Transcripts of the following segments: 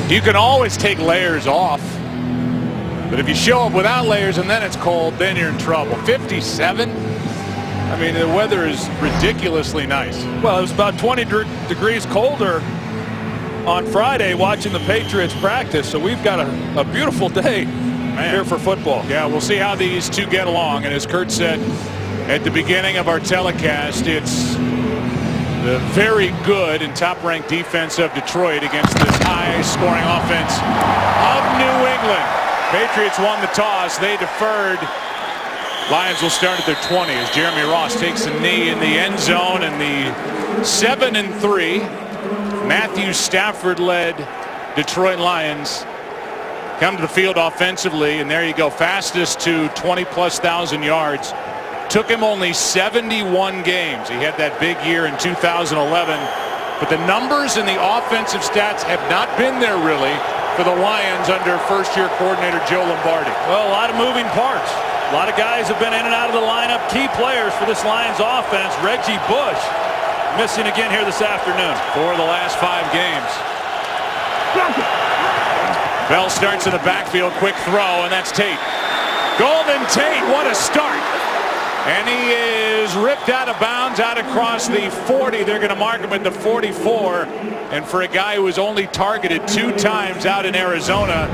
You can always take layers off, but if you show up without layers and then it's cold, then you're in trouble. 57. I mean, the weather is ridiculously nice. Well, it was about 20 degrees colder on Friday watching the Patriots practice, so we've got a beautiful day here for football. Yeah, we'll see how these two get along. And as Kurt said at the beginning of our telecast, it's the very good and top-ranked defense of Detroit against this high-scoring offense of New England. Patriots won the toss. They deferred. Lions will start at their 20 as Jeremy Ross takes a knee in the end zone, and the 7-3 Matthew Stafford-led Detroit Lions come to the field offensively, and there you go, fastest to 20,000+ yards. Took him only 71 games. He had that big year in 2011, but the numbers and the offensive stats have not been there really for the Lions under first-year coordinator Joe Lombardi. Well, a lot of moving parts. A lot of guys have been in and out of the lineup. Key players for this Lions offense. Reggie Bush missing again here this afternoon. For the last 5 games. Bell starts in the backfield, quick throw, and that's Tate. Golden Tate, what a start. And he is ripped out of bounds out across the 40. They're going to mark him at the 44. And for a guy who was only targeted 2 times out in Arizona,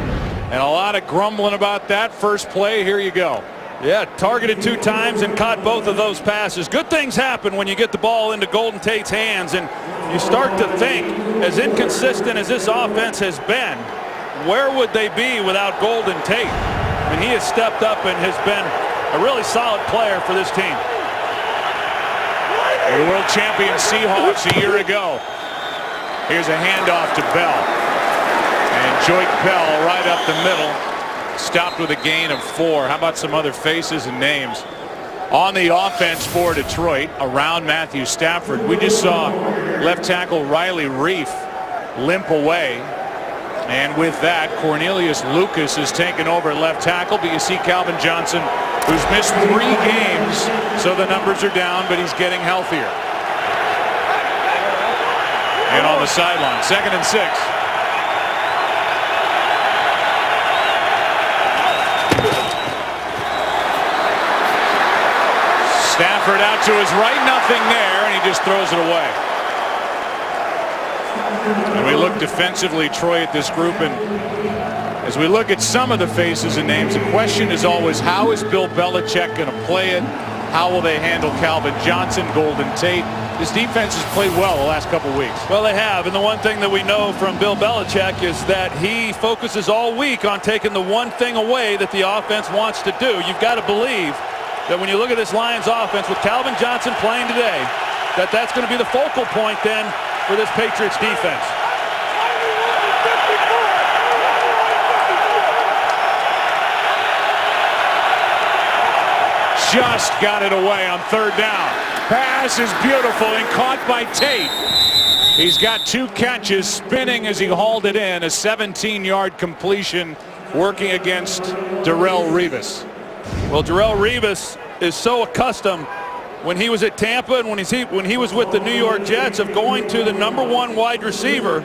and a lot of grumbling about that first play, here you go. Yeah, targeted 2 times and caught both of those passes. Good things happen when you get the ball into Golden Tate's hands, and you start to think, as inconsistent as this offense has been, where would they be without Golden Tate? And he has stepped up and has been a really solid player for this team. The world champion Seahawks a year ago. Here's a handoff to Bell. And Joique Bell right up the middle. Stopped with a gain of 4. How about some other faces and names on the offense for Detroit around Matthew Stafford? We just saw left tackle Riley Reiff limp away. And with that, Cornelius Lucas has taken over at left tackle. But you see Calvin Johnson, who's missed 3 games, so the numbers are down, but he's getting healthier. And on the sideline, 2nd and 6. Stafford out to his right, nothing there, and he just throws it away. And we look defensively, Troy, at this group, and as we look at some of the faces and names, the question is always, how is Bill Belichick going to play it? How will they handle Calvin Johnson, Golden Tate? This defense has played well the last couple weeks. Well, they have, and the one thing that we know from Bill Belichick is that he focuses all week on taking the one thing away that the offense wants to do. You've got to believe that when you look at this Lions offense with Calvin Johnson playing today, that's going to be the focal point then for this Patriots defense. Just got it away on 3rd down. Pass is beautiful and caught by Tate. He's got 2 catches, spinning as he hauled it in. A 17-yard completion working against Darrelle Revis. Well, Darrelle Revis is so accustomed when he was at Tampa and when he was with the New York Jets of going to the #1 wide receiver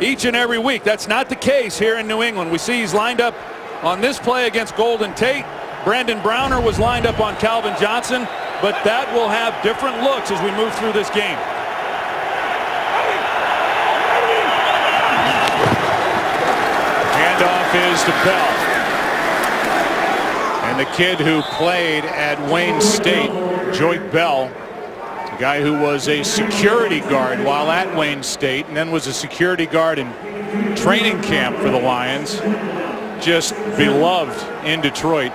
each and every week. That's not the case here in New England. We see he's lined up on this play against Golden Tate. Brandon Browner was lined up on Calvin Johnson, but that will have different looks as we move through this game. Handoff is to Bell. And the kid who played at Wayne State, Joique Bell, a guy who was a security guard while at Wayne State and then was a security guard in training camp for the Lions, just beloved in Detroit,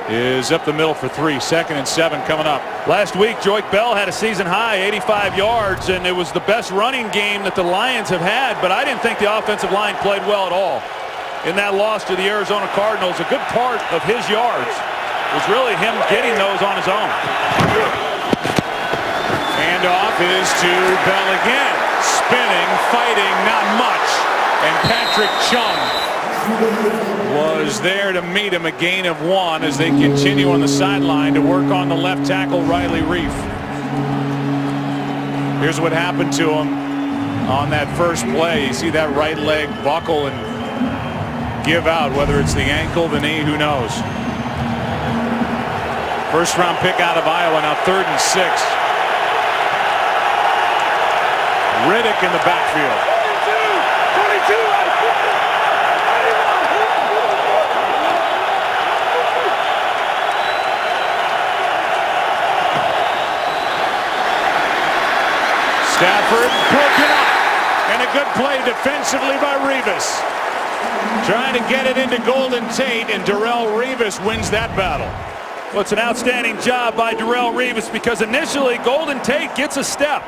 is up the middle for 3. 2nd and 7 coming up. Last week, Joique Bell had a season high 85 yards, and it was the best running game that the Lions have had, but I didn't think the offensive line played well at all in that loss to the Arizona Cardinals. A good part of his yards was really him getting those on his own. Handoff is to Bell again. Spinning, fighting, not much. And Patrick Chung was there to meet him, a gain of 1 as they continue on the sideline to work on the left tackle Riley Reiff. Here's what happened to him. on that first play. You see that right leg buckle and give out, whether it's the ankle, the knee, who knows. First round pick out of Iowa, now 3rd and 6. Riddick in the backfield. 22. Stafford broken up, and a good play defensively by Revis. Trying to get it into Golden Tate, and Darrelle Revis wins that battle. Well, it's an outstanding job by Darrelle Revis, because initially Golden Tate gets a step.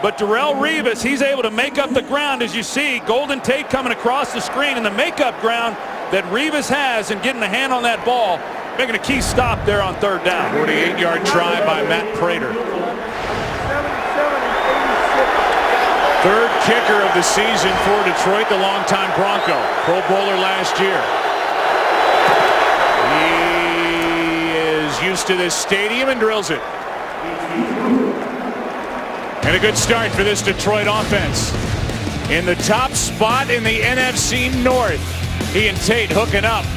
But Darrelle Revis, he's able to make up the ground, as you see. Golden Tate coming across the screen, and the makeup ground that Revis has and getting a hand on that ball, making a key stop there on 3rd down. 48-yard try by Matt Prater. 3rd kicker of the season for Detroit, the longtime Bronco. Pro Bowler last year. He is used to this stadium and drills it. And a good start for this Detroit offense. In the top spot in the NFC North. He and Tate hooking up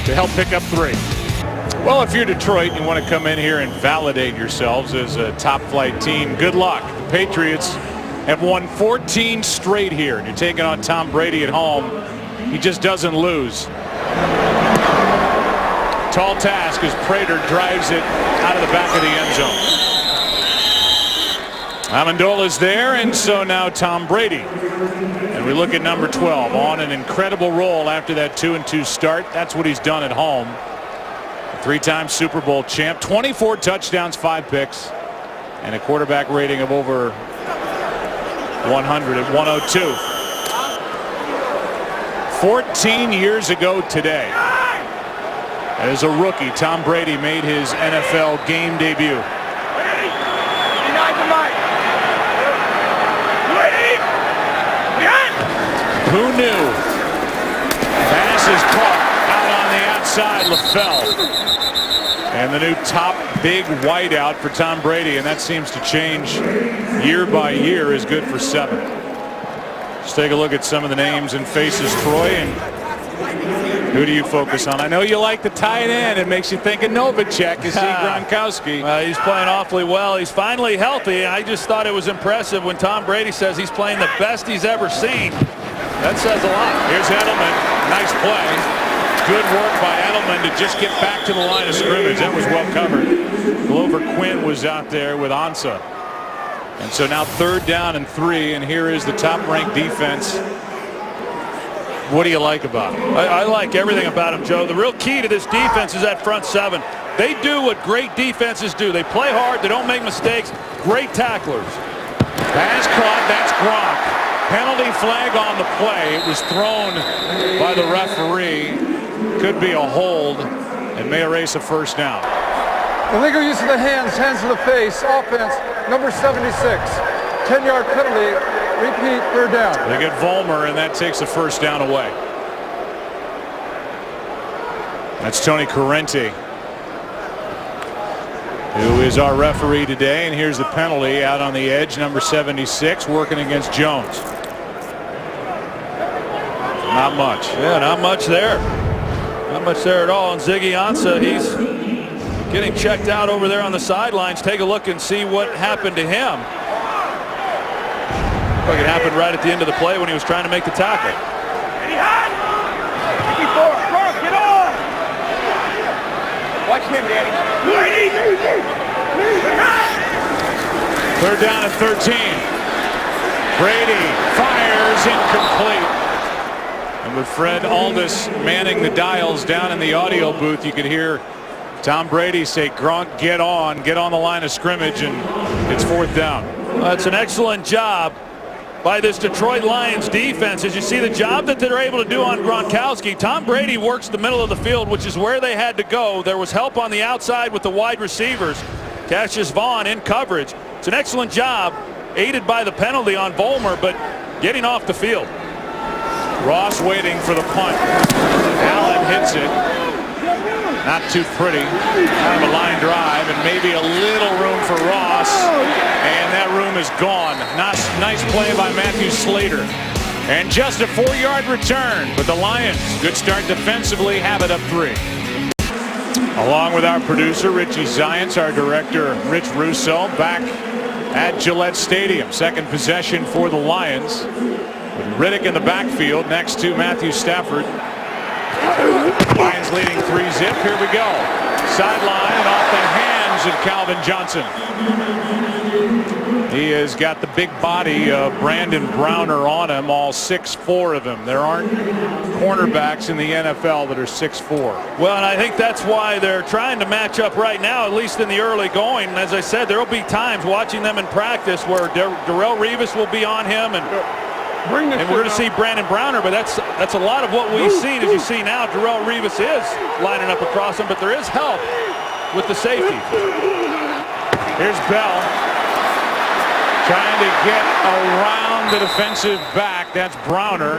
to help pick up 3. Well, if you're Detroit and you want to come in here and validate yourselves as a top-flight team, good luck. The Patriots have won 14 straight here, and you're taking on Tom Brady at home. He just doesn't lose. Tall task as Prater drives it out of the back of the end zone. Amendola's there, and so now Tom Brady. And we look at number 12 on an incredible roll after that 2-2 start. That's what he's done at home. A 3-time Super Bowl champ, 24 touchdowns, 5 picks, and a quarterback rating of over 100 at 102. 14 years ago today, as a rookie, Tom Brady made his NFL game debut. Who knew? Pass is caught out on the outside. LaFell. And the new top big wideout for Tom Brady, and that seems to change year by year, is good for 7. Let's take a look at some of the names and faces, Troy, and who do you focus on? I know you like the tight end. It makes you think of Novacek. You see Gronkowski. He's playing awfully well. He's finally healthy. I just thought it was impressive when Tom Brady says he's playing the best he's ever seen. That says a lot. Here's Edelman. Nice play. Good work by Edelman to just get back to the line of scrimmage. That was well covered. Glover Quinn was out there with Ansah. And so now 3rd down and 3, and here is the top-ranked defense. What do you like about him? I like everything about him, Joe. The real key to this defense is that front 7. They do what great defenses do. They play hard. They don't make mistakes. Great tacklers. Pass caught. That's Gronk. Penalty flag on the play. It was thrown by the referee. Could be a hold and may erase a first down. Illegal use of the hands to the face, offense, number 76. 10-yard penalty, repeat, 3rd down. They get Vollmer, and that takes the first down away. That's Tony Corrente, who is our referee today, and here's the penalty out on the edge, number 76, working against Jones. Not much. Yeah, not much there. Not much there at all. And Ziggy Ansah, he's getting checked out over there on the sidelines. Take a look and see what happened to him. Looked like it happened right at the end of the play when he was trying to make the tackle. Get on! Watch him, Danny. 3rd down and 13. Brady fires, incomplete. And with Fred Aldis manning the dials down in the audio booth, you could hear Tom Brady say, Gronk, get on the line of scrimmage, and it's 4th down. Well, that's an excellent job by this Detroit Lions defense. As you see the job that they're able to do on Gronkowski, Tom Brady works the middle of the field, which is where they had to go. There was help on the outside with the wide receivers. Cassius Vaughn in coverage. It's an excellent job, aided by the penalty on Vollmer, but getting off the field. Ross waiting for the punt. Allen hits it. Not too pretty. Kind of a line drive and maybe a little room for Ross. And that room is gone. Nice play by Matthew Slater. And just a 4-yard return. But the Lions, good start defensively, have it up 3. Along with our producer, Richie Zients, our director, Rich Russo, back at Gillette Stadium. Second possession for the Lions. With Riddick in the backfield next to Matthew Stafford. Lions leading 3-zip. Here we go. Sideline and off the hands of Calvin Johnson. He has got the big body of Brandon Browner on him, all 6'4" of them. There aren't cornerbacks in the NFL that are 6'4". Well, and I think that's why they're trying to match up right now, at least in the early going. And as I said, there will be times watching them in practice where Darrelle Revis will be on him, and we're going to see Brandon Browner, but that's a lot of what we've seen. As you see now, Darrelle Revis is lining up across him, but there is help with the safety. Here's Bell trying to get around the defensive back. That's Browner,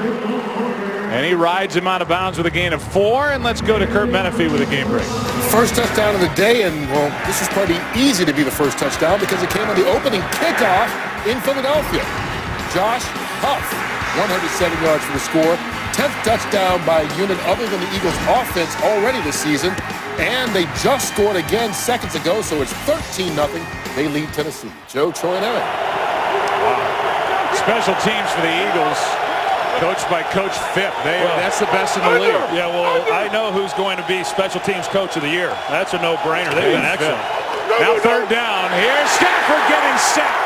and he rides him out of bounds with a gain of 4. And let's go to Kurt Menefee with a game break. First touchdown of the day, and well, this is pretty easy to be the first touchdown because it came on the opening kickoff in Philadelphia. Josh Huff, 107 yards for the score. 10th touchdown by a unit other than the Eagles' offense already this season. And they just scored again seconds ago, so it's 13-0. They lead Tennessee. Joe Troyanelli. Wow. Special teams for the Eagles, coached by Coach Phipp. That's the best in the league. Yeah, well, I know who's going to be Special Teams Coach of the Year. That's a no-brainer. They've been excellent. Now third down. Here's Stafford getting sacked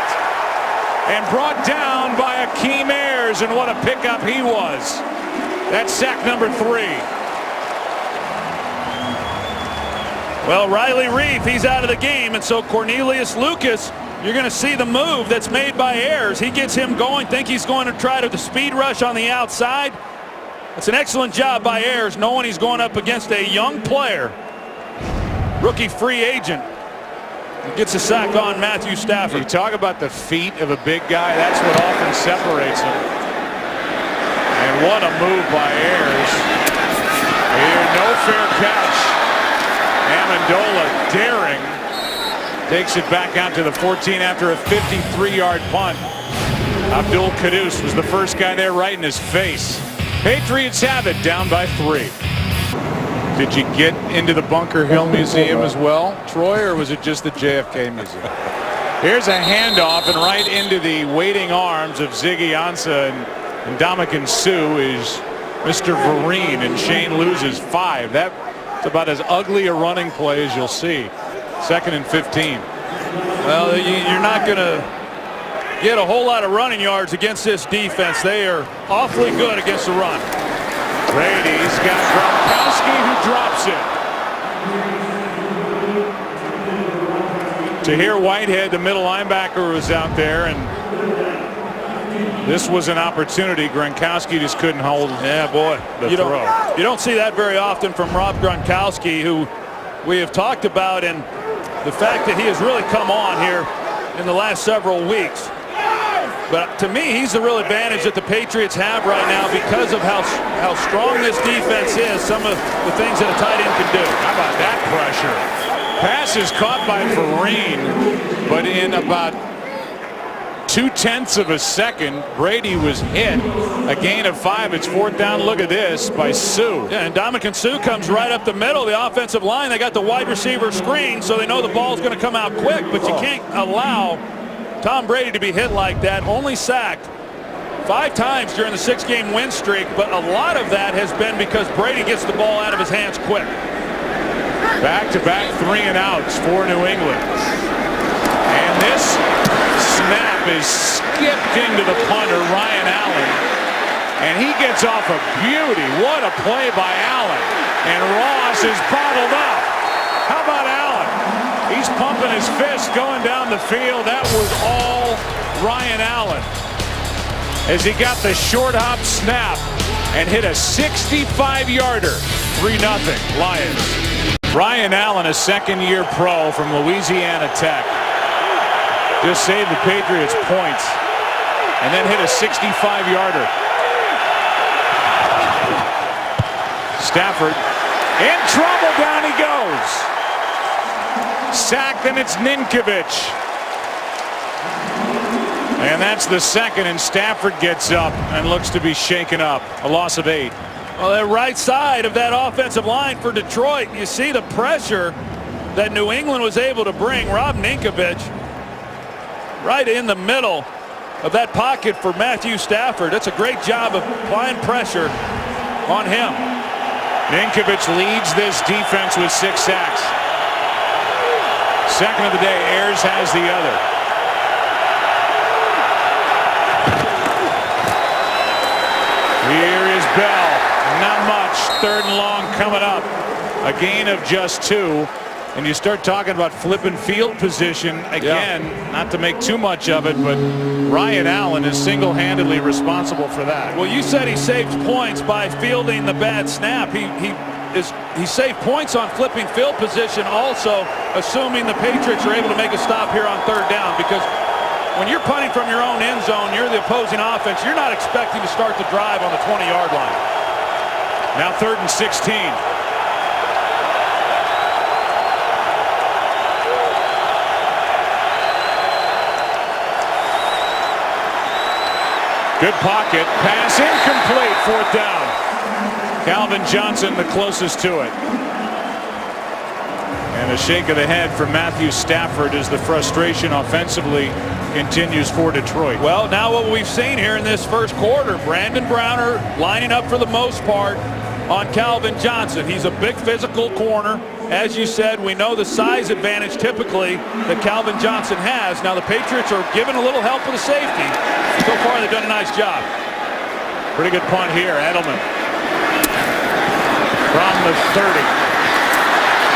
and brought down by Akeem Ayers, and what a pickup he was. That's sack number 3. Well, Riley Reef, he's out of the game, and so Cornelius Lucas, you're going to see the move that's made by Ayers. He gets him going, think he's going to try to the speed rush on the outside. It's an excellent job by Ayers, knowing he's going up against a young player, rookie free agent. He gets a sack on Matthew Stafford. You talk about the feet of a big guy, that's what often separates him. And what a move by Ayers. Here, no fair catch. Amendola daring takes it back out to the 14 after a 53-yard punt. Abdul Quddus was the first guy there right in his face. Patriots have it, down by 3. Did you get into the Bunker Hill Museum as well, Troy, or was it just the JFK Museum? Here's a handoff, and right into the waiting arms of Ziggy Ansah, and Ndamukong Suh is Mr. Vereen, and Shane loses 5. That's about as ugly a running play as you'll see. 2nd and 15. Well, you're not going to get a whole lot of running yards against this defense. They are awfully good against the run. Brady's got Gronkowski, who drops it. Tahir Whitehead, the middle linebacker, was out there, and this was an opportunity. Gronkowski just couldn't hold. Yeah, boy. The throw. You don't see that very often from Rob Gronkowski, who we have talked about, and the fact that he has really come on here in the last several weeks. But to me, he's the real advantage that the Patriots have right now because of how strong this defense is, some of the things that a tight end can do. How about that pressure? Pass is caught by Vereen, but in about 0.2 of a second, Brady was hit. A gain of 5. It's 4th down. Look at this by Suh. Yeah, and Ndamukong Suh comes right up the middle of the offensive line. They got the wide receiver screen, so they know the ball's going to come out quick, but you can't allow Tom Brady to be hit like that. Only sacked 5 times during the 6-game win streak, but a lot of that has been because Brady gets the ball out of his hands quick. Back-to-back 3-and-outs for New England. And this snap is skipped into the punter, Ryan Allen. And he gets off a beauty. What a play by Allen. And Ross is bottled up. How about Allen? He's pumping his fist going down the field. That was all Ryan Allen, as he got the short hop snap and hit a 65-yarder. 3-0 Lions. Ryan Allen, a second-year pro from Louisiana Tech, just saved the Patriots points and then hit a 65-yarder. Stafford In trouble, down he goes. Sacked, and it's Ninkovich. And that's the second, and Stafford gets up and looks to be shaken up. A loss of 8. Well, that right side of that offensive line for Detroit, you see the pressure that New England was able to bring. Rob Ninkovich right in the middle of that pocket for Matthew Stafford. That's a great job of applying pressure on him. Ninkovich leads this defense with 6 sacks. Second of the day. Ayers has the other. Here is Bell. Not much. 3rd and long coming up. A gain of just 2. And you start talking about flipping field position again, not to make too much of it, but Ryan Allen is single-handedly responsible for that. Well, you said he saved points by fielding the bad snap. He saved points on flipping field position, also assuming the Patriots are able to make a stop here on 3rd down, because when you're punting from your own end zone, you're the opposing offense. You're not expecting to start the drive on the 20-yard line. Now 3rd and 16. Good pocket. Pass incomplete. 4th down. Calvin Johnson the closest to it. And a shake of the head from Matthew Stafford as the frustration offensively continues for Detroit. Well, now what we've seen here in this first quarter, Brandon Browner lining up for the most part on Calvin Johnson. He's a big physical corner. As you said, we know the size advantage typically that Calvin Johnson has. Now the Patriots are giving a little help with the safety. So far they've done a nice job. Pretty good punt here. Edelman from the 30.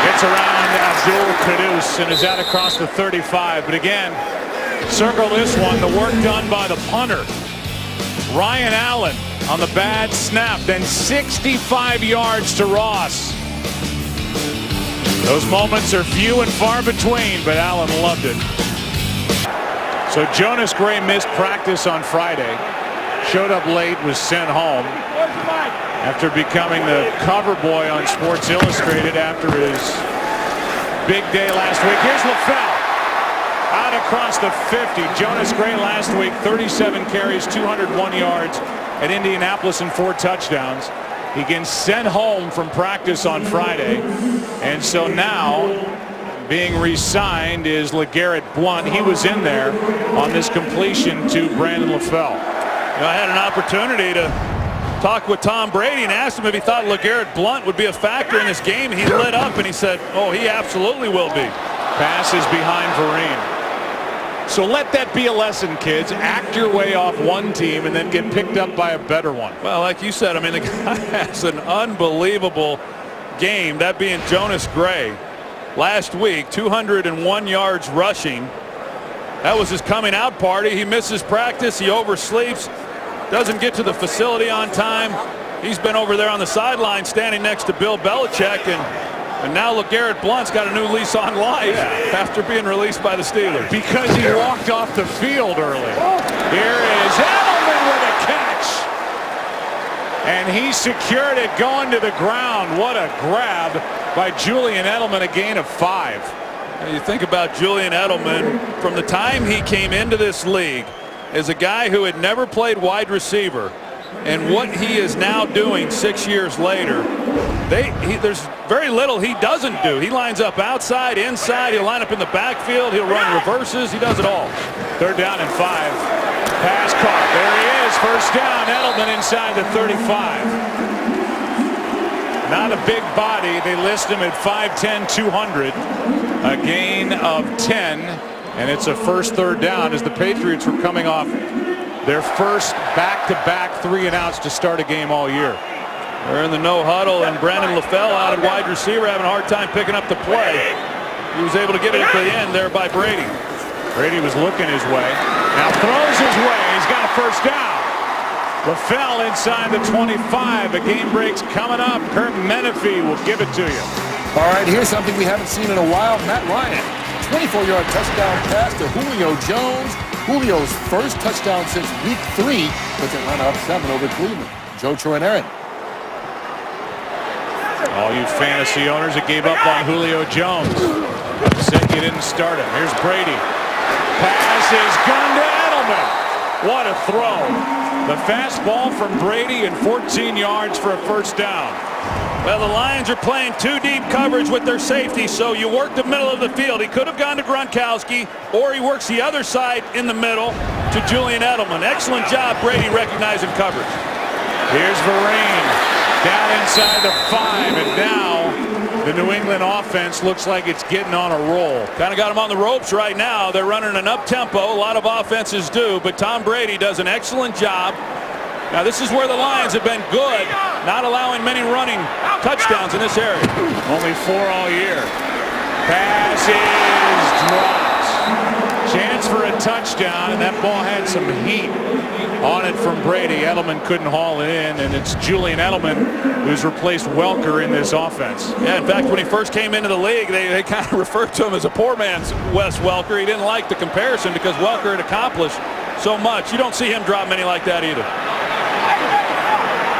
Gets around Abdul Quddus and is out across the 35. But again, circle this one. The work done by the punter. Ryan Allen on the bad snap. Then 65 yards to Ross. Those moments are few and far between, but Allen loved it. So Jonas Gray missed practice on Friday. Showed up late, was sent home after becoming the cover boy on Sports Illustrated after his big day last week. Here's LaFell out across the 50. Jonas Gray last week, 37 carries, 201 yards at Indianapolis and 4 touchdowns. He gets sent home from practice on Friday, and so now being re-signed is LeGarrette Blount. He was in there on this completion to Brandon LaFell. I had an opportunity to talk with Tom Brady and asked him if he thought LeGarrette Blount would be a factor in this game. He lit up and he said, oh, he absolutely will be. Pass is behind Vereen. So let that be a lesson, kids. Act your way off one team and then get picked up by a better one. Well, like you said, I mean, the guy has an unbelievable game, that being Jonas Gray. Last week, 201 yards rushing. That was his coming out party. He misses practice. He oversleeps. Doesn't get to the facility on time. He's been over there on the sideline standing next to Bill Belichick. And now LeGarrette Blount's got a new lease on life after being released by the Steelers. Because he walked off the field early. Here is Edelman with a catch. And he secured it going to the ground. What a grab by Julian Edelman, a gain of 5. You think about Julian Edelman, from the time he came into this league as a guy who had never played wide receiver, and what he is now doing 6 years later. There's very little he doesn't do. He lines up outside, inside. He'll line up in the backfield. He'll run reverses. He does it all. 3rd down and 5. Pass caught. There he is. 1st down. Edelman inside the 35. Not a big body. They list him at 5'10", 200. A gain of 10. And it's a first 3rd down as the Patriots were coming off their first back-to-back 3-and-outs to start a game all year. They're in the no huddle, and Brandon LaFell out at wide receiver having a hard time picking up the play. He was able to get it at the end there by Brady. Brady was looking his way. Now throws his way. He's got a 1st down. LaFell inside the 25. A game break's coming up. Kurt Menefee will give it to you. All right, here's something we haven't seen in a while. Matt Ryan, 24-yard touchdown pass to Julio Jones. Julio's first touchdown since week 3, puts Atlanta up 7 over Cleveland. Joe Troy and Aaron. All you fantasy owners that gave up on Julio Jones said you didn't start him. Here's Brady. Pass is gone to Edelman. What a throw. The fastball from Brady and 14 yards for a first down. Well, the Lions are playing too deep coverage with their safety, so you work the middle of the field. He could have gone to Gronkowski, or he works the other side in the middle to Julian Edelman. Excellent job, Brady, recognizing coverage. Here's Vereen down inside the 5, and now the New England offense looks like it's getting on a roll. Kind of got them on the ropes right now. They're running an up-tempo. A lot of offenses do, but Tom Brady does an excellent job. Now, this is where the Lions have been good, not allowing many running touchdowns in this area. Only 4 all year. Pass is dropped. Chance for a touchdown, and that ball had some heat on it from Brady. Edelman couldn't haul it in, and it's Julian Edelman who's replaced Welker in this offense. Yeah, in fact, when he first came into the league, they kind of referred to him as a poor man's Wes Welker. He didn't like the comparison because Welker had accomplished so much. You don't see him drop many like that either.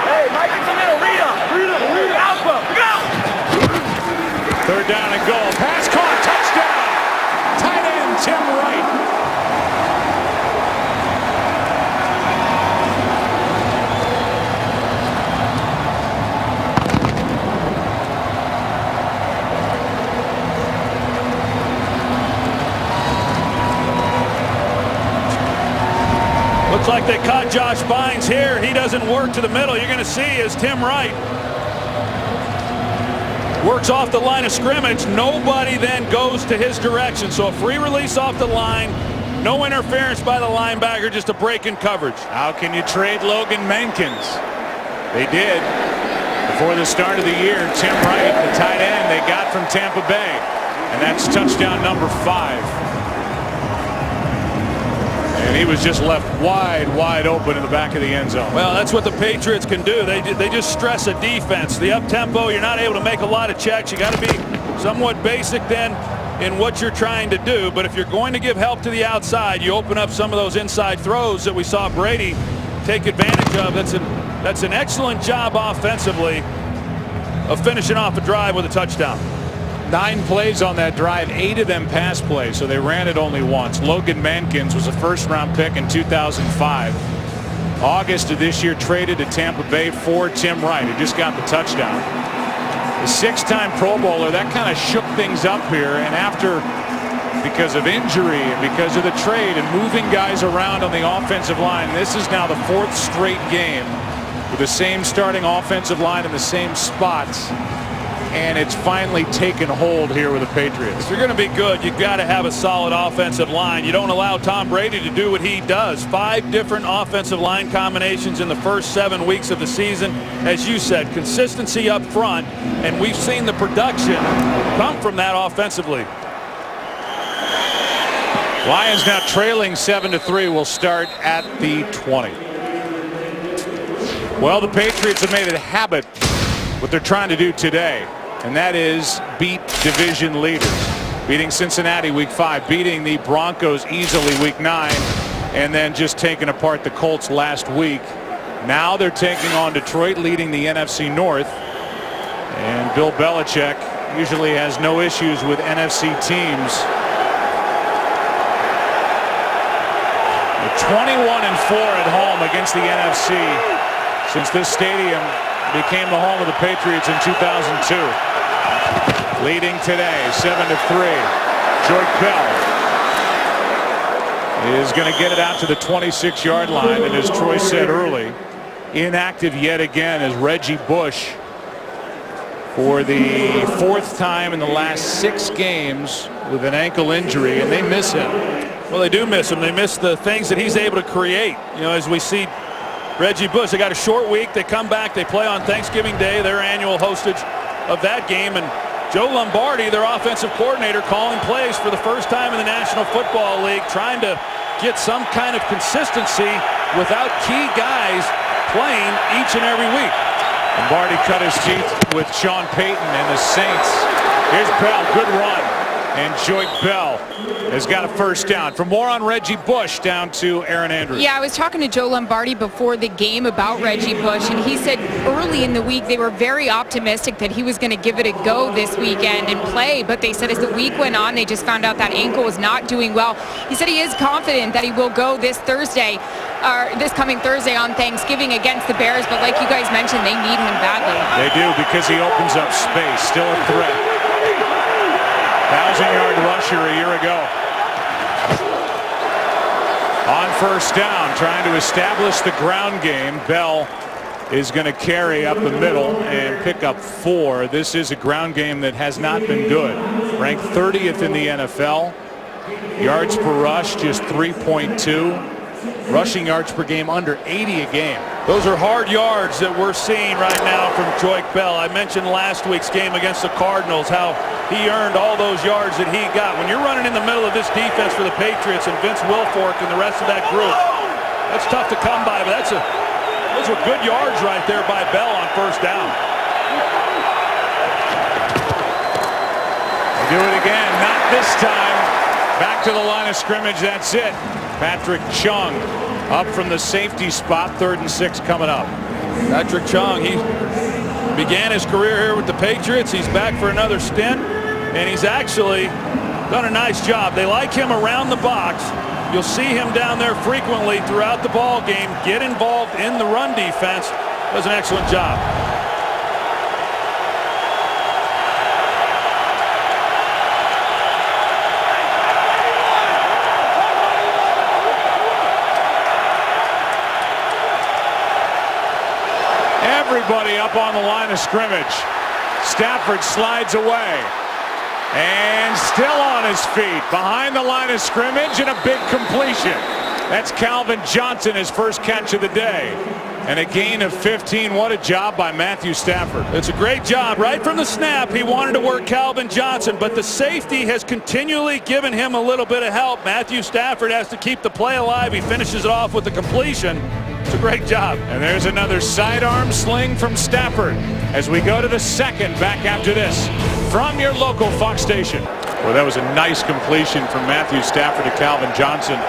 Hey, Mike, in the middle. Read Alpha. Go! 3rd down and goal. Pass caught. Touchdown. Tight end Tim Wright. Looks like they caught Josh Bynes here. He doesn't work to the middle. You're going to see is Tim Wright works off the line of scrimmage. Nobody then goes to his direction. So a free release off the line. No interference by the linebacker, just a break in coverage. How can you trade Logan Mankins? They did. Before the start of the year, Tim Wright, the tight end they got from Tampa Bay. And that's touchdown number 5. And he was just left wide open in the back of the end zone. Well, that's what the Patriots can do. They just stress a defense. The up-tempo, you're not able to make a lot of checks. You got to be somewhat basic then in what you're trying to do. But if you're going to give help to the outside, you open up some of those inside throws that we saw Brady take advantage of. That's an excellent job offensively of finishing off a drive with a touchdown. 9 plays on that drive, 8 of them pass plays, so they ran it only once. Logan Mankins was a first-round pick in 2005. August of this year, traded to Tampa Bay for Tim Wright, who just got the touchdown. The 6-time Pro Bowler, that kind of shook things up here, and after, because of injury and because of the trade and moving guys around on the offensive line, this is now the 4th straight game with the same starting offensive line in the same spots. And it's finally taken hold here with the Patriots. If you're going to be good, you've got to have a solid offensive line. You don't allow Tom Brady to do what he does. 5 different offensive line combinations in the first 7 weeks of the season. As you said, consistency up front, and we've seen the production come from that offensively. Lions now trailing 7-3 will start at the 20. Well, the Patriots have made it a habit what they're trying to do today, and that is beat division leaders. Beating Cincinnati week 5, beating the Broncos easily week 9, and then just taking apart the Colts last week. Now they're taking on Detroit, leading the NFC North, and Bill Belichick usually has no issues with NFC teams. 21-4 at home against the NFC since this stadium became the home of the Patriots in 2002. Leading today 7-3. Joyke Bell is going to get it out to the 26-yard line, and as Troy said early, inactive yet again is Reggie Bush for the 4th time in the last 6 games with an ankle injury, and they miss him. Well, they do miss him. They miss the things that he's able to create. You know, as we see Reggie Bush, they got a short week. They come back. They play on Thanksgiving Day, their annual hostage of that game. And Joe Lombardi, their offensive coordinator, calling plays for the first time in the National Football League, trying to get some kind of consistency without key guys playing each and every week. Lombardi cut his teeth with Sean Payton and the Saints. Here's Bell, good run. And Joyke Bell has got a first down. For more on Reggie Bush, down to Erin Andrews. Yeah, I was talking to Joe Lombardi before the game about Reggie Bush, and he said early in the week they were very optimistic that he was going to give it a go this weekend and play, but they said as the week went on, they just found out that ankle was not doing well. He said he is confident that he will go this Thursday, or this coming Thursday on Thanksgiving against the Bears, but like you guys mentioned, they need him badly. They do, because he opens up space. Still a threat. 1,000-yard rusher a year ago. On first down, trying to establish the ground game. Bell is going to carry up the middle and pick up 4. This is a ground game that has not been good. Ranked 30th in the NFL. Yards per rush, just 3.2. Rushing yards per game, under 80 a game. Those are hard yards that we're seeing right now from Joique Bell. I mentioned last week's game against the Cardinals, how he earned all those yards that he got. When you're running in the middle of this defense for the Patriots and Vince Wilfork and the rest of that group, that's tough to come by, but those are good yards right there by Bell on first down. They do it again, not this time. Back to the line of scrimmage, that's it. Patrick Chung up from the safety spot, 3rd and 6 coming up. Patrick Chung, he began his career here with the Patriots. He's back for another stint, and he's actually done a nice job. They like him around the box. You'll see him down there frequently throughout the ball game, get involved in the run defense. Does an excellent job. Everybody up on the line of scrimmage. Stafford slides away. And still on his feet. Behind the line of scrimmage and a big completion. That's Calvin Johnson, his first catch of the day. And a gain of 15. What a job by Matthew Stafford. It's a great job. Right from the snap, he wanted to work Calvin Johnson, but the safety has continually given him a little bit of help. Matthew Stafford has to keep the play alive. He finishes it off with the completion. It's a great job. And there's another sidearm sling from Stafford as we go to the second back after this from your local Fox station. Well, that was a nice completion from Matthew Stafford to Calvin Johnson.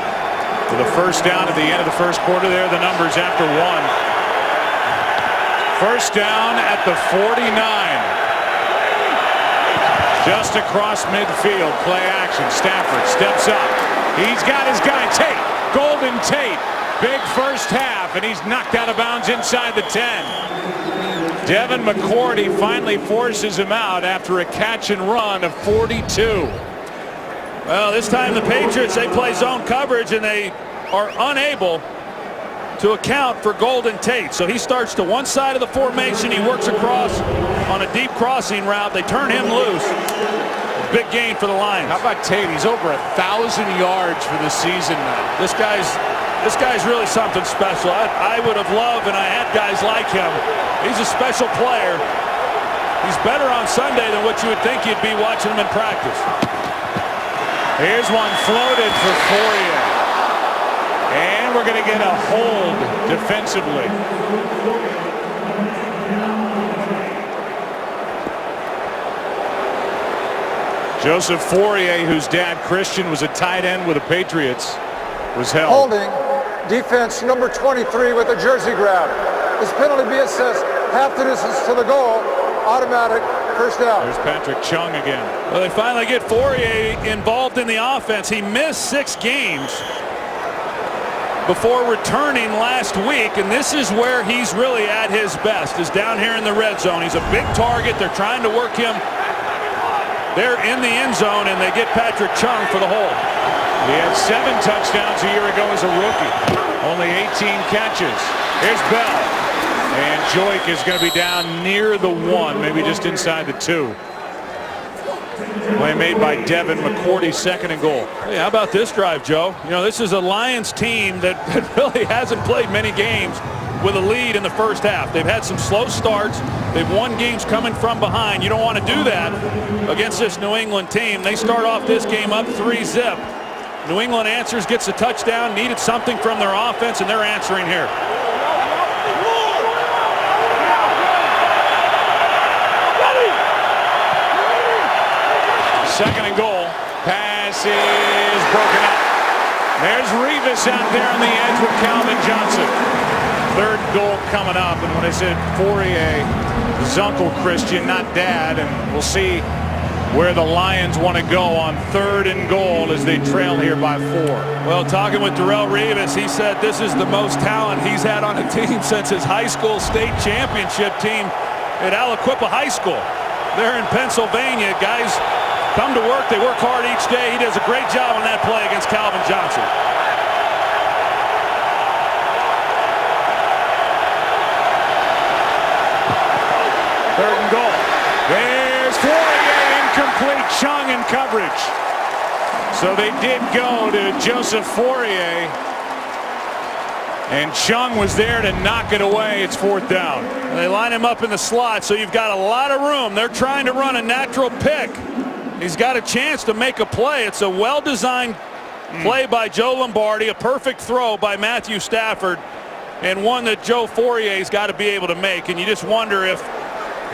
For the first down at the end of the first quarter, there are the numbers after 1. First down at the 49. Just across midfield, play action. Stafford steps up. He's got his guy, Tate, Golden Tate. Big first half, and he's knocked out of bounds inside the 10. Devin McCourty finally forces him out after a catch and run of 42. Well, this time the Patriots, they play zone coverage, and they are unable to account for Golden Tate. So he starts to one side of the formation. He works across on a deep crossing route. They turn him loose. Big gain for the Lions. How about Tate? He's over 1,000 yards for the season now. This guy's really something special. I would have loved, and I had guys like him. He's a special player. He's better on Sunday than what you would think you'd be watching him in practice. Here's one floated for Fourier. And we're going to get a hold defensively. Joseph Fourier, whose dad Christian was a tight end with the Patriots, was held. Holding defense number 23 with a jersey grab. This penalty be assessed half the distance to the goal. Automatic first down. There's Patrick Chung again. Well, they finally get Fourier involved in the offense. He missed 6 games before returning last week, and this is where he's really at his best, is down here in the red zone. He's a big target. They're trying to work him. They're in the end zone, and they get Patrick Chung for the hold. He had 7 touchdowns a year ago as a rookie. Only 18 catches. Here's Bell. And Joique is going to be down near the 1, maybe just inside the 2. Play made by Devin McCourty, 2nd and goal. Hey, how about this drive, Joe? You know, this is a Lions team that really hasn't played many games with a lead in the first half. They've had some slow starts. They've won games coming from behind. You don't want to do that against this New England team. They start off this game up 3-zip. New England answers, gets a touchdown, needed something from their offense, and they're answering here. Second and goal. Pass pass is broken up. There's Rivas out there on the edge with Calvin Johnson. Third goal coming up, and when I said Fourier, his uncle Christian, not dad, and we'll see where the Lions want to go on 3rd and goal as they trail here by 4. Well, talking with Darrelle Revis, he said this is the most talent he's had on a team since his high school state championship team at Aliquippa High School. They're in Pennsylvania. Guys come to work. They work hard each day. He does a great job on that play against Calvin Johnson. Third and goal. There's Fourier, incomplete. Chung in coverage. So they did go to Joseph Fourier, and Chung was there to knock it away. It's 4th down. They line him up in the slot, so you've got a lot of room. They're trying to run a natural pick. He's got a chance to make a play. It's a well-designed play by Joe Lombardi, a perfect throw by Matthew Stafford, and one that Joe Fourier's got to be able to make. And you just wonder if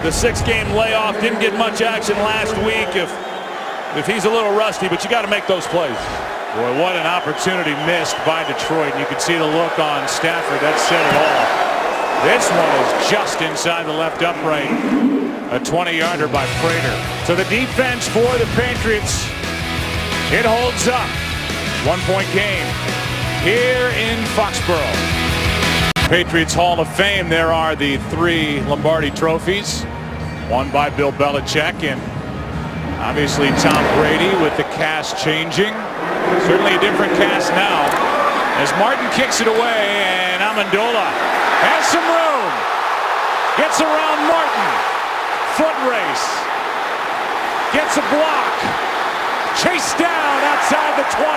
the 6-game layoff didn't get much action last week, if he's a little rusty, but you got to make those plays. Boy, what an opportunity missed by Detroit. And you can see the look on Stafford. That said it all. This one is just inside the left upright. A 20-yarder by Prater. So the defense for the Patriots, it holds up. 1-point game here in Foxborough. Patriots Hall of Fame, there are the 3 Lombardi trophies. One by Bill Belichick, and obviously Tom Brady with the cast changing. Certainly a different cast now as Martin kicks it away, and Amendola has some room. Gets around Martin. Foot race. Gets a block. Chased down outside the 20.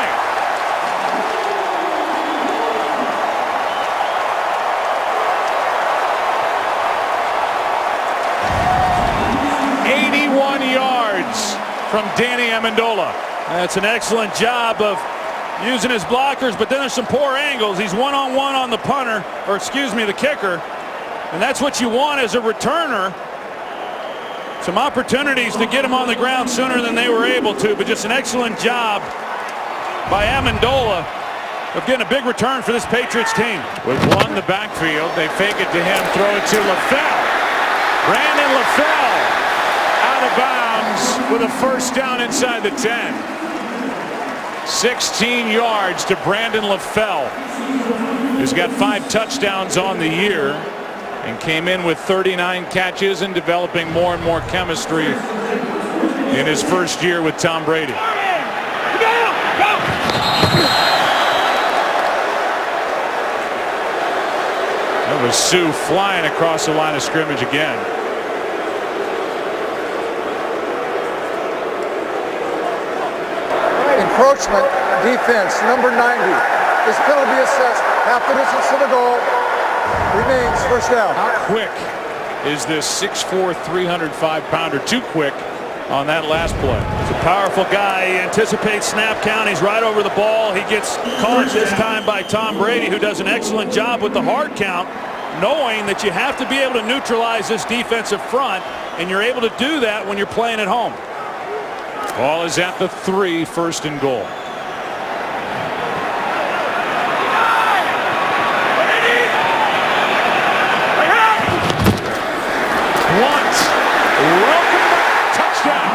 81 yards from Danny Amendola. That's an excellent job of using his blockers, but then there's some poor angles. He's one-on-one on the punter, or excuse me, the kicker, and that's what you want as a returner. Some opportunities to get him on the ground sooner than they were able to, but just an excellent job by Amendola of getting a big return for this Patriots team. With one in the backfield, they fake it to him, throw it to LaFell. Brandon LaFell out of bounds with a first down inside the 10. 16 yards to Brandon LaFell, who's got 5 touchdowns on the year and came in with 39 catches and developing more and more chemistry in his first year with Tom Brady. That was Sue flying across the line of scrimmage again. Encroachment defense, number 90. This penalty assessed half the distance to the goal. Remains first down. How quick is this 6'4", 305-pounder? Too quick on that last play. He's a powerful guy. He anticipates snap count. He's right over the ball. He gets caught this time by Tom Brady, who does an excellent job with the hard count, knowing that you have to be able to neutralize this defensive front, and you're able to do that when you're playing at home. Ball is at the 3, first and goal. Blunt. Welcome back. Touchdown.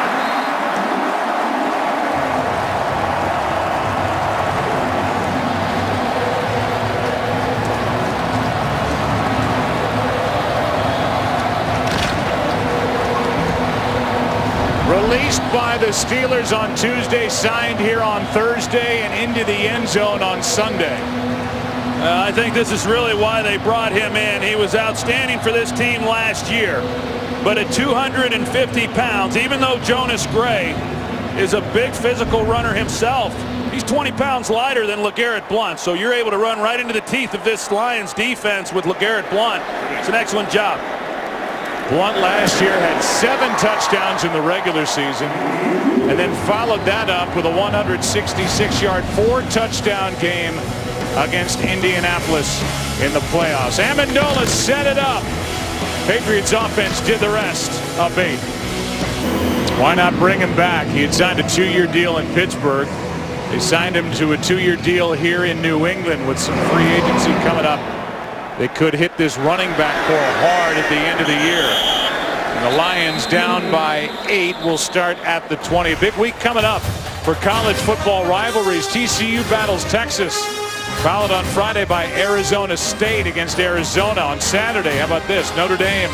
Released by the Steelers on Tuesday, signed here on Thursday, and into the end zone on Sunday. I think this is really why they brought him in. He was outstanding for this team last year. But at 250 pounds, even though Jonas Gray is a big physical runner himself, he's 20 pounds lighter than LeGarrette Blount. So you're able to run right into the teeth of this Lions defense with LeGarrette Blount. It's an excellent job. Blount last year had 7 touchdowns in the regular season and then followed that up with a 166-yard 4-touchdown game against Indianapolis in the playoffs. Amendola set it up. Patriots offense did the rest of 8. Why not bring him back? He had signed a 2-year deal in Pittsburgh. They signed him to a 2-year deal here in New England with some free agency coming up. They could hit this running back core hard at the end of the year. And the Lions down by 8 will start at the 20. A big week coming up for college football rivalries. TCU battles Texas, followed on Friday by Arizona State against Arizona. On Saturday, how about this? Notre Dame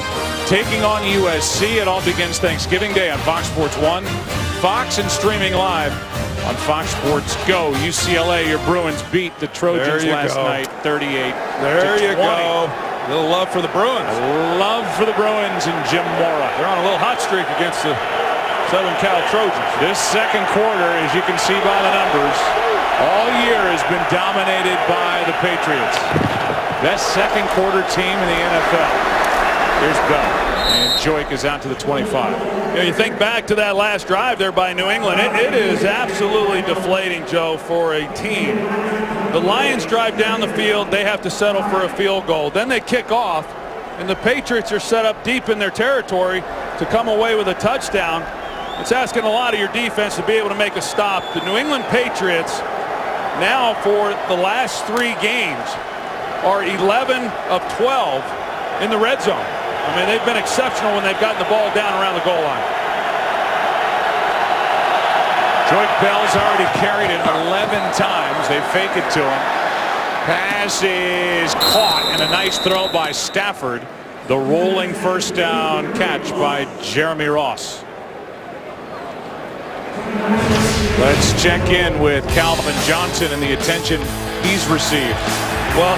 taking on USC. It all begins Thanksgiving Day on Fox Sports 1, Fox, and streaming live on Fox Sports Go. UCLA, your Bruins beat the Trojans last night 38-20. There you go. A little love for the Bruins. Love for the Bruins and Jim Mora. They're on a little hot streak against the Southern Cal Trojans. This second quarter, as you can see by the numbers, all year has been dominated by the Patriots. Best second quarter team in the NFL. Here's Bell. And Joik is out to the 25. You know, you think back to that last drive there by New England. It is absolutely deflating, Joe, for a team. The Lions drive down the field. They have to settle for a field goal. Then they kick off, and the Patriots are set up deep in their territory to come away with a touchdown. It's asking a lot of your defense to be able to make a stop. The New England Patriots now for the last 3 games are 11 of 12 in the red zone. I mean, they've been exceptional when they've gotten the ball down around the goal line. Joik Bell's already carried it 11 times. They fake it to him. Pass is caught, and a nice throw by Stafford. The rolling first down catch by Jeremy Ross. Let's check in with Calvin Johnson and the attention he's received. Well,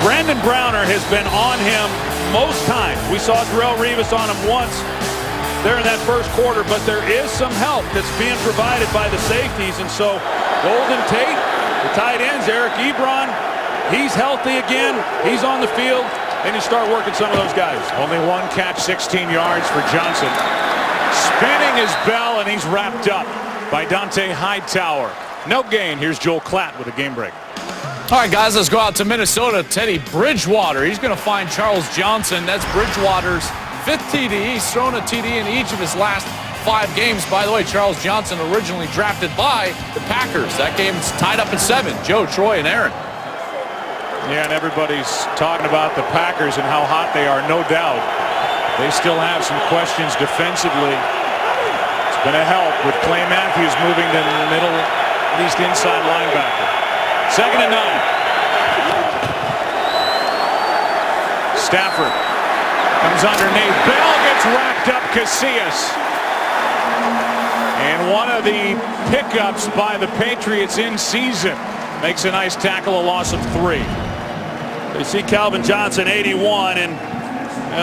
Brandon Browner has been on him most times. We saw Darrelle Revis on him once there in that first quarter, but there is some help that's being provided by the safeties. And so Golden Tate, the tight ends, Eric Ebron, he's healthy again. He's on the field, and you start working some of those guys. Only 1 catch, 16 yards for Johnson. Spinning his Bell, and he's wrapped up by Dante Hightower. No gain. Here's Joel Klatt with a game break. All right, guys, let's go out to Minnesota. Teddy Bridgewater. He's going to find Charles Johnson. That's Bridgewater's 5th TD. He's thrown a TD in each of his last 5 games. By the way, Charles Johnson originally drafted by the Packers. That game's tied up at 7. Joe, Troy, and Aaron. Yeah, and everybody's talking about the Packers and how hot they are, no doubt. They still have some questions defensively. It's been a help with Clay Matthews moving to the middle, at least inside linebacker. 2nd and 9. Stafford comes underneath. Bell gets wrapped up. Casillas. And one of the pickups by the Patriots in season makes a nice tackle, a loss of 3. You see Calvin Johnson, 81, and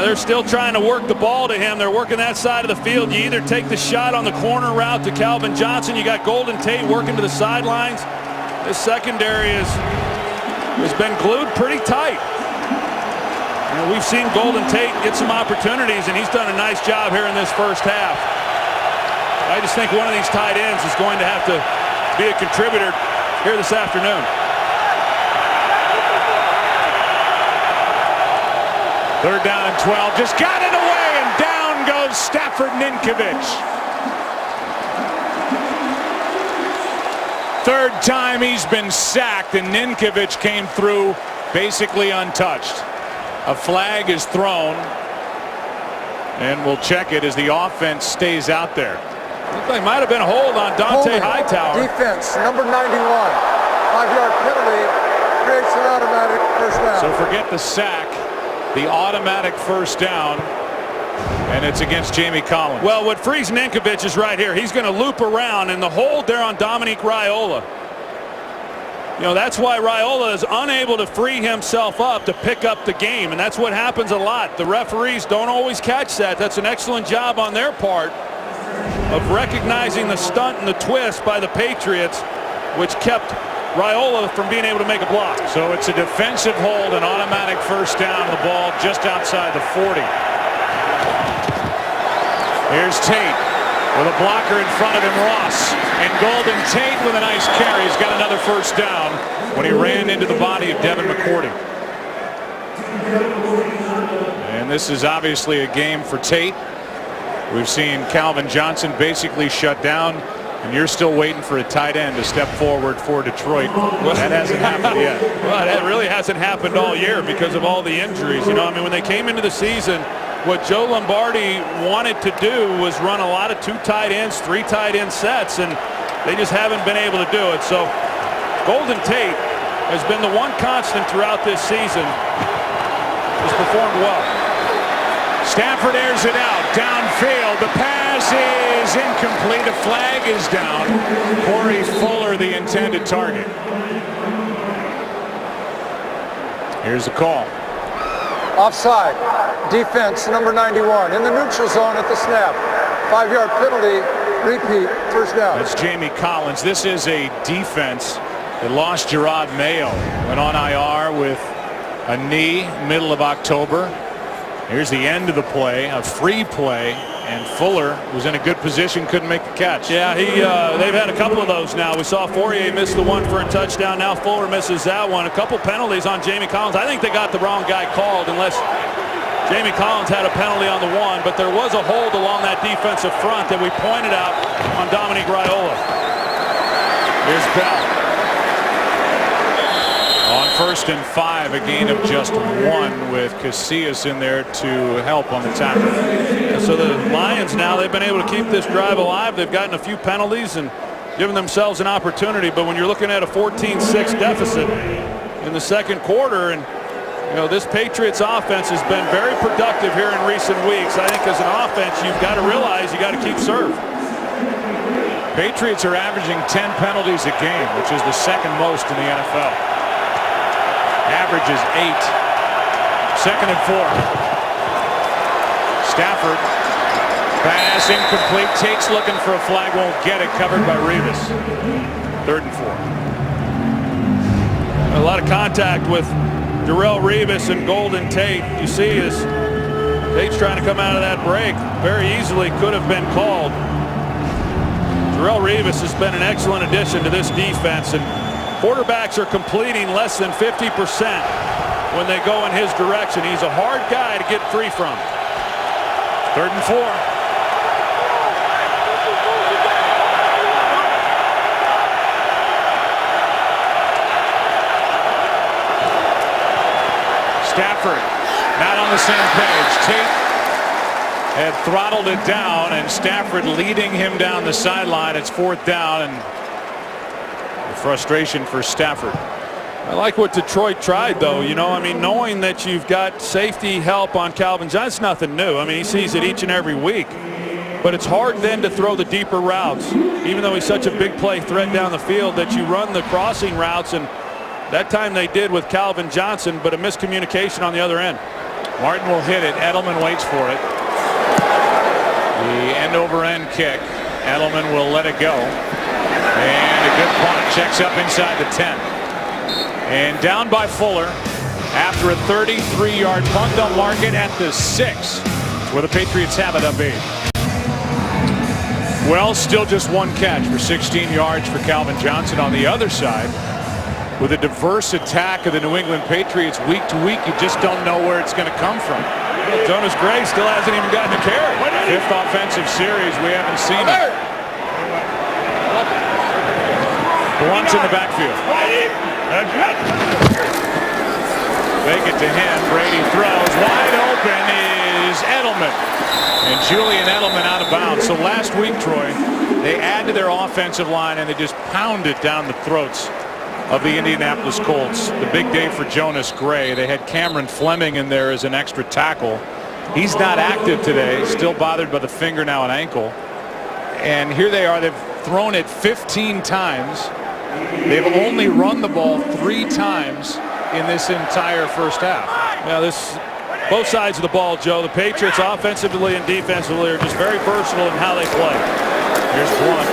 they're still trying to work the ball to him. They're working that side of the field. You either take the shot on the corner route to Calvin Johnson. You got Golden Tate working to the sidelines. This secondary has been glued pretty tight. We've seen Golden Tate get some opportunities, and he's done a nice job here in this first half. I just think one of these tight ends is going to have to be a contributor here this afternoon. 3rd down and 12. Just got it away, and down goes Stafford Ninkovich. 3rd time he's been sacked, and Ninkovich came through basically untouched. A flag is thrown, and we'll check it as the offense stays out there. Looks like might have been a hold on Dante Hightower. Defense, number 91. 5-yard penalty creates an automatic first down. So forget the sack. The automatic first down, and it's against Jamie Collins. Well, what frees Ninkovich is right here. He's going to loop around, and the hold there on Dominique Raiola. You know, that's why Raiola is unable to free himself up to pick up the game, and that's what happens a lot. The referees don't always catch that. That's an excellent job on their part of recognizing the stunt and the twist by the Patriots, which kept Raiola from being able to make a block. So it's a defensive hold, an automatic first down, the ball just outside the 40. Here's Tate with a blocker in front of him, Ross. And Golden Tate with a nice carry. He's got another first down when he ran into the body of Devin McCourty. And this is obviously a game for Tate. We've seen Calvin Johnson basically shut down And you're still waiting for a tight end to step forward for Detroit. That hasn't happened yet. Well, that really hasn't happened all year because of all the injuries. You know, I mean, when they came into the season, what Joe Lombardi wanted to do was run a lot of 2 tight ends, 3 tight end sets, and they just haven't been able to do it. So Golden Tate has been the one constant throughout this season. Has performed well. Stafford airs it out downfield. The pass is incomplete. A flag is down. Corey Fuller, the intended target. Here's the call. Offside. Defense number 91 in the neutral zone at the snap. 5-yard penalty. Repeat. First down. That's Jamie Collins. This is a defense that lost Gerard Mayo. Went on IR with a knee middle of October. Here's the end of the play, a free play, and Fuller was in a good position, couldn't make the catch. Yeah, they've had a couple of those now. We saw Fourier miss the one for a touchdown. Now Fuller misses that one. A couple penalties on Jamie Collins. I think they got the wrong guy called unless Jamie Collins had a penalty on the one, but there was a hold along that defensive front that we pointed out on Dominique Raiola. Here's Bell. On 1st and 5, a gain of just 1 with Casillas in there to help on the tackle. Yeah, so the Lions now, they've been able to keep this drive alive. They've gotten a few penalties and given themselves an opportunity, but when you're looking at a 14-6 deficit in the second quarter, and you know, this Patriots offense has been very productive here in recent weeks. I think as an offense, you've got to realize you got to keep serve. Patriots are averaging 10 penalties a game, which is the second most in the NFL. Average is 8. 2nd and 4. Stafford. Pass incomplete. Tate's looking for a flag. Won't get it. Covered by Revis. 3rd and 4. A lot of contact with Darrelle Revis and Golden Tate. You see as Tate's trying to come out of that break. Very easily could have been called. Darrelle Revis has been an excellent addition to this defense, and quarterbacks are completing less than 50% when they go in his direction. He's a hard guy to get free from. 3rd and 4. Stafford not on the same page. Tate had throttled it down, and Stafford leading him down the sideline. It's 4th down, and frustration for Stafford. I like what Detroit tried, though. You know, I mean, knowing that you've got safety help on Calvin Johnson, nothing new. I mean, he sees it each and every week. But it's hard then to throw the deeper routes, even though he's such a big play threat down the field, that you run the crossing routes, and that time they did with Calvin Johnson, but a miscommunication on the other end. Martin will hit it. Edelman waits for it. The end-over-end kick. Edelman will let it go. And a good punt. Checks up inside the 10. And down by Fuller after a 33-yard punt. They'll mark it at the 6, where the Patriots have it up 8. Well, still just 1 catch for 16 yards for Calvin Johnson. On the other side, with a diverse attack of the New England Patriots week to week, you just don't know where it's going to come from. Well, Jonas Gray still hasn't even gotten a carry. 5th offensive series, we haven't seen it. Blunt's in the backfield. Fake it to him. Brady throws. Wide open is Edelman. And Julian Edelman out of bounds. So last week, Troy, they add to their offensive line and they just pound it down the throats of the Indianapolis Colts. The big day for Jonas Gray. They had Cameron Fleming in there as an extra tackle. He's not active today. Still bothered by the fingernail and ankle. And here they are. They've thrown it 15 times. They've only run the ball 3 times in this entire first half. Now this, both sides of the ball, Joe. The Patriots offensively and defensively are just very versatile in how they play. Here's Blunt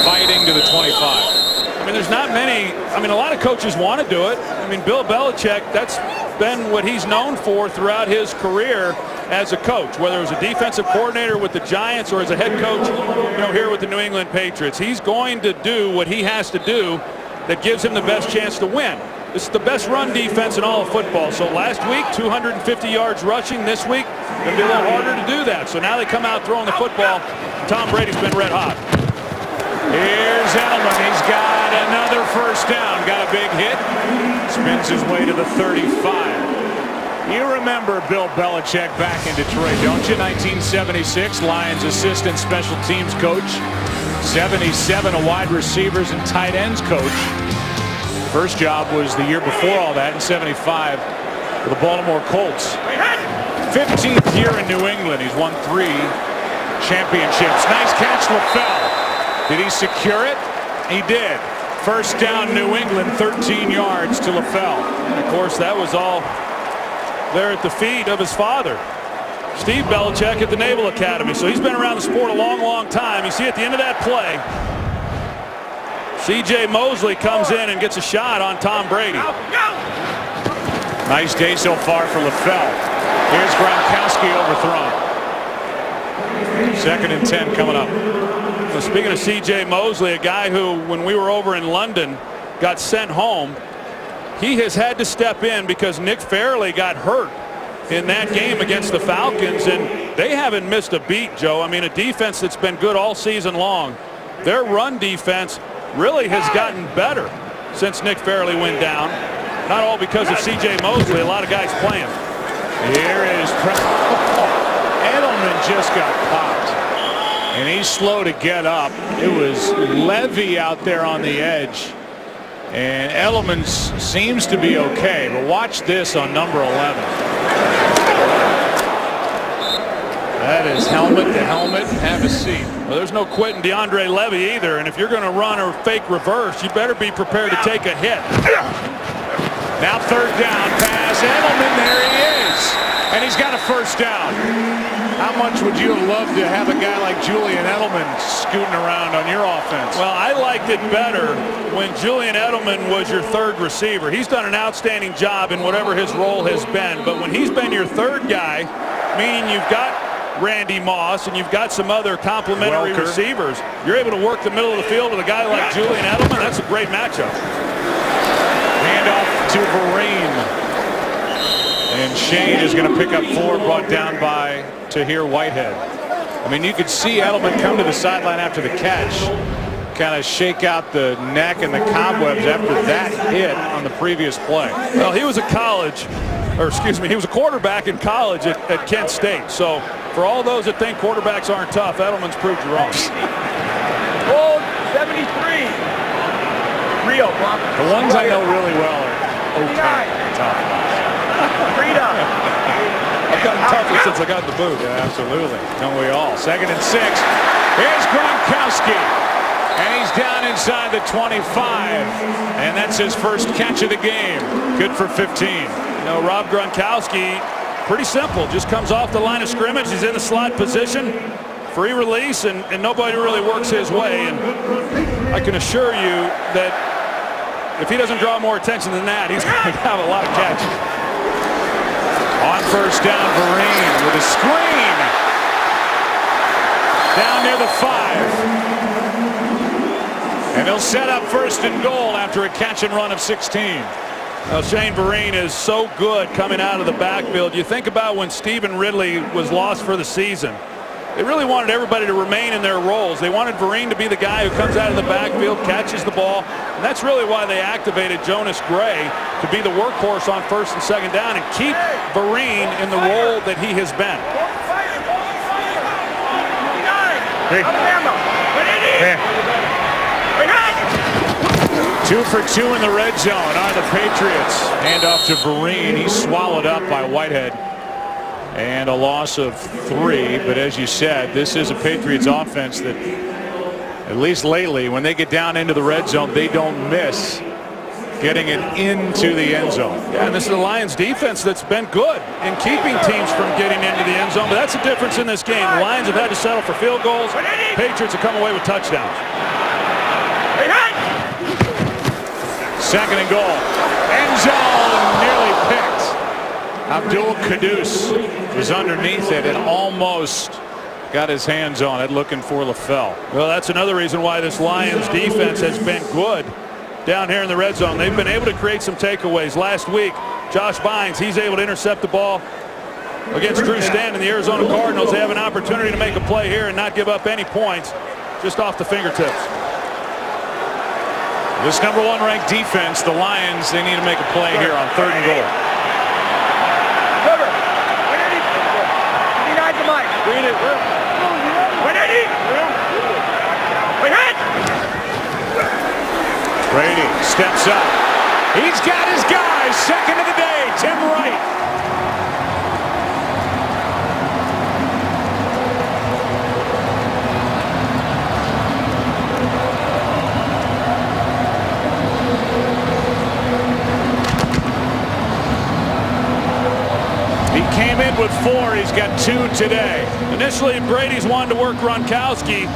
fighting to the 25. I mean, there's not many. I mean, a lot of coaches want to do it. I mean, Bill Belichick, that's been what he's known for throughout his career as a coach, whether it was a defensive coordinator with the Giants or as a head coach, you know, here with the New England Patriots. He's going to do what he has to do that gives him the best chance to win. This is the best run defense in all of football. So last week, 250 yards rushing. This week, going to be a little harder to do that. So now they come out throwing the football. Tom Brady's been red hot. Here's Edelman. He's got another first down. Got a big hit. Spins his way to the 35. You remember Bill Belichick back in Detroit, don't you? 1976, Lions assistant special teams coach. 77, a wide receivers and tight ends coach. First job was the year before all that in 75 with the Baltimore Colts. 15th year in New England. He's won 3 championships. Nice catch, LaFell. Did he secure it? He did. First down, New England, 13 yards to LaFell. And of course, that was all there at the feet of his father, Steve Belichick, at the Naval Academy. So he's been around the sport a long time. You see at the end of that play, C.J. Mosley comes in and gets a shot on Tom Brady. Nice day so far for LaFell. Here's Gronkowski overthrown. 2nd and 10 coming up. So speaking of C.J. Mosley, a guy who, when we were over in London, got sent home, he has had to step in because Nick Fairley got hurt in that game against the Falcons, and they haven't missed a beat, Joe. I mean, a defense that's been good all season long. Their run defense really has gotten better since Nick Fairley went down. Not all because of C.J. Mosley. A lot of guys playing. Here is Edelman just got popped, and he's slow to get up. It was Levy out there on the edge. And Edelman seems to be okay, but watch this on number 11. That is helmet to helmet. Have a seat. Well, there's no quitting DeAndre Levy either, and if you're going to run or fake reverse, you better be prepared to take a hit. Now 3rd down pass. Edelman, there he is. And he's got a first down. How much would you have loved to have a guy like Julian Edelman scooting around on your offense? Well, I liked it better when Julian Edelman was your 3rd receiver. He's done an outstanding job in whatever his role has been. But when he's been your 3rd guy, meaning you've got Randy Moss and you've got some other complementary receivers, you're able to work the middle of the field with a guy like Julian Edelman. That's a great matchup. Handoff to Vereen. And Shane is going to pick up 4, brought down by Tahir Whitehead. I mean, you could see Edelman come to the sideline after the catch, kind of shake out the neck and the cobwebs after that hit on the previous play. Well, he was a he was a quarterback in college at Kent State. So for all those that think quarterbacks aren't tough, Edelman's proved you wrong. Old 73. Rio, Blanco. The ones I know really well are okay. Tough. Freedom. I've gotten tougher since I got the boot. Yeah, absolutely. Don't we all? 2nd and 6. Here's Gronkowski. And he's down inside the 25. And that's his first catch of the game. Good for 15. You know, Rob Gronkowski, pretty simple. Just comes off the line of scrimmage. He's in the slot position. Free release, and nobody really works his way. And I can assure you that if he doesn't draw more attention than that, he's going to have a lot of catches. On first down, Vereen with a screen. Down near the 5. And he'll set up 1st and goal after a catch and run of 16. Now, Shane Vereen is so good coming out of the backfield. You think about when Stephen Ridley was lost for the season. They really wanted everybody to remain in their roles. They wanted Vereen to be the guy who comes out of the backfield, catches the ball, and that's really why they activated Jonas Gray to be the workhorse on 1st and 2nd down and keep Vereen in the role that he has been. Hey. 2 for 2 in the red zone are the Patriots. Hand off to Vereen. He's swallowed up by Whitehead. And a loss of 3, but as you said, this is a Patriots offense that, at least lately, when they get down into the red zone, they don't miss getting it into the end zone. Yeah, and this is the Lions defense that's been good in keeping teams from getting into the end zone, but that's the difference in this game. The Lions have had to settle for field goals. Patriots have come away with touchdowns. 2nd and goal. End zone nearly picked. Abdul Quddus was underneath it and almost got his hands on it, looking for LaFell. Well, that's another reason why this Lions defense has been good down here in the red zone. They've been able to create some takeaways. Last week, Josh Bynes, he's able to intercept the ball against Drew Stanton and the Arizona Cardinals. They have an opportunity to make a play here and not give up any points just off the fingertips. This number 1 ranked defense, the Lions, they need to make a play here on 3rd and goal. Cover. Deny the mic. Read it. Brady steps up. He's got his guy. Second of the day, Tim Wright. He came in with 4. He's got 2 today. Initially, Brady's wanted to work Gronkowski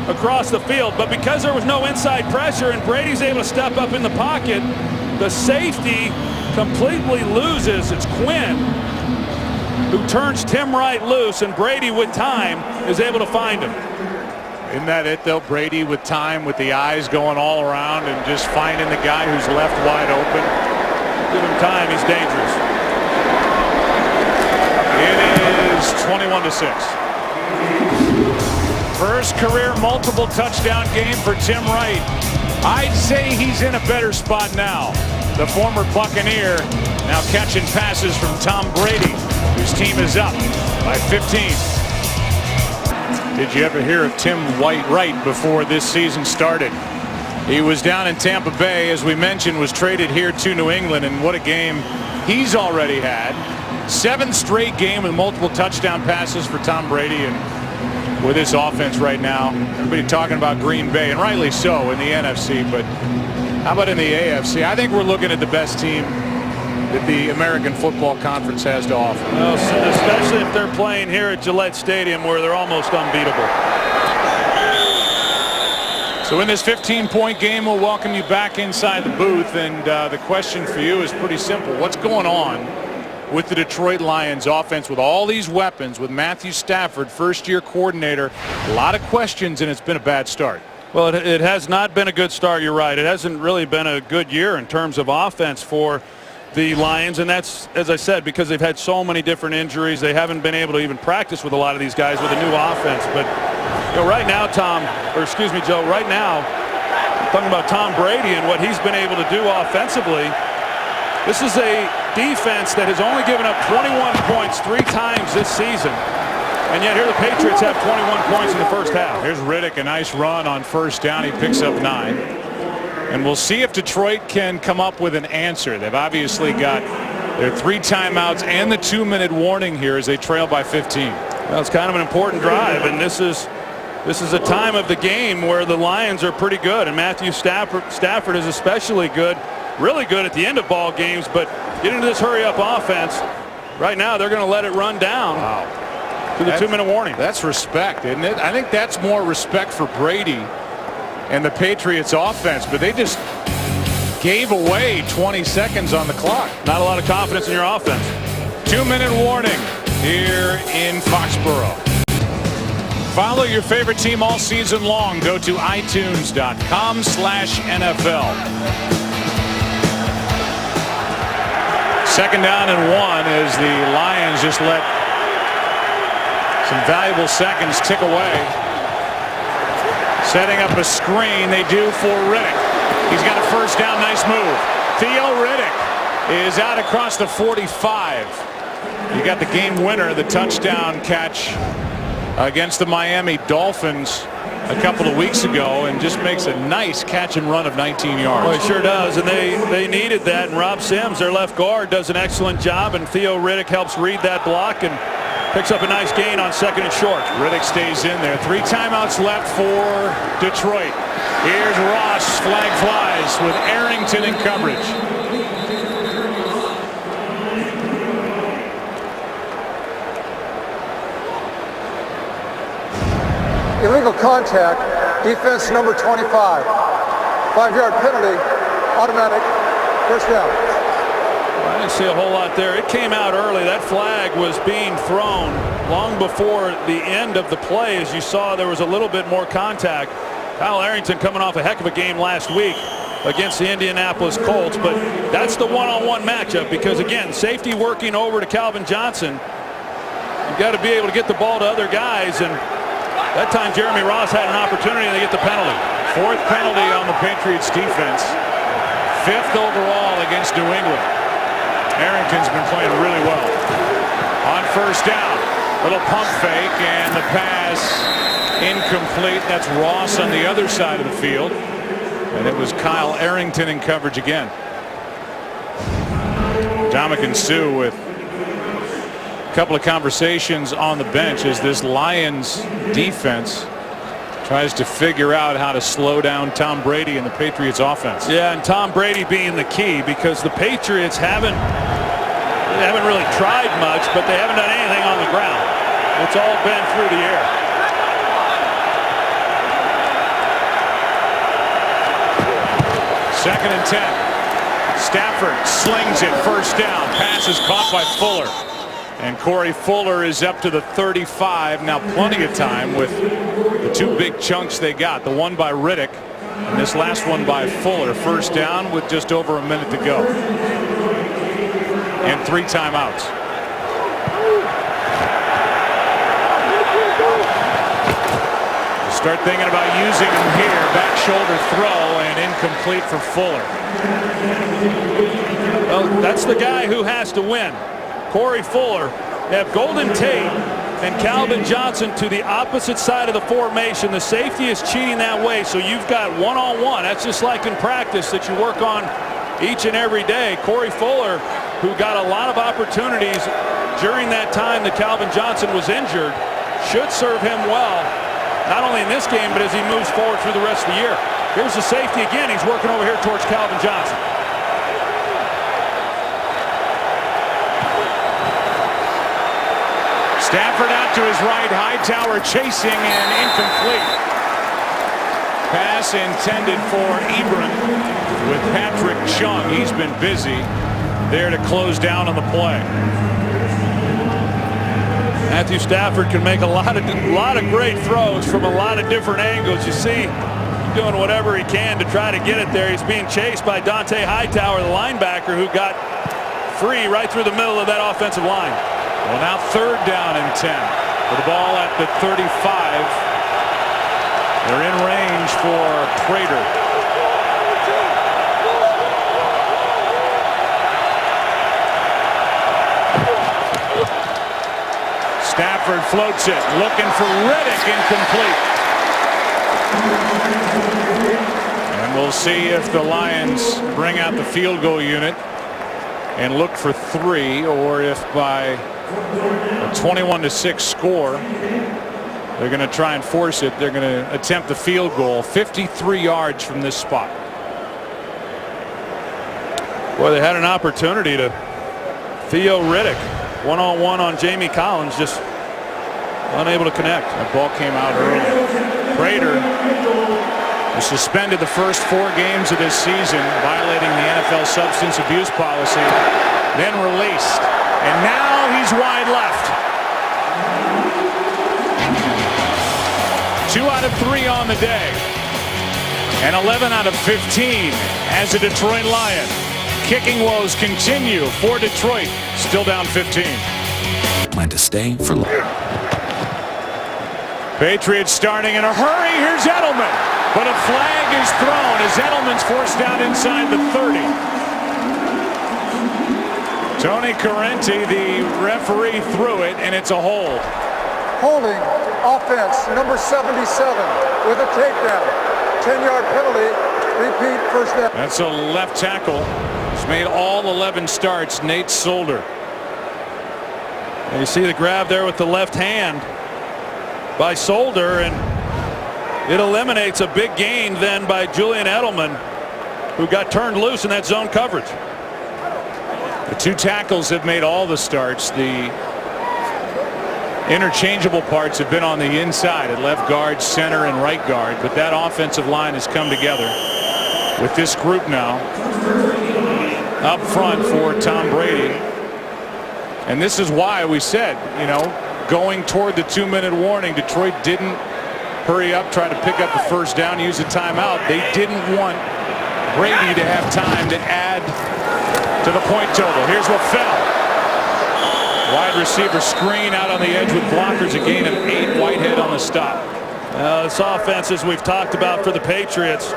across the field, but because there was no inside pressure and Brady's able to step up in the pocket, the safety completely loses. It's Quinn who turns Tim Wright loose, and Brady with time is able to find him. Isn't that it, though? Brady with time, with the eyes going all around and just finding the guy who's left wide open. Give him time, he's dangerous. It is 21-6. First career multiple touchdown game for Tim Wright. I'd say he's in a better spot now. The former Buccaneer now catching passes from Tom Brady, whose team is up by 15. Did you ever hear of Tim Wright before this season started? He was down in Tampa Bay, as we mentioned, was traded here to New England, and what a game he's already had. 7th straight game with multiple touchdown passes for Tom Brady, and with this offense right now, everybody talking about Green Bay, and rightly so in the NFC, but how about in the AFC? I think we're looking at the best team that the American Football Conference has to offer. Well, especially if they're playing here at Gillette Stadium, where they're almost unbeatable. So in this 15-point game, we'll welcome you back inside the booth, and the question for you is pretty simple. What's going on with the Detroit Lions offense with all these weapons, with Matthew Stafford, first-year coordinator? A lot of questions, and it's been a bad start. Well, it has not been a good start. You're right. It hasn't really been a good year in terms of offense for the Lions, and that's, as I said, because they've had so many different injuries. They haven't been able to even practice with a lot of these guys with a new offense. But you know, right now, Joe, right now, talking about Tom Brady and what he's been able to do offensively, this is a defense that has only given up 21 points 3 times this season. And yet here the Patriots have 21 points in the first half. Here's Riddick, a nice run on first down. He picks up 9. And we'll see if Detroit can come up with an answer. They've obviously got their 3 timeouts and the 2-minute warning here as they trail by 15. Well, it's kind of an important drive, and this is a time of the game where the Lions are pretty good, and Matthew Stafford is especially good, really good at the end of ball games, but get into this hurry-up offense. Right now, they're going to let it run down. Wow. To the 2-minute warning. That's respect, isn't it? I think that's more respect for Brady and the Patriots offense, but they just gave away 20 seconds on the clock. Not a lot of confidence in your offense. 2-minute warning here in Foxborough. Follow your favorite team all season long. Go to itunes.com/NFL. 2nd down and 1 as the Lions just let some valuable seconds tick away. Setting up a screen, they do for Riddick. He's got a first down, nice move. Theo Riddick is out across the 45. You got the game winner, the touchdown catch against the Miami Dolphins a couple of weeks ago, and just makes a nice catch and run of 19 yards. Well, he sure does, and they needed that, and Rob Sims, their left guard, does an excellent job, and Theo Riddick helps read that block and picks up a nice gain on 2nd and short. Riddick stays in there. 3 timeouts left for Detroit. Here's Ross. Flag flies with Arrington in coverage. Illegal contact, defense number 25. 5-yard penalty, automatic, first down. I didn't see a whole lot there. It came out early. That flag was being thrown long before the end of the play. As you saw, there was a little bit more contact. Kyle Arrington coming off a heck of a game last week against the Indianapolis Colts, but that's the one-on-one matchup because, again, safety working over to Calvin Johnson. You've got to be able to get the ball to other guys, and that time Jeremy Ross had an opportunity and they get the penalty. 4th penalty on the Patriots defense. 5th overall against New England. Arrington's been playing really well. On 1st down, little pump fake, and the pass incomplete. That's Ross on the other side of the field. And it was Kyle Arrington in coverage again. Ndamukong Suh with a couple of conversations on the bench as this Lions defense tries to figure out how to slow down Tom Brady and the Patriots offense. Yeah, and Tom Brady being the key, because the Patriots haven't really tried much, but they haven't done anything on the ground. It's all been through the air. Second and 10. Stafford slings it, 1st down. Pass is caught by Fuller. And Corey Fuller is up to the 35. Now plenty of time with the 2 big chunks they got. The one by Riddick and this last one by Fuller. 1st down with just over a minute to go. And 3 timeouts. Start thinking about using him here. Back shoulder throw and incomplete for Fuller. Well, that's the guy who has to win. Corey Fuller. They have Golden Tate and Calvin Johnson to the opposite side of the formation. The safety is cheating that way, so you've got one-on-one. That's just like in practice that you work on each and every day. Corey Fuller, who got a lot of opportunities during that time that Calvin Johnson was injured, should serve him well, not only in this game, but as he moves forward through the rest of the year. Here's the safety again. He's working over here towards Calvin Johnson. Stafford out to his right. Hightower chasing and incomplete. Pass intended for Ebron with Patrick Chung. He's been busy there to close down on the play. Matthew Stafford can make a lot of great throws from a lot of different angles. You see him doing whatever he can to try to get it there. He's being chased by Dante Hightower, the linebacker, who got free right through the middle of that offensive line. Well, now 3rd down and 10. With the ball at the 35. They're in range for Prater. Stafford floats it, looking for Riddick, incomplete. And we'll see if the Lions bring out the field goal unit and look for 3, or if by a 21-6 score they're going to try and force it. They're going to attempt the field goal 53 yards from this spot. Boy, they had an opportunity to Theo Riddick one-on-one on Jamie Collins, just unable to connect. That ball came out early. Prater was suspended the first 4 games of this season, violating the NFL substance abuse policy, then released. And now he's wide left. 2 out of 3 on the day. And 11 out of 15 as a Detroit Lion. Kicking woes continue for Detroit. Still down 15. Plan to stay for long. Patriots starting in a hurry. Here's Edelman. But a flag is thrown as Edelman's forced down inside the 30. Tony Corrente, the referee, threw it, and it's a hold. Holding offense, number 77, with a takedown. 10-yard penalty. Repeat, 1st down. That's a left tackle. He's made all 11 starts, Nate Solder. And you see the grab there with the left hand by Solder, and it eliminates a big gain then by Julian Edelman, who got turned loose in that zone coverage. The 2 tackles have made all the starts. The interchangeable parts have been on the inside at left guard, center, and right guard, but that offensive line has come together with this group now up front for Tom Brady. And this is why we said, you know, going toward the 2-minute warning, Detroit didn't hurry up, try to pick up the 1st down, use a timeout. They didn't want Brady to have time to add to the point total. Here's what fell. Wide receiver screen out on the edge with blockers, a gain of 8. Whitehead on the stop. This offense, as we've talked about for the Patriots,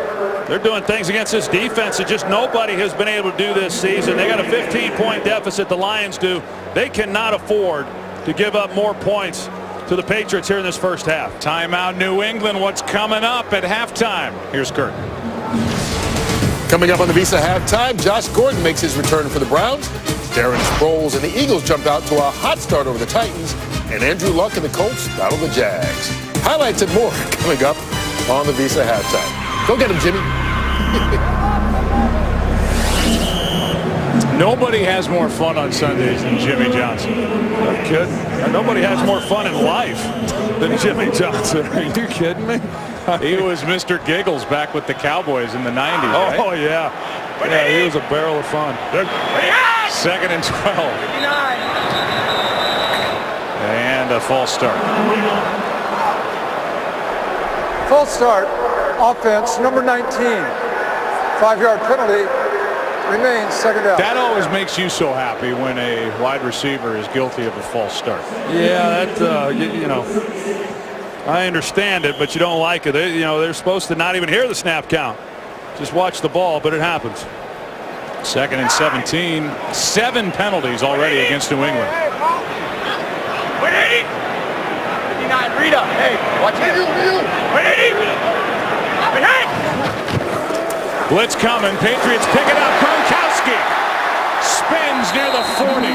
they're doing things against this defense that just nobody has been able to do this season. They got a 15-point deficit, the Lions do. They cannot afford to give up more points to the Patriots here in this first half. Timeout New England. What's coming up at halftime? Here's Kurt. Coming up on the Visa halftime, Josh Gordon makes his return for the Browns. Darren Sproles and the Eagles jump out to a hot start over the Titans. And Andrew Luck and the Colts battle the Jags. Highlights and more coming up on the Visa halftime. Go get him, Jimmy. Nobody has more fun on Sundays than Jimmy Johnson. I'm kidding. Nobody has more fun in life than Jimmy Johnson. Are you kidding me? He was Mr. Giggles back with the Cowboys in the 90s, right? Oh, yeah. Yeah, he was a barrel of fun. 2nd and 12. And a false start. False start, offense, number 19. 5-yard penalty, remains 2nd down. That always makes you so happy when a wide receiver is guilty of a false start. Yeah, that, you know, I understand it, but you don't like it. They're supposed to not even hear the snap count. Just watch the ball, but it happens. 2nd and 17. 7 penalties already against New England. 59, Rita. Hey, watch it. Blitz coming. Patriots pick it up. Gronkowski spins near the 40.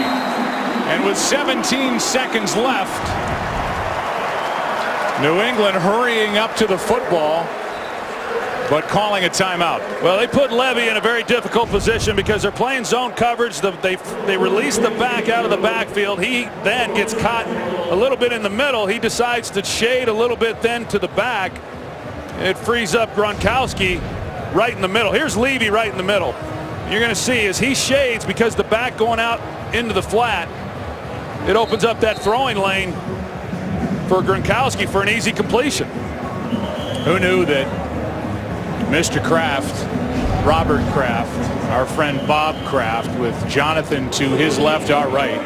And with 17 seconds left, New England hurrying up to the football, but calling a timeout. Well, they put Levy in a very difficult position because they're playing zone coverage. They release the back out of the backfield. He then gets caught a little bit in the middle. He decides to shade a little bit then to the back. It frees up Gronkowski right in the middle. Here's Levy right in the middle. You're going to see as he shades, because the back going out into the flat, it opens up that throwing lane for Gronkowski for an easy completion. Who knew that Mr. Kraft, Robert Kraft, our friend Bob Kraft, with Jonathan to his left, our right,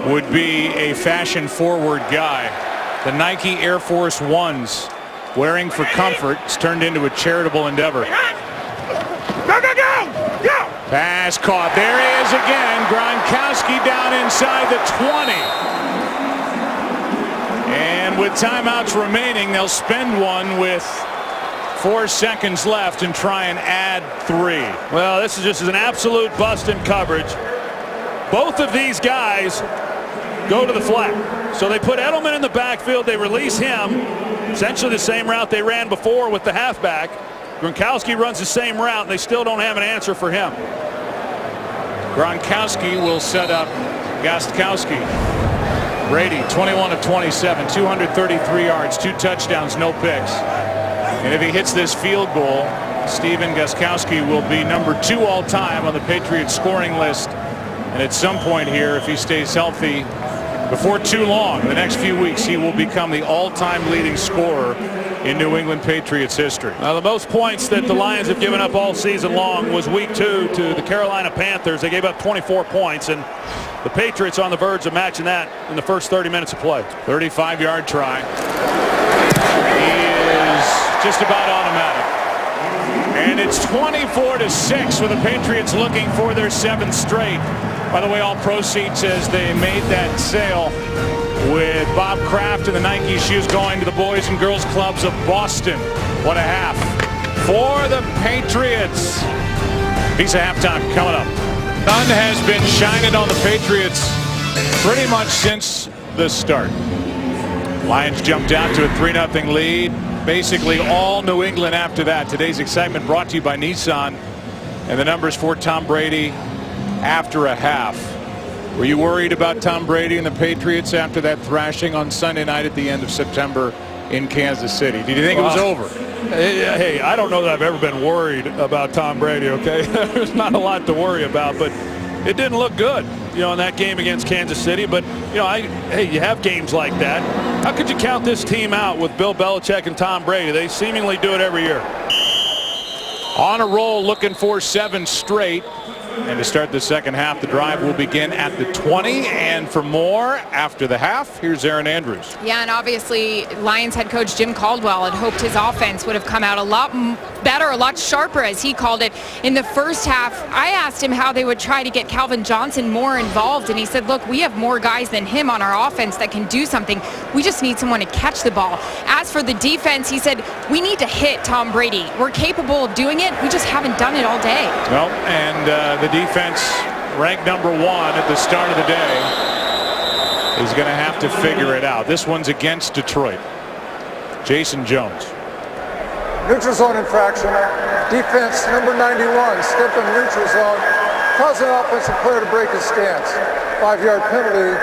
would be a fashion-forward guy. The Nike Air Force Ones, wearing for comfort, has turned into a charitable endeavor. Go! Pass caught. There he is again. Gronkowski down inside the 20. And with timeouts remaining, they'll spend one with 4 seconds left and try and add 3. Well, this is just an absolute bust in coverage. Both of these guys go to the flat. So they put Edelman in the backfield. They release him. Essentially the same route they ran before with the halfback. Gronkowski runs the same route, and they still don't have an answer for him. Gronkowski will set up Gostkowski. Brady, 21 of 27, 233 yards, 2 touchdowns, no picks. And if he hits this field goal, Stephen Gostkowski will be number 2 all-time on the Patriots scoring list. And at some point here, if he stays healthy, before too long, the next few weeks, he will become the all-time leading scorer in New England Patriots history. Now, the most points that the Lions have given up all season long was week 2 to the Carolina Panthers. They gave up 24 points, and the Patriots on the verge of matching that in the first 30 minutes of play. 35-yard try. He is just about automatic. And it's 24-6 with the Patriots looking for their 7th straight. By the way, all proceeds as they made that sale with Bob Kraft and the Nike shoes going to the Boys and Girls Clubs of Boston. What a half for the Patriots. Visa halftime coming up. Sun has been shining on the Patriots pretty much since the start. Lions jumped out to a 3-0 lead. Basically all New England after that. Today's excitement brought to you by Nissan and the numbers for Tom Brady after a half. Were you worried about Tom Brady and the Patriots after that thrashing on Sunday night at the end of September in Kansas City? Did you think it was over? Hey, I don't know that I've ever been worried about Tom Brady, okay? There's not a lot to worry about, but it didn't look good, in that game against Kansas City. But, hey, you have games like that. How could you count this team out with Bill Belichick and Tom Brady? They seemingly do it every year. On a roll, looking for 7 straight. And to start the second half, the drive will begin at the 20. And for more after the half, here's Erin Andrews. Yeah, and obviously Lions head coach Jim Caldwell had hoped his offense would have come out a lot better, a lot sharper, as he called it, in the first half. I asked him how they would try to get Calvin Johnson more involved, and he said, look, we have more guys than him on our offense that can do something. We just need someone to catch the ball. As for the defense, he said, we need to hit Tom Brady. We're capable of doing it. We just haven't done it all day. Well, and the defense ranked number 1 at the start of the day is going to have to figure it out. This one's against Detroit. Jason Jones. Neutral zone infraction. Defense number 91 stepped in neutral zone, causing an offensive player to break his stance. 5-yard penalty,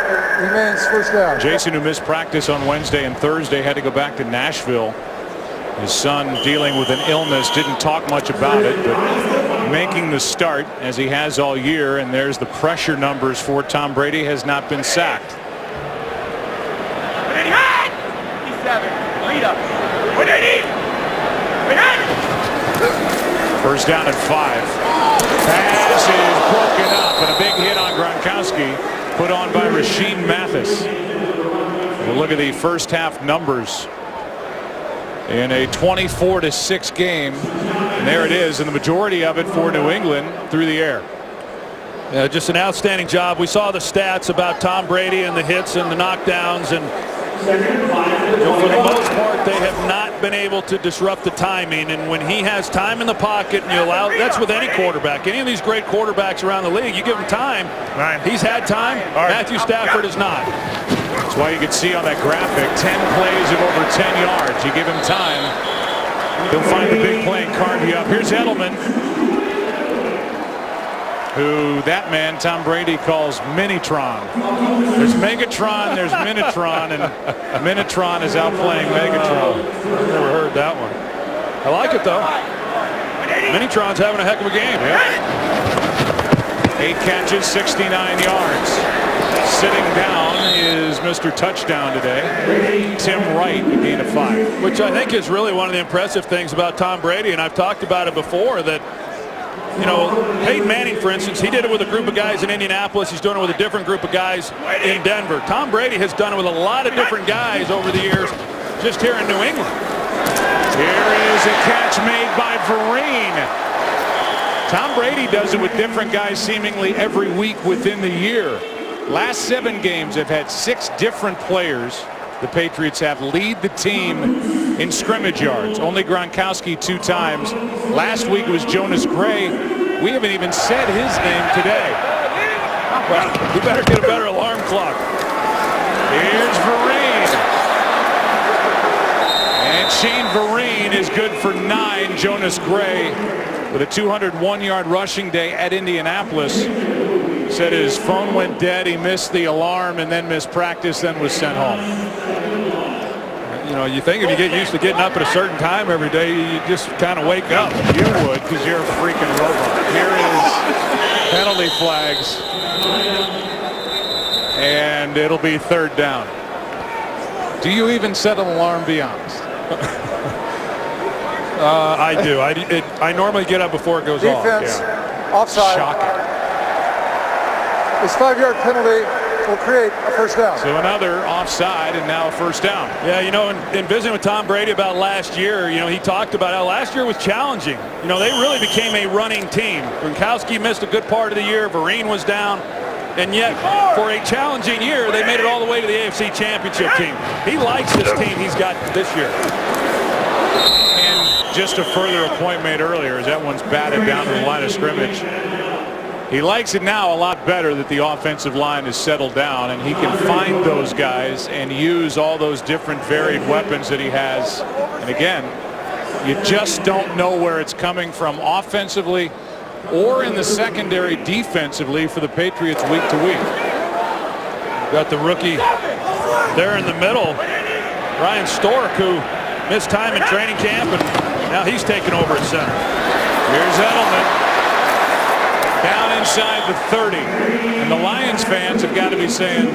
remains first down. Jason, who missed practice on Wednesday and Thursday, had to go back to Nashville. His son dealing with an illness, didn't talk much about it, but making the start as he has all year. And there's the pressure numbers for Tom Brady. Has not been sacked. 57. Lead up. 180. First down and 5. Pass is broken up, and a big hit on Gronkowski, put on by Rasheed Mathis. We'll look at the first half numbers in a 24-6 game, and there it is, and the majority of it for New England through the air. Yeah, just an outstanding job. We saw the stats about Tom Brady and the hits and the knockdowns, and for the most part, they have not been able to disrupt the timing. And when he has time in the pocket, and you allow, that's with any quarterback. Any of these great quarterbacks around the league, you give him time. Right. He's had time. Matthew Stafford has not. That's why you can see on that graphic 10 plays of over 10 yards. You give him time, he'll find the big play and carve you up. Here's Edelman, who that man Tom Brady calls Minitron. There's Megatron, there's Minitron, and Minitron is outplaying Megatron. I've never heard that one. I like it though. Minitron's having a heck of a game. Yeah. 8 catches, 69 yards. Sitting down is Mr. Touchdown today, Tim Wright, a gain of 5. Which I think is really one of the impressive things about Tom Brady, and I've talked about it before, that you know, Peyton Manning, for instance, he did it with a group of guys in Indianapolis. He's doing it with a different group of guys in Denver. Tom Brady has done it with a lot of different guys over the years just here in New England. Here is a catch made by Vereen. Tom Brady does it with different guys seemingly every week within the year. Last 7 games have had 6 different players. The Patriots have lead the team in scrimmage yards. Only Gronkowski 2 times. Last week it was Jonas Gray. We haven't even said his name today. Well, you better get a better alarm clock. Here's Vereen. And Shane Vereen is good for 9. Jonas Gray with a 201-yard rushing day at Indianapolis. Said his phone went dead. He missed the alarm and then missed practice, then was sent home. You know, you think if you get used to getting up at a certain time every day, you just kind of wake up. You would, because you're a freaking robot. Here is penalty flags. And it'll be 3rd down. Do you even set an alarm, be honest? I do. I normally get up before it goes off. Defense, offside. Shocking. This 5-yard penalty will create a first down. So another offside and now a first down. Yeah, you know, in visiting with Tom Brady about last year, you know, he talked about how last year was challenging. You know, they really became a running team. Gronkowski missed a good part of the year. Vereen was down. And yet, for a challenging year, they made it all the way to the AFC Championship team. He likes this team he's got this year. And just a further point made earlier as that one's batted down to the line of scrimmage. He likes it now a lot better that the offensive line is settled down and he can find those guys and use all those different varied weapons that he has. And again, you just don't know where it's coming from offensively or in the secondary defensively for the Patriots week to week. Got the rookie there in the middle, Ryan Stork, who missed time in training camp, and now he's taken over at center. Here's Edelman. Down inside the 30. And the Lions fans have got to be saying,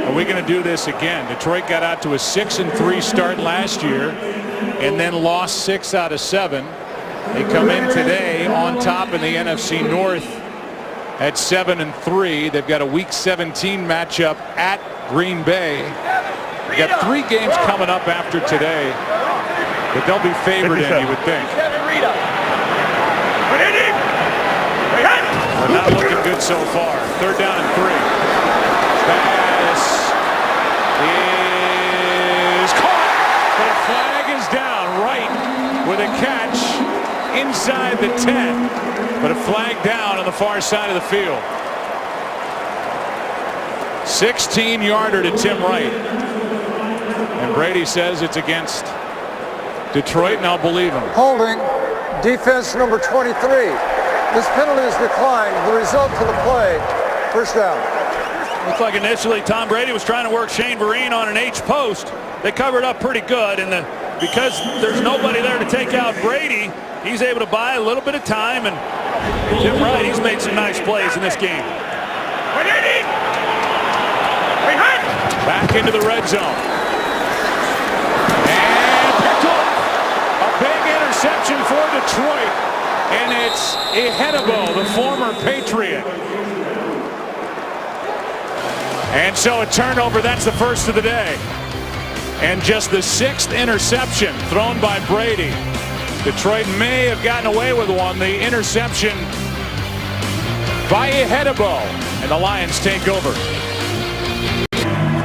are we going to do this again? Detroit got out to a 6-3 start last year and then lost 6 out of 7. They come in today on top in the NFC North at 7-3. They've got a Week 17 matchup at Green Bay. They've got 3 games coming up after today, but they'll be favored in, you would think. They're not looking good so far. 3rd down and 3. Pass is caught, but a flag is down right with a catch inside the 10, but a flag down on the far side of the field. 16-yarder to Tim Wright, and Brady says it's against Detroit, and I'll believe him. Holding, defense number 23. This penalty is declined. The result to the play, 1st down. Looks like initially Tom Brady was trying to work Shane Vereen on an H post. They covered up pretty good, and because there's nobody there to take out Brady, he's able to buy a little bit of time, and Tim Wright, he's made some nice plays in this game. Back into the red zone. And picked off. A big interception for Detroit. And it's Ihedebo, the former Patriot. And so a turnover, that's the first of the day. And just the 6th interception thrown by Brady. Detroit may have gotten away with one. The interception by Ihedebo. And the Lions take over.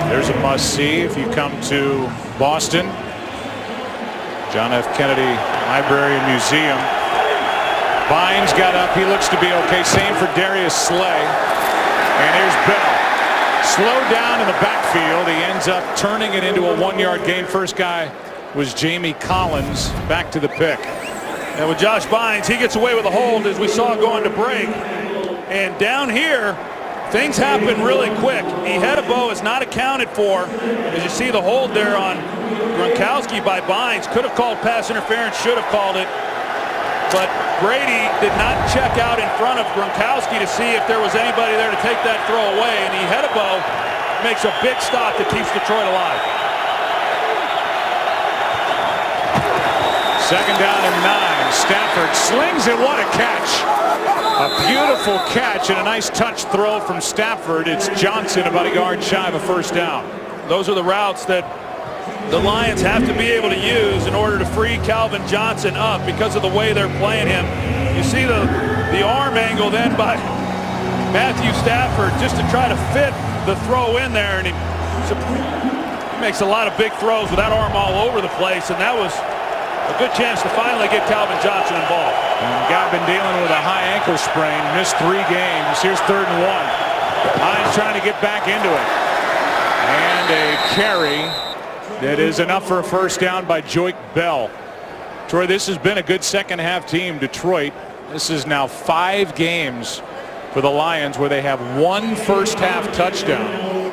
There's a must-see if you come to Boston. John F. Kennedy Library and Museum. Bynes got up. He looks to be okay. Same for Darius Slay. And here's Bell. Slowed down in the backfield. He ends up turning it into a 1-yard gain. First guy was Jamie Collins. Back to the pick. And with Josh Bynes, he gets away with a hold as we saw going to break. And down here, things happen really quick. Ihedebo is not accounted for. As you see the hold there on Gronkowski by Bynes. Could have called pass interference, should have called it. But Brady did not check out in front of Gronkowski to see if there was anybody there to take that throw away. And Ihedebo makes a big stop that keeps Detroit alive. 2nd down and 9. Stafford slings it. What a catch. A beautiful catch and a nice touch throw from Stafford. It's Johnson about a yard shy of a 1st down. Those are the routes that the Lions have to be able to use in order to free Calvin Johnson up because of the way they're playing him. You see the arm angle then by Matthew Stafford just to try to fit the throw in there, and he makes a lot of big throws with that arm all over the place, and that was a good chance to finally get Calvin Johnson involved. And guy been dealing with a high ankle sprain, missed 3 games. Here's 3rd and 1. Lions trying to get back into it. And a carry that is enough for a 1st down by Joique Bell. Troy, this has been a good second half team. Detroit, this is now 5 games for the Lions where they have 1 first half touchdown.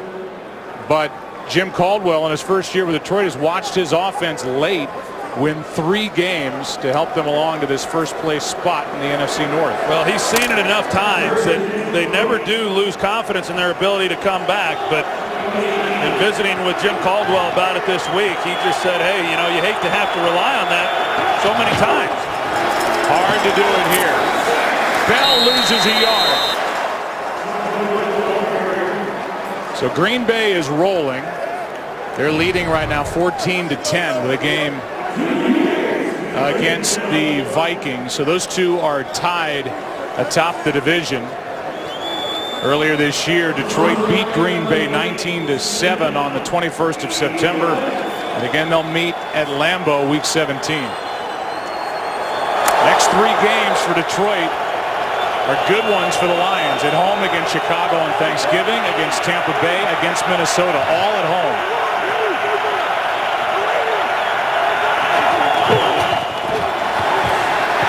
But Jim Caldwell in his first year with Detroit has watched his offense late win 3 games to help them along to this first place spot in the NFC North. Well, he's seen it enough times that they never do lose confidence in their ability to come back. But in visiting with Jim Caldwell about it this week, he just said, hey, you know, you hate to have to rely on that so many times. Hard to do it here. Bell loses a yard. So Green Bay is rolling. They're leading right now 14-10 with a game against the Vikings. So those two are tied atop the division. Earlier this year, Detroit beat Green Bay 19-7 on the 21st of September. And again, they'll meet at Lambeau Week 17. Next 3 games for Detroit are good ones for the Lions. At home against Chicago on Thanksgiving, against Tampa Bay, against Minnesota, all at home.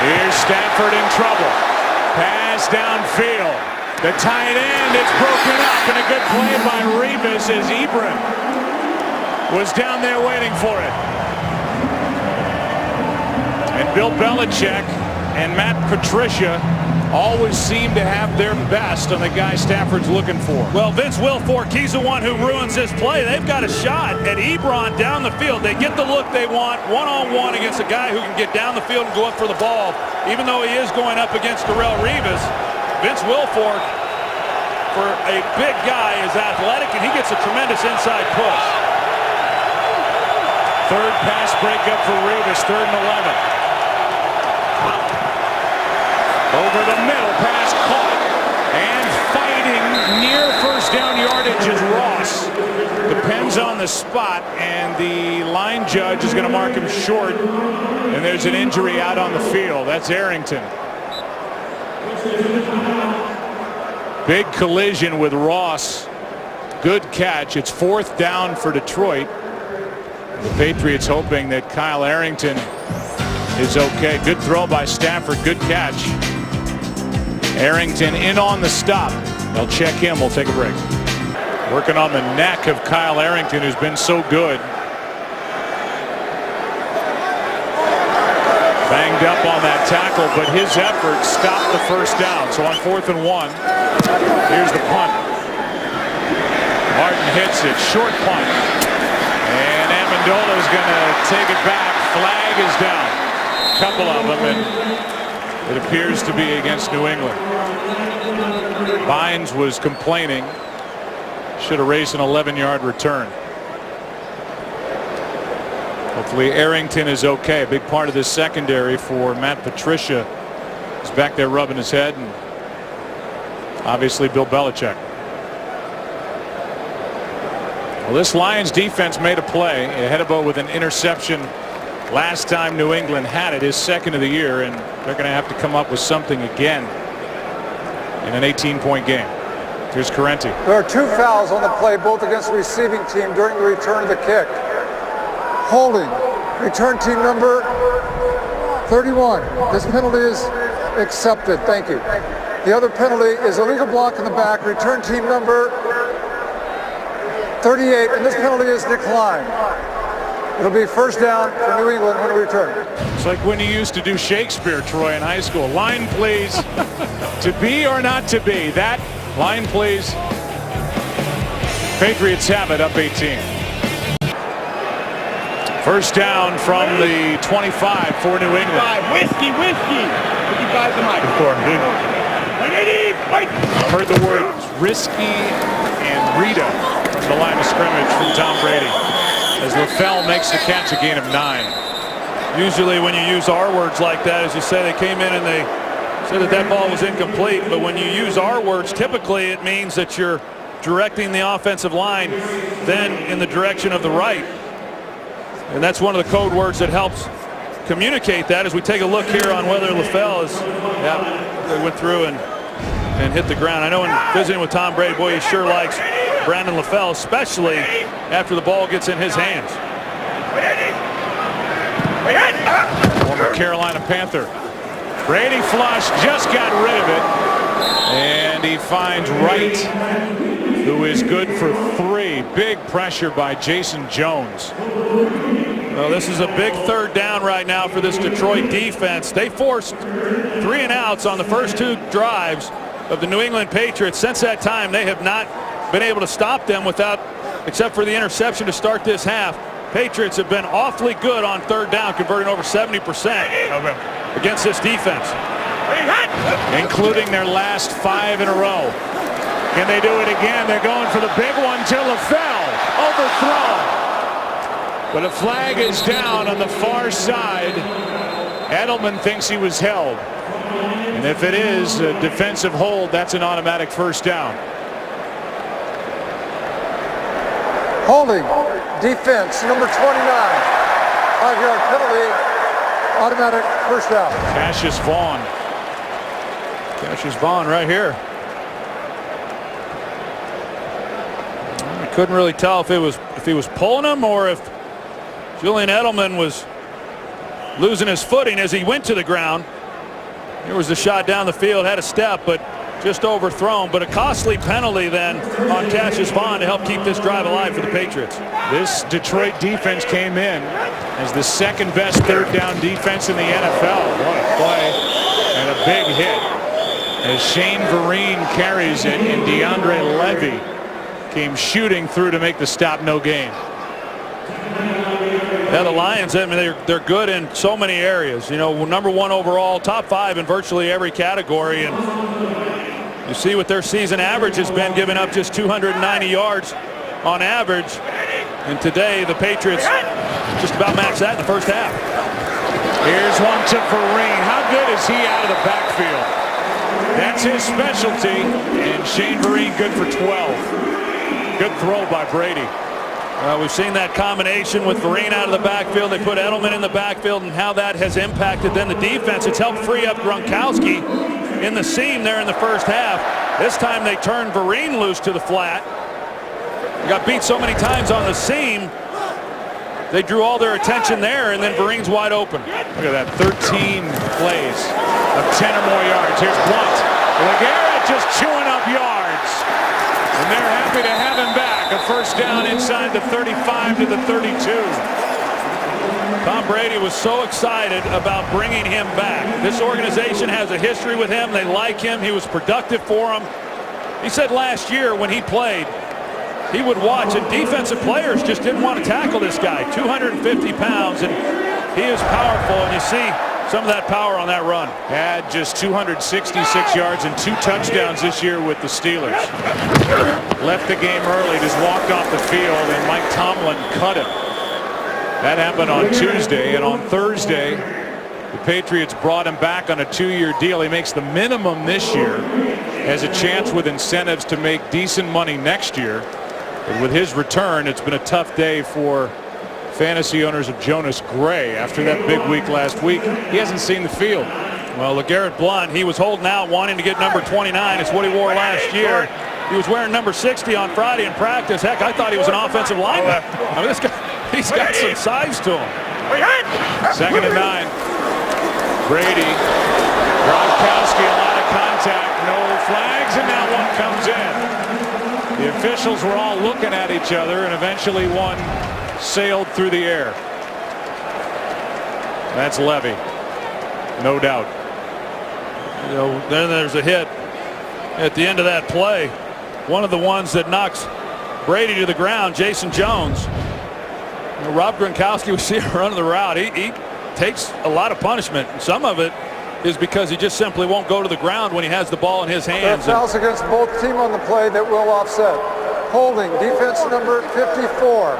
Here's Stafford in trouble. Pass downfield. The tight end, it's broken up, and a good play by Revis as Ebron was down there waiting for it. And Bill Belichick and Matt Patricia always seem to have their best on the guy Stafford's looking for. Well, Vince Wilfork, he's the one who ruins this play. They've got a shot at Ebron down the field. They get the look they want, one-on-one against a guy who can get down the field and go up for the ball. Even though he is going up against Darrelle Revis, Vince Wilfork for a big guy is athletic, and he gets a tremendous inside push. Third pass breakup for Revis, 3rd and 11. Over the middle, pass caught, and fighting near first down yardage is Ross. Depends on the spot, and the line judge is going to mark him short, and there's an injury out on the field. That's Arrington. Big collision with Ross. Good catch. It's 4th down for Detroit. The Patriots hoping that Kyle Arrington is okay. Good throw by Stafford. Good catch. Arrington in on the stop. They'll check him. We'll take a break. Working on the neck of Kyle Arrington, who's been so good. Banged up on that tackle, but his effort stopped the first down. So on 4th and 1, here's the punt. Martin hits it. Short punt. And Amendola's going to take it back. Flag is down. A couple of them, and it appears to be against New England. Vines was complaining. Should have raised an 11-yard return. Hopefully Arrington is okay. A big part of this secondary for Matt Patricia is back there rubbing his head, and obviously Bill Belichick. Well, this Lions defense made a play. Hedebo with an interception last time New England had it, his 2nd of the year, and they're going to have to come up with something again in an 18-point game. Here's Correnti. There are 2 fouls on the play, both against the receiving team during the return of the kick. Holding. Return team number 31. This penalty is accepted. Thank you. The other penalty is illegal block in the back. Return team number 38, and this penalty is declined. It'll be 1st down for New England when we return. It's like when you used to do Shakespeare, Troy, in high school. Line, please. To be or not to be. That line, please. Patriots have it, up 18. 1st down from the 25 for New England. Whiskey. 55 to Mike. I've heard the words risky and Rita from the line of scrimmage from Tom Brady, as LaFell makes the catch, a gain of 9. Usually when you use our words like that, as you say, they came in and they said that ball was incomplete. But when you use our words, typically it means that you're directing the offensive line then in the direction of the right. And that's one of the code words that helps communicate that, as we take a look here on whether LaFell is, they went through and hit the ground. I know in visiting with Tom Brady, boy, he sure likes Brandon LaFell, especially after the ball gets in his hands. Former Carolina Panther. Brady flush, just got rid of it. And he finds Wright, who is good for 3. Big pressure by Jason Jones. Well, this is a big 3rd down right now for this Detroit defense. They forced 3 and outs on the first 2 drives of the New England Patriots. Since that time, they have not been able to stop them except for the interception to start this half. Patriots have been awfully good on 3rd down, converting over 70% against this defense, including their last 5 in a row. Can they do it again? They're going for the big one to LaFell. Overthrown. But a flag is down on the far side. Edelman thinks he was held. And if it is a defensive hold, that's an automatic 1st down. Holding. Defense, number 29. 5-yard penalty. Automatic 1st down. Cassius Vaughn. Cassius Vaughn right here. I couldn't really tell if he was pulling him or if Julian Edelman was losing his footing as he went to the ground. There was the shot down the field, had a step, but just overthrown. But a costly penalty then on Cassius Vaughn to help keep this drive alive for the Patriots. This Detroit defense came in as the 2nd best 3rd down defense in the NFL. What a play and a big hit as Shane Vereen carries it, and DeAndre Levy came shooting through to make the stop, no gain. Yeah, the Lions, I mean, they're good in so many areas. You know, number 1 overall, top 5 in virtually every category. And You see what their season average has been, giving up just 290 yards on average. And today, the Patriots just about matched that in the first half. Here's one to Vereen. How good is he out of the backfield? That's his specialty. And Shane Vereen good for 12. Good throw by Brady. We've seen that combination with Vereen out of the backfield. They put Edelman in the backfield, and how that has impacted then the defense. It's helped free up Gronkowski in the seam there in the first half. This time they turned Vereen loose to the flat. He got beat so many times on the seam, they drew all their attention there, and then Vereen's wide open. Look at that, 13 plays of 10 or more yards. Here's Blunt. LeGarrette just chewing up yards. And they're happy to have him back. A first down inside the 35 to the 32. Tom Brady was so excited about bringing him back. This organization has a history with him. They like him. He was productive for them. He said last year when he played, he would watch, and defensive players just didn't want to tackle this guy. 250 pounds, and he is powerful, and you see some of that power on that run. Had just 266 yards and 2 touchdowns this year with the Steelers. Left the game early, just walked off the field, and Mike Tomlin cut him. That happened on Tuesday, and on Thursday, the Patriots brought him back on a 2-year deal. He makes the minimum this year, has a chance with incentives to make decent money next year. But with his return, it's been a tough day for fantasy owners of Jonas Gray after that big week last week. He hasn't seen the field. Well, LeGarrette Blunt, he was holding out wanting to get number 29. It's what he wore last year. He was wearing number 60 on Friday in practice. Heck, I thought he was an offensive lineman. I mean, this guy, he's got some size to him. 2nd and 9. Brady. Gronkowski, a lot of contact. No flags, and now one comes in. The officials were all looking at each other, and eventually one sailed through the air. That's Levy, no doubt. You know, then there's a hit at the end of that play. One of the ones that knocks Brady to the ground, Jason Jones. You know, Rob Gronkowski was here running the route. He takes a lot of punishment, and some of it is because he just simply won't go to the ground when he has the ball in his hands. Fouls against both teams on the play that will offset. Holding, defense number 54.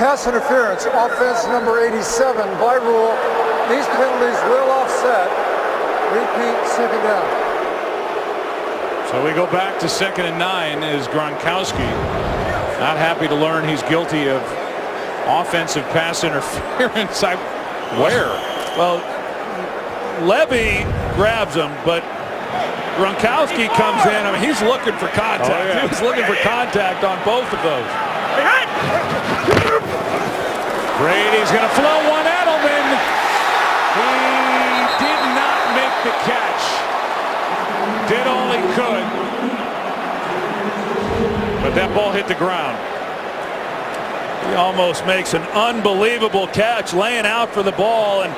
Pass interference, offense number 87. By rule, these penalties will offset. Repeat, 2nd down. So we go back to 2nd and 9 as Gronkowski not happy to learn he's guilty of offensive pass interference. Where? Well, Levy grabs him, but Gronkowski comes in. I mean, he's looking for contact. Oh, yeah. He was looking for contact on both of those. Brady's going to flow one. Edelman. He did not make the catch. Did all he could. But that ball hit the ground. He almost makes an unbelievable catch, laying out for the ball, and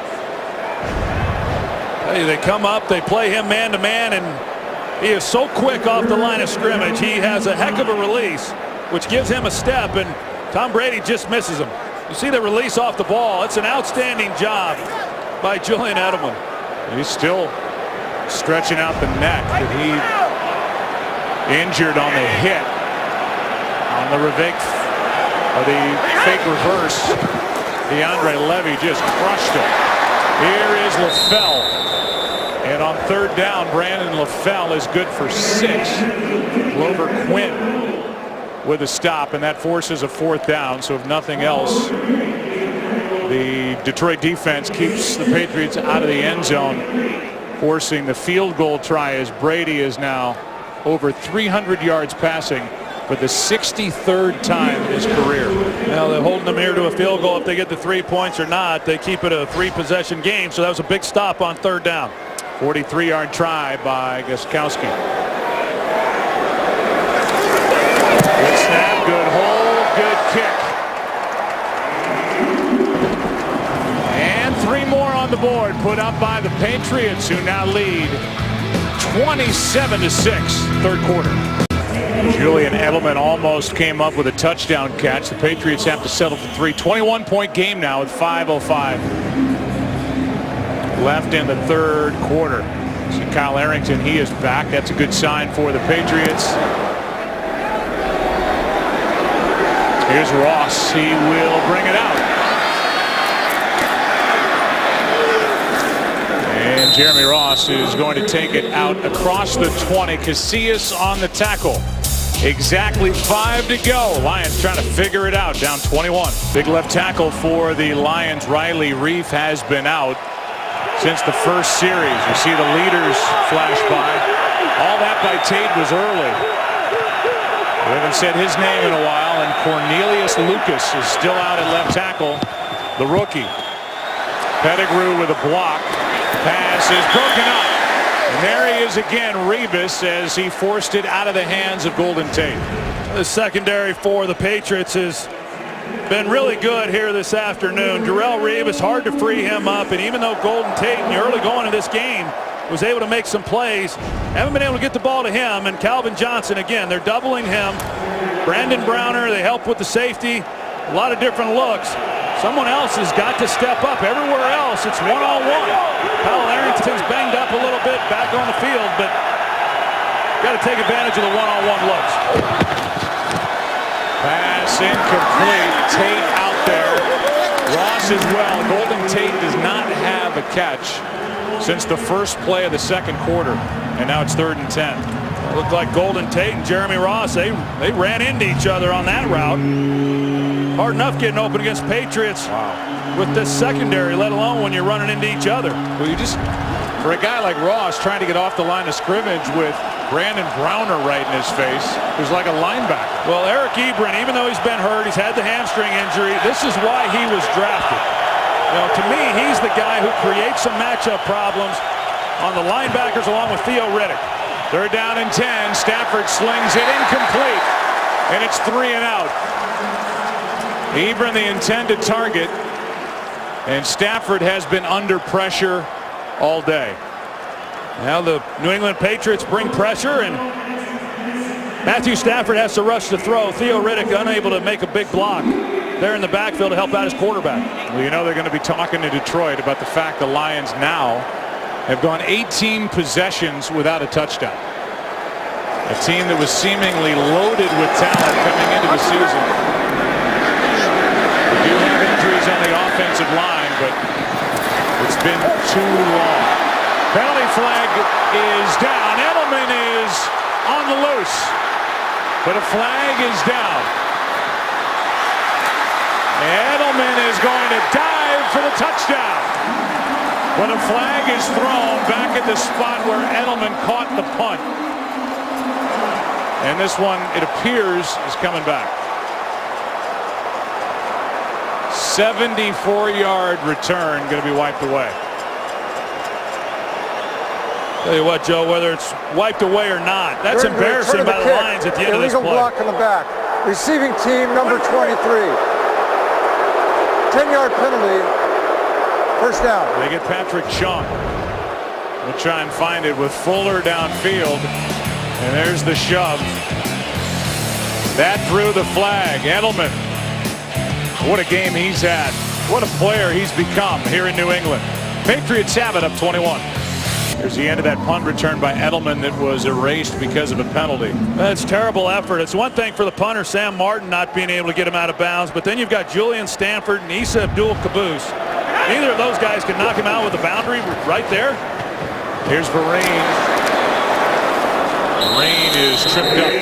hey, they come up, they play him man-to-man, and he is so quick off the line of scrimmage. He has a heck of a release, which gives him a step, and Tom Brady just misses him. You see the release off the ball. It's an outstanding job by Julian Edelman. He's still stretching out the neck that he injured on the hit on the fake reverse. DeAndre Levy just crushed him. Here is LaFell. And on 3rd down, Brandon LaFell is good for 6. Glover Quinn with a stop, and that forces a 4th down. So if nothing else, the Detroit defense keeps the Patriots out of the end zone, forcing the field goal try as Brady is now over 300 yards passing for the 63rd time in his career. Now they're holding them here to a field goal. If they get the 3 points or not, they keep it a 3-possession game. So that was a big stop on 3rd down. 43-yard try by Gostkowski. Good snap, good hold, good kick. And 3 more on the board put up by the Patriots, who now lead 27-6, 3rd quarter. Julian Edelman almost came up with a touchdown catch. The Patriots have to settle for 3. 21-point game now with 5:05 left in the 3rd quarter. So Kyle Arrington, he is back. That's a good sign for the Patriots. Here's Ross. He will bring it out. And Jeremy Ross is going to take it out across the 20. Casillas on the tackle. Exactly 5 to go. Lions trying to figure it out, down 21. Big left tackle for the Lions. Riley Reiff has been out since the first series. You see the leaders flash by. All that by Tate was early. We haven't said his name in a while, and Cornelius Lucas is still out at left tackle, the rookie. Pettigrew with a block. Pass is broken up. And there he is again, Revis, as he forced it out of the hands of Golden Tate. The secondary for the Patriots has been really good here this afternoon. Darrelle Revis, hard to free him up, and even though Golden Tate in the early going of this game was able to make some plays, haven't been able to get the ball to him. And Calvin Johnson, again, they're doubling him. Brandon Browner, they help with the safety. A lot of different looks. Someone else has got to step up. Everywhere else, it's one-on-one. Kyle Arrington's banged up a little bit back on the field, but got to take advantage of the one-on-one looks. Pass incomplete. Tate out there. Ross as well. Golden Tate does not have a catch since the first play of the second quarter, and now it's 3rd and 10. It looked like Golden Tate and Jeremy Ross, they ran into each other on that route. Hard enough getting open against Patriots with this secondary, let alone when you're running into each other. Well, you just, for a guy like Ross trying to get off the line of scrimmage with Brandon Browner right in his face, who's like a linebacker. Well, Eric Ebron, even though he's been hurt, he's had the hamstring injury. This is why he was drafted. You know, to me, he's the guy who creates some matchup problems on the linebackers along with Theo Riddick. 3rd down and 10. Stafford slings it incomplete, and it's 3 and out. Ebron the intended target, and Stafford has been under pressure all day. Now the New England Patriots bring pressure, and Matthew Stafford has to rush to throw. Theo Riddick unable to make a big block there in the backfield to help out his quarterback. Well, you know they're going to be talking to Detroit about the fact the Lions now have gone 18 possessions without a touchdown. A team that was seemingly loaded with talent coming into the season. They do have injuries on the offensive line, but it's been too long. Penalty flag is down. Edelman is on the loose, but a flag is down. Edelman is going to dive for the touchdown. When a flag is thrown back at the spot where Edelman caught the punt. And this one, it appears, is coming back. 74-yard return going to be wiped away. Tell you what, Joe, whether it's wiped away or not, that's embarrassing by the Lions at the end of this play. Illegal block in the back. Receiving team number 23. 10-yard penalty. 1st down. They get Patrick Chung. We'll try and find it with Fuller downfield. And there's the shove. That threw the flag. Edelman. What a game he's had. What a player he's become here in New England. Patriots have it up 21. Here's the end of that punt return by Edelman that was erased because of a penalty. That's terrible effort. It's one thing for the punter, Sam Martin, not being able to get him out of bounds, but then you've got Julian Stanford and Issa Abdul-Caboose. Neither of those guys can knock him out with the boundary right there. Here's Vereen. Vereen is tripped up.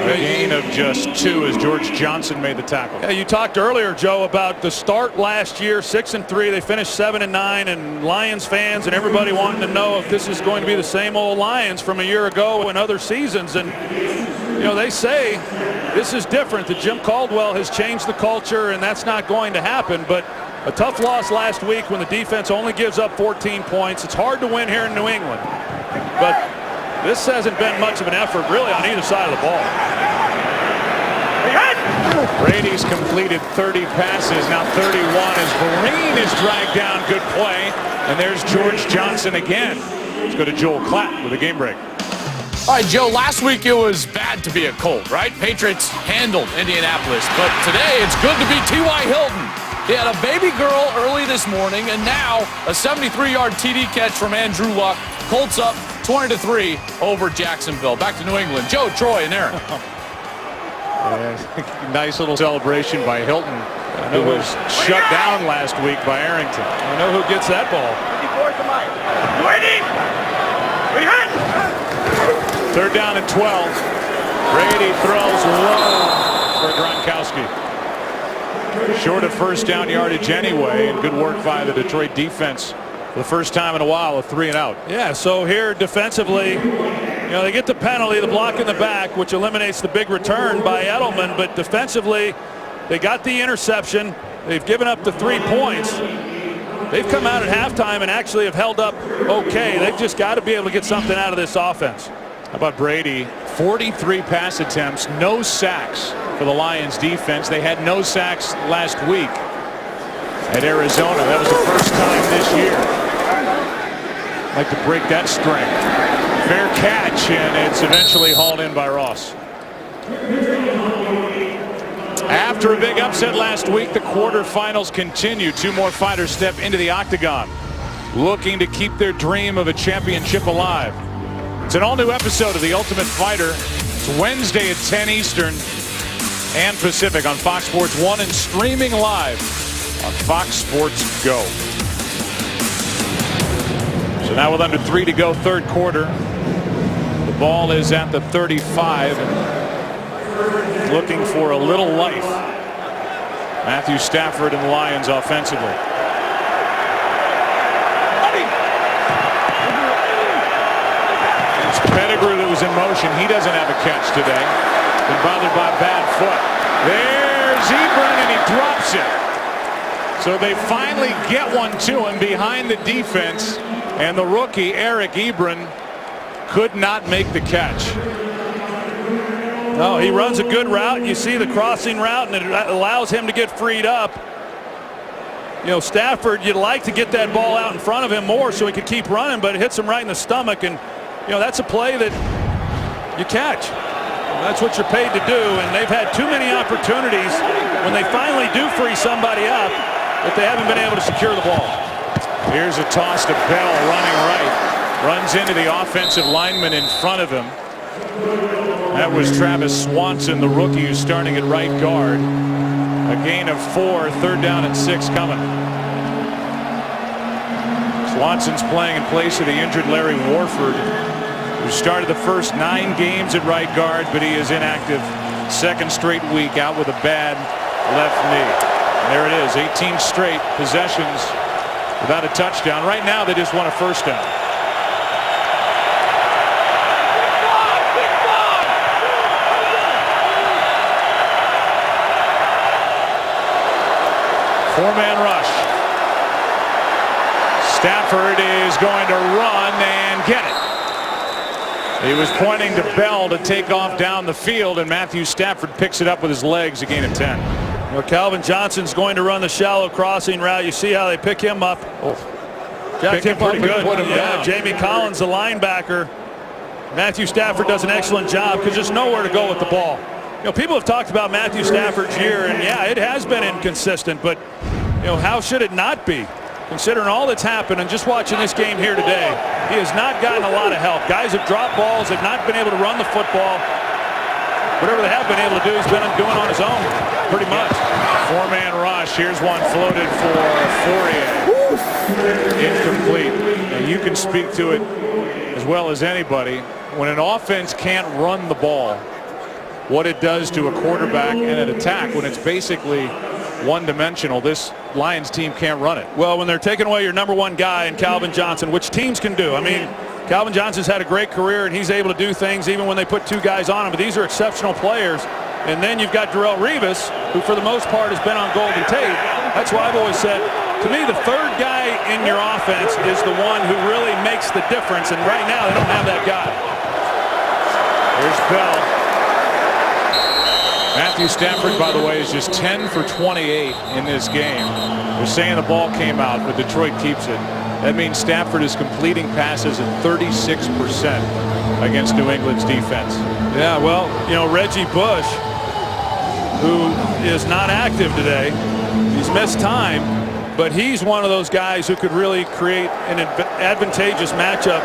A gain of just 2 as George Johnson made the tackle. Yeah, you talked earlier, Joe, about the start last year, 6-3. They finished 7-9, and Lions fans and everybody wanting to know if this is going to be the same old Lions from a year ago and other seasons. And, you know, they say this is different, that Jim Caldwell has changed the culture, and that's not going to happen. But a tough loss last week when the defense only gives up 14 points. It's hard to win here in New England. But this hasn't been much of an effort, really, on either side of the ball. Brady's completed 30 passes, now 31 as Vereen is dragged down. Good play. And there's George Johnson again. Let's go to Joel Klatt with a game break. All right, Joe, last week it was bad to be a Colt, right? Patriots handled Indianapolis, but today it's good to be T.Y. Hilton. He had a baby girl early this morning, and now a 73-yard TD catch from Andrew Luck. Colts up 20-3 over Jacksonville. Back to New England. Joe, Troy, and Aaron. Nice little celebration by Hilton, who was shut down last week by Arrington. I know who gets that ball. Third down and 12. Brady throws low for Gronkowski. Short of first down yardage anyway, and good work by the Detroit defense for the first time in a while, a 3 and out. Yeah, so here defensively, they get the penalty, the block in the back, which eliminates the big return by Edelman, but defensively, they got the interception. They've given up the 3 points. They've come out at halftime and actually have held up okay. They've just got to be able to get something out of this offense. How about Brady? 43 pass attempts, no sacks for the Lions defense. They had no sacks last week at Arizona. That was the first time this year. Like to break that string. Fair catch, and it's eventually hauled in by Ross. After a big upset last week, the quarterfinals continue. 2 more fighters step into the octagon, looking to keep their dream of a championship alive. It's an all-new episode of The Ultimate Fighter. It's Wednesday at 10 Eastern and Pacific on Fox Sports 1 and streaming live on Fox Sports Go. So now with under 3 to go, third quarter. The ball is at the 35 and looking for a little life. Matthew Stafford and the Lions offensively. It's Pettigrew that was in motion. He doesn't have a catch today. Been bothered by a bad foot. There's Ebron, and he drops it. So they finally get one to him behind the defense, and the rookie Eric Ebron could not make the catch. No, he runs a good route. You see the crossing route, and it allows him to get freed up. Stafford, you'd like to get that ball out in front of him more so he could keep running, but it hits him right in the stomach, and that's a play that you catch. That's what you're paid to do, and they've had too many opportunities when they finally do free somebody up that they haven't been able to secure the ball. Here's a toss to Bell running right. Runs into the offensive lineman in front of him. That was Travis Swanson, the rookie, who's starting at right guard. A gain of 4, third down and 6 coming. Swanson's playing in place of the injured Larry Warford, who started the first 9 games at right guard, but he is inactive. Second straight week out with a bad left knee. And there it is, 18 straight possessions without a touchdown. Right now they just want a first down. Four-man rush. Stafford is going to run and get it. He was pointing to Bell to take off down the field, and Matthew Stafford picks it up with his legs, a gain of 10. Calvin Johnson's going to run the shallow crossing route. You see how they pick him up. Jacked him pretty good. Put him down. Jamie Collins, the linebacker. Matthew Stafford does an excellent job because there's nowhere to go with the ball. People have talked about Matthew Stafford's year, and yeah, it has been inconsistent, but how should it not be? Considering all that's happened, and just watching this game here today, he has not gotten a lot of help. Guys have dropped balls, have not been able to run the football. Whatever they have been able to do, he's been doing on his own, pretty much. Four-man rush. Here's one floated for Fourier. Incomplete. And you can speak to it as well as anybody. When an offense can't run the ball, what it does to a quarterback and an attack when it's basically one-dimensional, this Lions team can't run it. Well, when they're taking away your number 1 guy in Calvin Johnson, which teams can do. I mean, Calvin Johnson's had a great career, and he's able to do things even when they put 2 guys on him. But these are exceptional players. And then you've got Darrelle Revis, who for the most part has been on Golden Tate. That's why I've always said, to me, the third guy in your offense is the one who really makes the difference. And right now, they don't have that guy. Here's Bell. Matthew Stafford, by the way, is just 10 for 28 in this game. We're saying the ball came out, but Detroit keeps it. That means Stafford is completing passes at 36% against New England's defense. Yeah, well, Reggie Bush, who is not active today, He's missed time, but he's one of those guys who could really create an advantageous matchup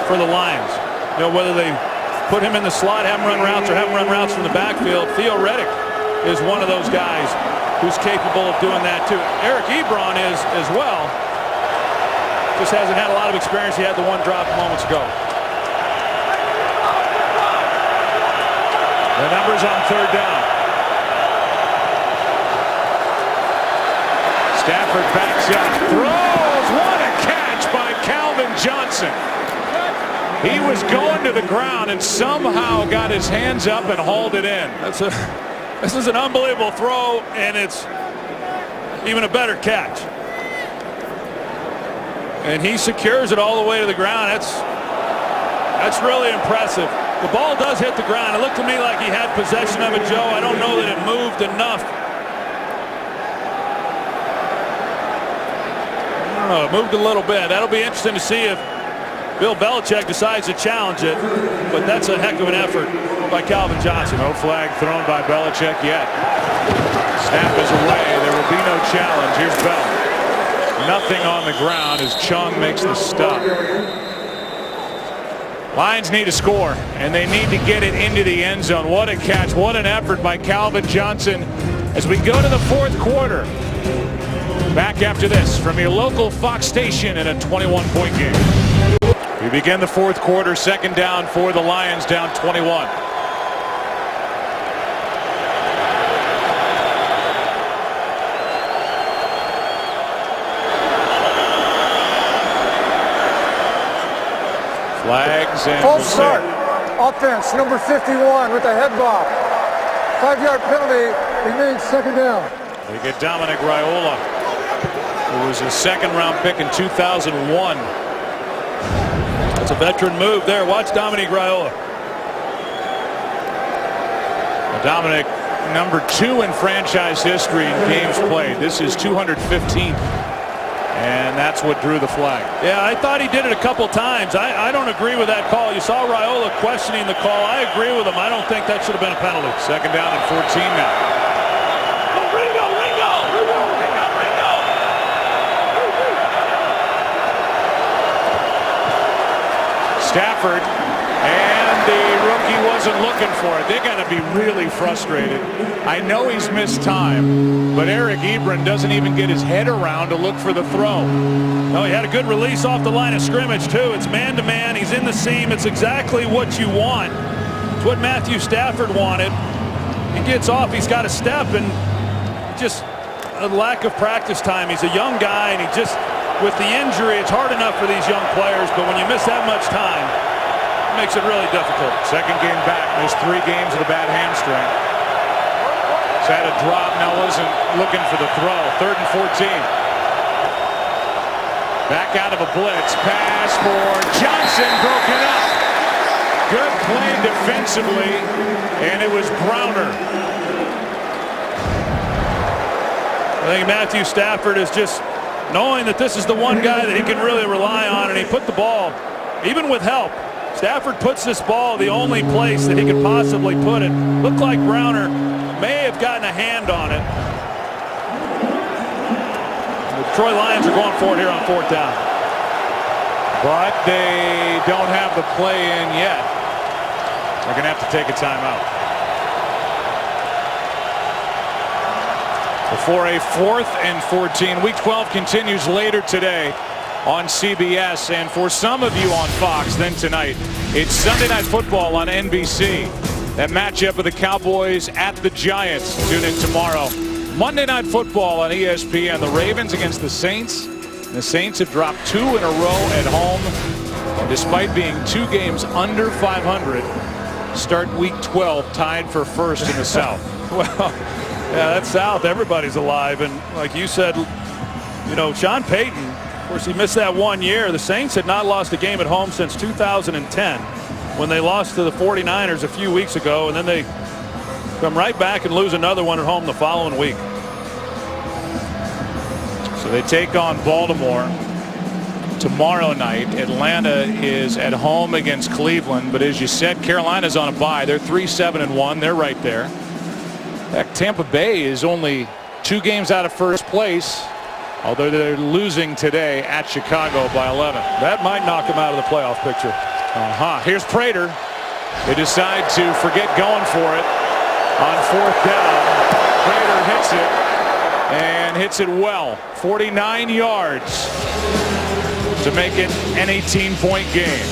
for the Lions. You know, whether they put him in the slot, have him run routes, or have him run routes from the backfield. Theo Riddick is one of those guys who's capable of doing that too. Eric Ebron is as well. Just hasn't had a lot of experience. He had the one drop moments ago. The numbers on third down. Stafford backs up, throws. What a catch by Calvin Johnson. He was going to the ground and somehow got his hands up and hauled it in. This is an unbelievable throw, and it's even a better catch. And he secures it all the way to the ground. That's really impressive. The ball does hit the ground. It looked to me like he had possession of it, Joe. I don't know that it moved enough. I don't know. It moved a little bit. That'll be interesting to see if Bill Belichick decides to challenge it. But that's a heck of an effort by Calvin Johnson. No flag thrown by Belichick yet. Snap is away. There will be no challenge. Here's Bell. Nothing on the ground as Chung makes the stop. Lions need a score, and they need to get it into the end zone. What a catch. What an effort by Calvin Johnson as we go to the fourth quarter. Back after this from your local Fox station in a 21-point game. We begin the fourth quarter, second down for the Lions, down 21. Flags and False start. Offense, number 51 with a head bob. 5-yard penalty, remains second down. They get Dominic Raiola, who was a second-round pick in 2001. That's a veteran move there. Watch Dominic Raiola. Dominic, number 2 in franchise history in games played. This is 215th. And that's what drew the flag. Yeah, I thought he did it a couple times. I don't agree with that call. You saw Raiola questioning the call. I agree with him. I don't think that should have been a penalty. Second down and 14 now. Ringo! Stafford, and the rookie wasn't looking for it. They're going to be really frustrated. I know he's missed time, but Eric Ebron doesn't even get his head around to look for the throw. No, he had a good release off the line of scrimmage, too. It's man-to-man. He's in the seam. It's exactly what you want. It's what Matthew Stafford wanted. He gets off. He's got a step, and just a lack of practice time. He's a young guy, and he just, with the injury, it's hard enough for these young players, but when you miss that much time, it makes it really difficult. Second game back. Missed 3 games with a bad hamstring. He's had a drop. Now wasn't looking for the throw. Third and 14. Back out of a blitz. Pass for Johnson. Broken up. Good play defensively. And it was Browner. I think Matthew Stafford is just knowing that this is the one guy that he can really rely on, and he put the ball, even with help. Stafford puts this ball the only place that he could possibly put it. Looked like Browner may have gotten a hand on it. The Detroit Lions are going for it here on fourth down. But they don't have the play in yet. They're going to have to take a timeout. Before a 4th and 14. Week 12 continues later today on CBS, and for some of you on Fox, then tonight, it's Sunday Night Football on NBC. That matchup of the Cowboys at the Giants. Tune in tomorrow. Monday Night Football on ESPN. The Ravens against the Saints. The Saints have dropped 2 in a row at home, and despite being 2 games under 500, start Week 12 tied for first in the South. Well, yeah, that's South. Everybody's alive, and like you said, you know, Sean Payton, of course, he missed that 1 year. The Saints had not lost a game at home since 2010 when they lost to the 49ers a few weeks ago, and then they come right back and lose another one at home the following week. So they take on Baltimore tomorrow night. Atlanta is at home against Cleveland, but as you said, Carolina's on a bye. They're 3-7-1. They're right there. In fact, Tampa Bay is only 2 games out of first place, although they're losing today at Chicago by 11. That might knock them out of the playoff picture. Here's Prater. They decide to forget going for it on 4th down. Prater hits it and hits it well. 49 yards to make it an 18-point game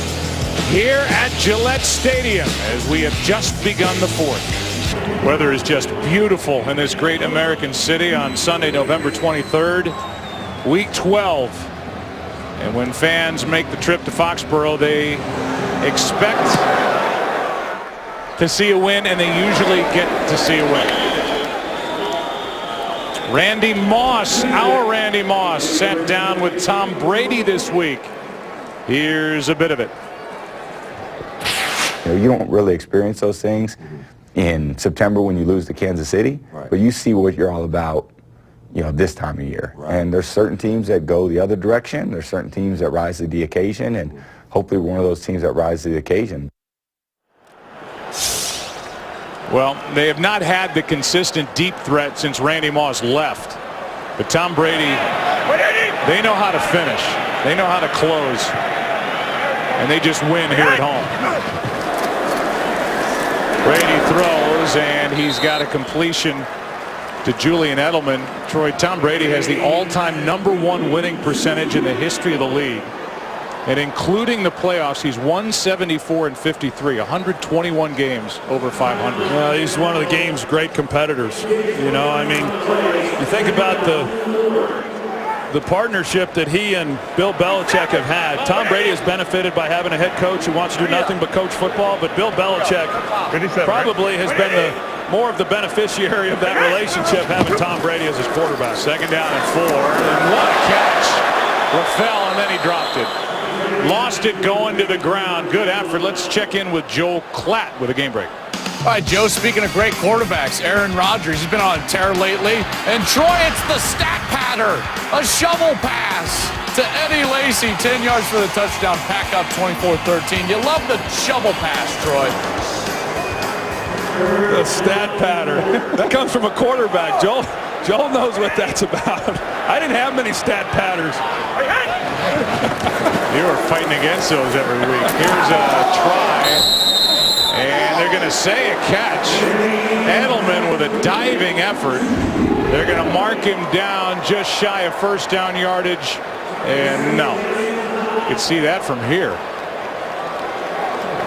here at Gillette Stadium as we have just begun the 4th. Weather is just beautiful in this great American city on Sunday, November 23rd, week 12. And when fans make the trip to Foxborough, they expect to see a win, and they usually get to see a win. Randy Moss, our Randy Moss, sat down with Tom Brady this week. Here's a bit of it. You don't really experience those things in September when you lose to Kansas City, but you see what you're all about, this time of year. And there's certain teams that go the other direction. There's certain teams that rise to the occasion, and hopefully we're one of those teams that rise to the occasion. Well, they have not had the consistent deep threat since Randy Moss left. But Tom Brady, they know how to finish. They know how to close. And they just win here at home. Brady throws, and he's got a completion to Julian Edelman. Troy, Tom Brady has the all-time #1 winning percentage in the history of the league. And including the playoffs, he's 174-53, 121 games over 500. He's one of the game's great competitors. I mean, you think about the partnership that he and Bill Belichick have had. Tom Brady has benefited by having a head coach who wants to do nothing but coach football, but Bill Belichick probably has been more of the beneficiary of that relationship, having Tom Brady as his quarterback. 2nd down and 4, and what a catch. LaFell, and then he dropped it. Lost it going to the ground. Good effort. Let's check in with Joe Klatt with a game break. All right, Joe, speaking of great quarterbacks, Aaron Rodgers has been on a tear lately. And Troy, it's the stat patter. A shovel pass to Eddie Lacy, 10 yards for the touchdown. Pack up 24-13. You love the shovel pass, Troy. The stat patter. That comes from a quarterback. Joel knows what that's about. I didn't have many stat patters. You were fighting against those every week. Here's a try, and they're going to say a catch. Edelman with a diving effort. They're going to mark him down just shy of 1st down yardage, and no. You can see that from here.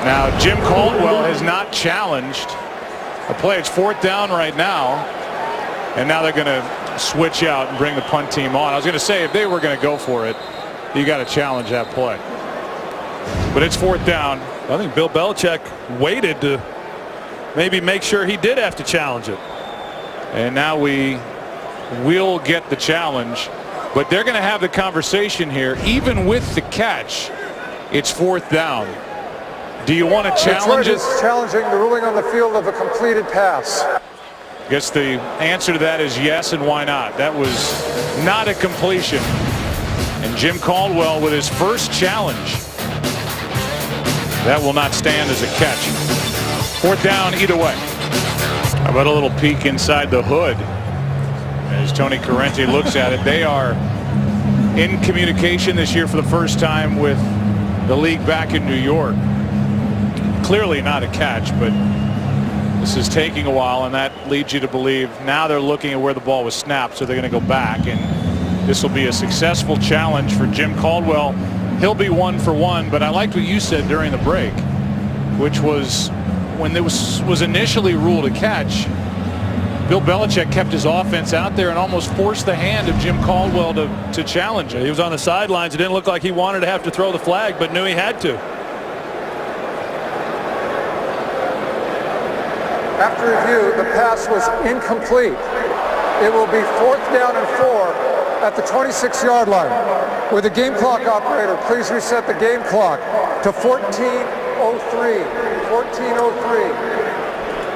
Now, Jim Caldwell has not challenged a play. It's 4th down right now, and now they're going to switch out and bring the punt team on. I was going to say, if they were going to go for it, you got to challenge that play. But it's 4th down. I think Bill Belichick waited to maybe make sure he did have to challenge it. And now we will get the challenge. But they're going to have the conversation here. Even with the catch, it's 4th down. Do you want to challenge it? Detroit is challenging the ruling on the field of a completed pass. I guess the answer to that is yes, and why not? That was not a completion. And Jim Caldwell with his first challenge. That will not stand as a catch. 4th down either way. How about a little peek inside the hood as Tony Corrente looks at it. They are in communication this year for the first time with the league back in New York. Clearly not a catch, but this is taking a while, and that leads you to believe now they're looking at where the ball was snapped, so they're going to go back, and this will be a successful challenge for Jim Caldwell. He'll be 1 for 1, but I liked what you said during the break, which was when there was initially ruled a catch, Bill Belichick kept his offense out there and almost forced the hand of Jim Caldwell to challenge it. He was on the sidelines. It didn't look like he wanted to have to throw the flag, but knew he had to. After review, the pass was incomplete. It will be 4th down and 4 at the 26-yard line. With the game clock operator, please reset the game clock to 14:03. 14:03.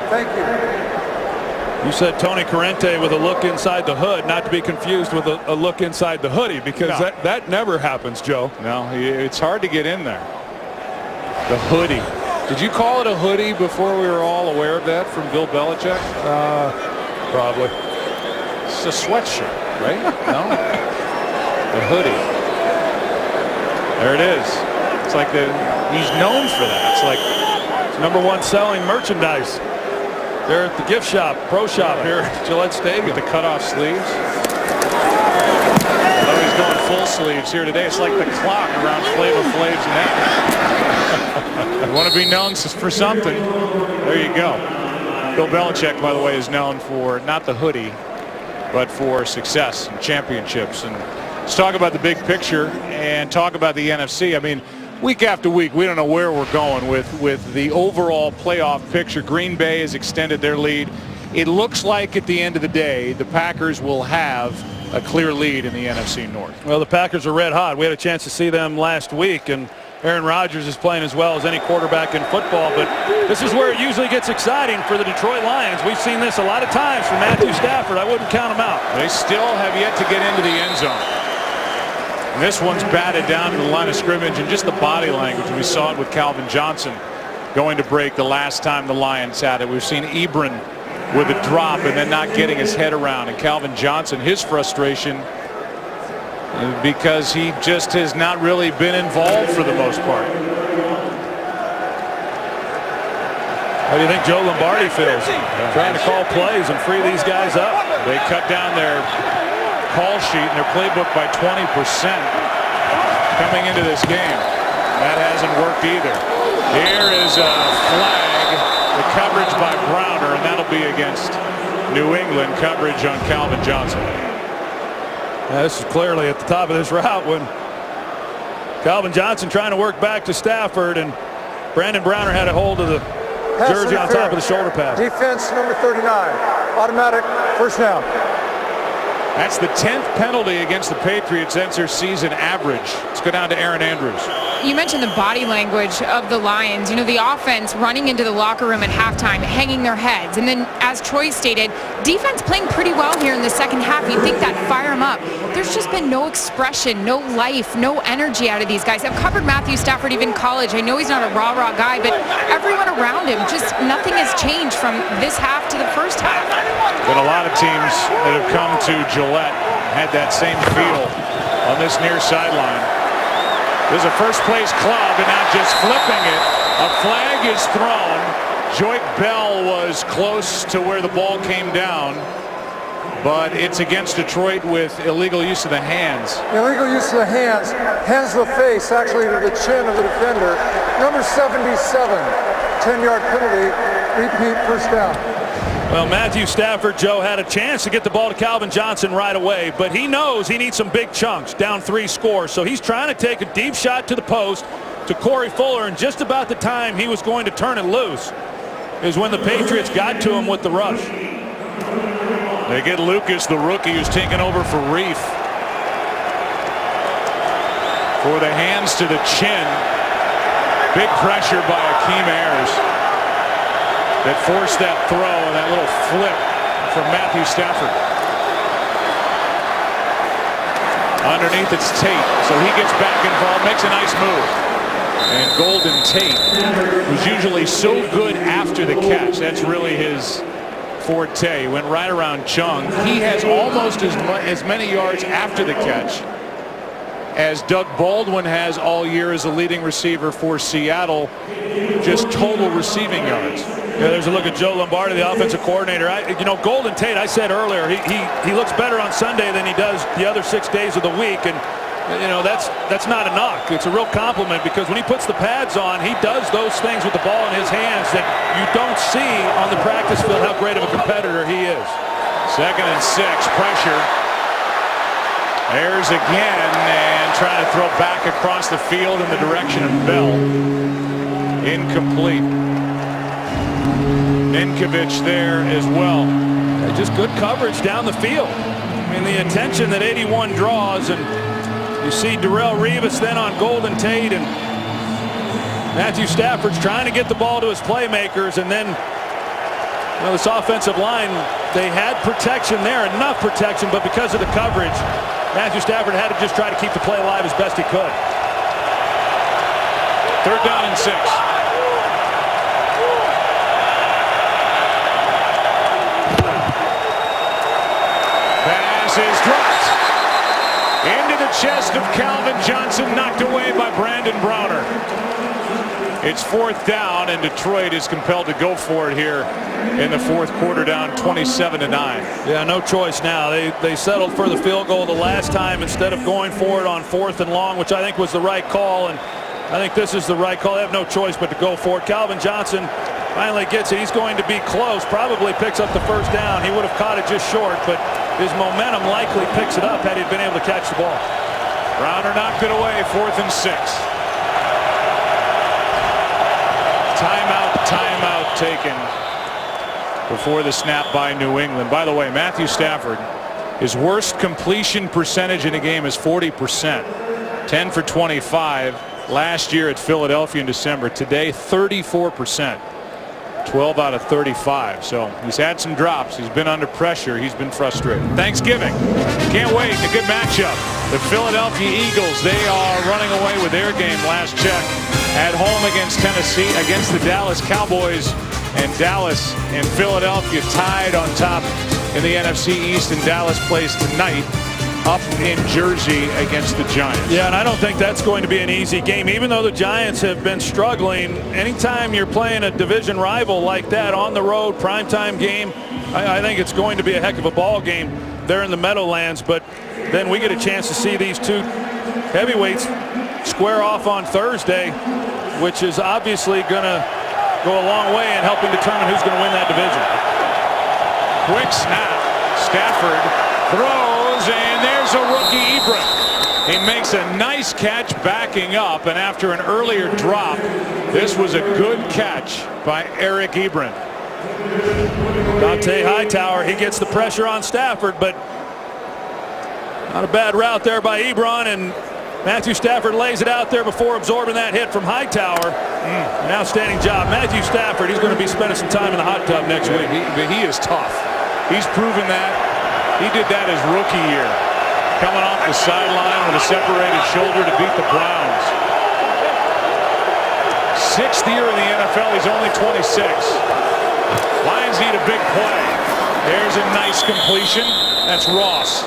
Thank you. You said Tony Corrente with a look inside the hood, not to be confused with a look inside the hoodie, because that never happens, Joe. No, it's hard to get in there. The hoodie. Did you call it a hoodie before we were all aware of that from Bill Belichick? Probably. It's a sweatshirt, right? No? The hoodie. There it is. It's like he's known for that. It's like It's #1 selling merchandise. They're at the gift shop, pro shop here at Gillette Stadium. with the cutoff sleeves. Although he's going full sleeves here today. It's like the clock around Flavor Flav's neck. You want to be known for something. There you go. Bill Belichick, by the way, is known for not the hoodie, but for success and championships. And let's talk about the big picture and talk about the NFC. I mean, week after week, we don't know where we're going with the overall playoff picture. Green Bay has extended their lead. It looks like at the end of the day, the Packers will have a clear lead in the NFC North. Well, the Packers are red hot. We had a chance to see them last week, and Aaron Rodgers is playing as well as any quarterback in football, but this is where it usually gets exciting for the Detroit Lions. We've seen this a lot of times from Matthew Stafford. I wouldn't count him out. They still have yet to get into the end zone. And this one's batted down to the line of scrimmage, and just the body language. We saw it with Calvin Johnson going to break the last time the Lions had it. We've seen Ebron with a drop and then not getting his head around. And Calvin Johnson, his frustration because he just has not really been involved for the most part. How do you think Joe Lombardi feels? Trying to call plays and free these guys up. They cut down their call sheet and their playbook by 20% coming into this game. That hasn't worked either. Here is a flag, the coverage by Browner, and that'll be against New England. Coverage on Calvin Johnson. This is clearly at the top of this route when Calvin Johnson trying to work back to Stafford, and Brandon Browner had a hold of the jersey on top of the shoulder pass. Defense number 39. Automatic first down. That's the 10th penalty against the Patriots since their season average. Let's go down to Aaron Andrews. You mentioned the body language of the Lions. You know, the offense running into the locker room at halftime, hanging their heads. And then, as Troy stated, defense playing pretty well here in the second half. You think that fire them up. There's just been no expression, no life, no energy out of these guys. I've covered Matthew Stafford even college. I know he's not a rah-rah guy, but everyone around him, just nothing has changed from this half to the first half. But a lot of teams that have come to Gillette had that same feel on this near sideline. There's a first place club, and now just flipping it. A flag is thrown. Joique Bell was close to where the ball came down, but it's against Detroit with illegal use of the hands. Illegal use of the hands. Hands to the face, actually to the chin of the defender. Number 77. 10-yard penalty. Repeat first down. Well, Matthew Stafford, Joe, had a chance to get the ball to Calvin Johnson right away, but he knows he needs some big chunks, down 3 scores. So he's trying to take a deep shot to the post to Corey Fuller, and just about the time he was going to turn it loose is when the Patriots got to him with the rush. They get Lucas, the rookie, who's taken over for Reef. For the hands to the chin. Big pressure by Akeem Ayers that forced that throw and that little flip from Matthew Stafford. Underneath it's Tate, so he gets back involved, makes a nice move. And Golden Tate, who's usually so good after the catch, that's really his forte. He went right around Chung. He has almost as many yards after the catch as Doug Baldwin has all year as a leading receiver for Seattle, just total receiving yards. Yeah, there's a look at Joe Lombardi, the offensive coordinator. You know, Golden Tate, I said earlier, he looks better on Sunday than he does the other 6 days of the week, and you know that's not a knock. It's a real compliment, because when he puts the pads on, he does those things with the ball in his hands that you don't see on the practice field how great of a competitor he is. 2nd and 6, pressure. Ayers again, and trying to throw back across the field in the direction of Bell. Incomplete. Ninkovich there as well. Just good coverage down the field. I mean, the attention that 81 draws, and you see Darrelle Revis then on Golden Tate, and Matthew Stafford's trying to get the ball to his playmakers, and then this offensive line, they had protection there, enough protection, but because of the coverage, Matthew Stafford had to just try to keep the play alive as best he could. 3rd down and 6. pass is dropped. Into the chest of Calvin Johnson, knocked away by Brandon Browner. It's 4th down, and Detroit is compelled to go for it here in the 4th quarter, down 27-9. Yeah, no choice now. They settled for the field goal the last time instead of going for it on 4th and long, which I think was the right call, and I think this is the right call. They have no choice but to go for it. Calvin Johnson finally gets it. He's going to be close, probably picks up the 1st down. He would have caught it just short, but his momentum likely picks it up had he been able to catch the ball. Browner knocked it away, 4th and 6. Timeout taken before the snap by New England. By the way, Matthew Stafford, his worst completion percentage in a game is 40%. 10 for 25 last year at Philadelphia in December. Today, 34%. 12 out of 35. So he's had some drops. He's been under pressure. He's been frustrated. Thanksgiving. Can't wait. A good matchup. The Philadelphia Eagles, they are running away with their game last check at home against Tennessee, against the Dallas Cowboys. And Dallas and Philadelphia tied on top in the NFC East, and Dallas plays tonight up in Jersey against the Giants. Yeah, and I don't think that's going to be an easy game. Even though the Giants have been struggling, anytime you're playing a division rival like that on the road, primetime game, I think it's going to be a heck of a ball game there in the Meadowlands. But then we get a chance to see these two heavyweights square off on Thursday, which is obviously going to go a long way in helping determine who's going to win that division. Quick snap. Stafford throws, and there's a rookie, Ebron. He makes a nice catch backing up, and after an earlier drop, this was a good catch by Eric Ebron. Dante Hightower, he gets the pressure on Stafford, but not a bad route there by Ebron, and Matthew Stafford lays it out there before absorbing that hit from Hightower. An outstanding job. Matthew Stafford, he's going to be spending some time in the hot tub next week. He is tough. He's proven that. He did that his rookie year, coming off the sideline with a separated shoulder to beat the Browns. 6th year in the NFL. He's only 26. Lions need a big play. There's a nice completion. That's Ross.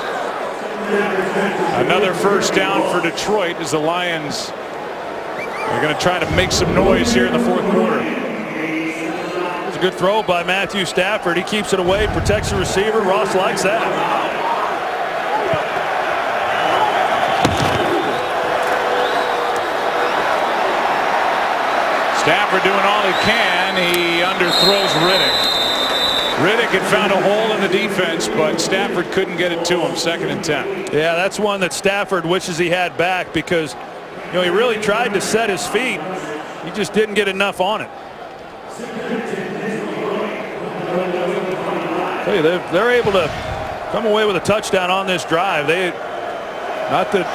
Another 1st down for Detroit as the Lions are going to try to make some noise here in the 4th quarter. It's a good throw by Matthew Stafford. He keeps it away, protects the receiver. Ross likes that. Stafford doing all he can. He underthrows Riddick. Riddick had found a hole in the defense, but Stafford couldn't get it to him. 2nd and 10. Yeah, that's one that Stafford wishes he had back, because he really tried to set his feet. He just didn't get enough on it. Tell you, they're able to come away with a touchdown on this drive. Not that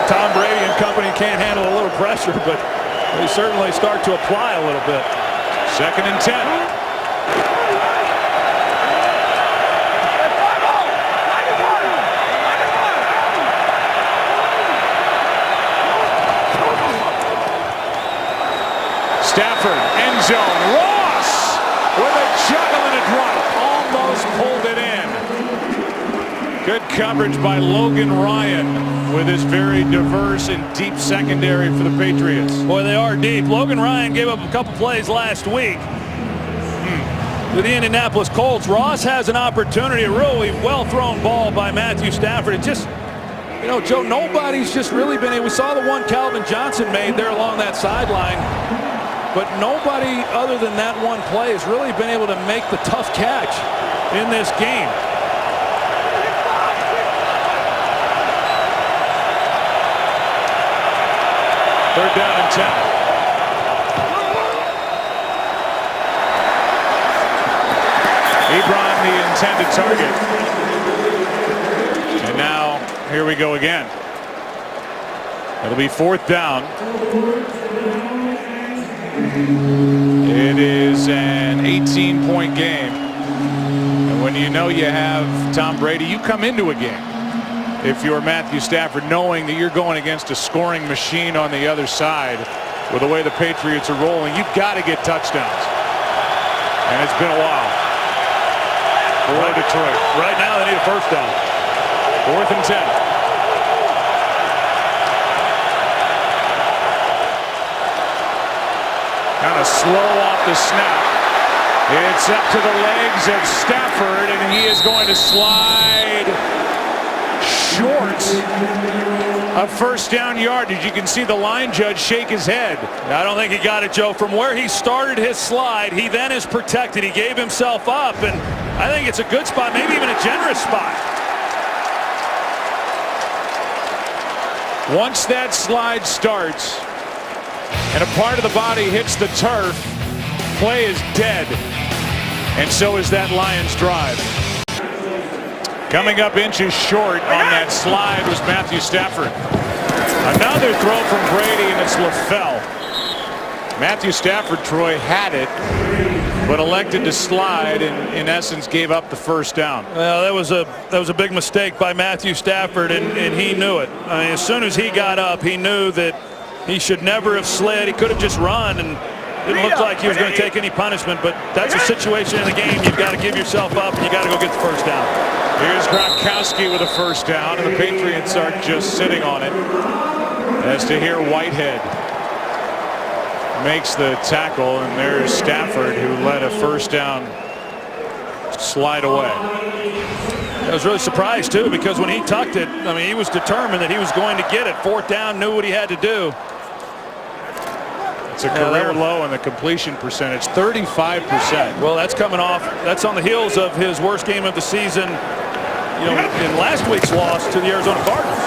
Tom Brady and company can't handle a little pressure, but they certainly start to apply a little bit. 2nd and 10. Stafford, end zone. Ross with a juggle and a drop. Almost pulled it in. Good coverage by Logan Ryan with his very diverse and deep secondary for the Patriots. Boy, they are deep. Logan Ryan gave up a couple plays last week to the Indianapolis Colts. Ross has an opportunity. A really well-thrown ball by Matthew Stafford. It just, Joe, nobody's just really been able. We saw the one Calvin Johnson made there along that sideline. But nobody other than that one play has really been able to make the tough catch in this game. Third down and 10. Ebron, the intended target. And now, here we go again. It'll be 4th down. It is an 18-point game. And when you know you have Tom Brady, you come into a game, if you're Matthew Stafford, knowing that you're going against a scoring machine on the other side with the way the Patriots are rolling, you've got to get touchdowns. And it's been a while for Detroit. Right now they need a 1st down. 4th and 10. Kind of slow off the snap. It's up to the legs of Stafford, and he is going to slide short of first down yardage. You can see the line judge shake his head. I don't think he got it, Joe. From where he started his slide, he then is protected. He gave himself up, and I think it's a good spot, maybe even a generous spot. Once that slide starts and a part of the body hits the turf, play is dead. And so is that Lions drive. Coming up inches short on that slide was Matthew Stafford. Another throw from Brady, and it's LaFell. Matthew Stafford, Troy, had it, but elected to slide and in essence gave up the first down. Well, that was a big mistake by Matthew Stafford, and he knew it. I mean, as soon as he got up, he knew that he should never have slid. He could have just run, and didn't look like he was going to take any punishment, but that's a situation in the game. You've got to give yourself up, and you got to go get the first down. Here's Gronkowski with a first down, and the Patriots are just sitting on it. As Tahir Whitehead makes the tackle, and there's Stafford, who let a first down slide away. I was really surprised, too, because when he tucked it, I mean, he was determined that he was going to get it. 4th down, knew what he had to do. It's a career low in the completion percentage, 35%. Well, that's coming off. That's on the heels of his worst game of the season, you know, in last week's loss to the Arizona Cardinals.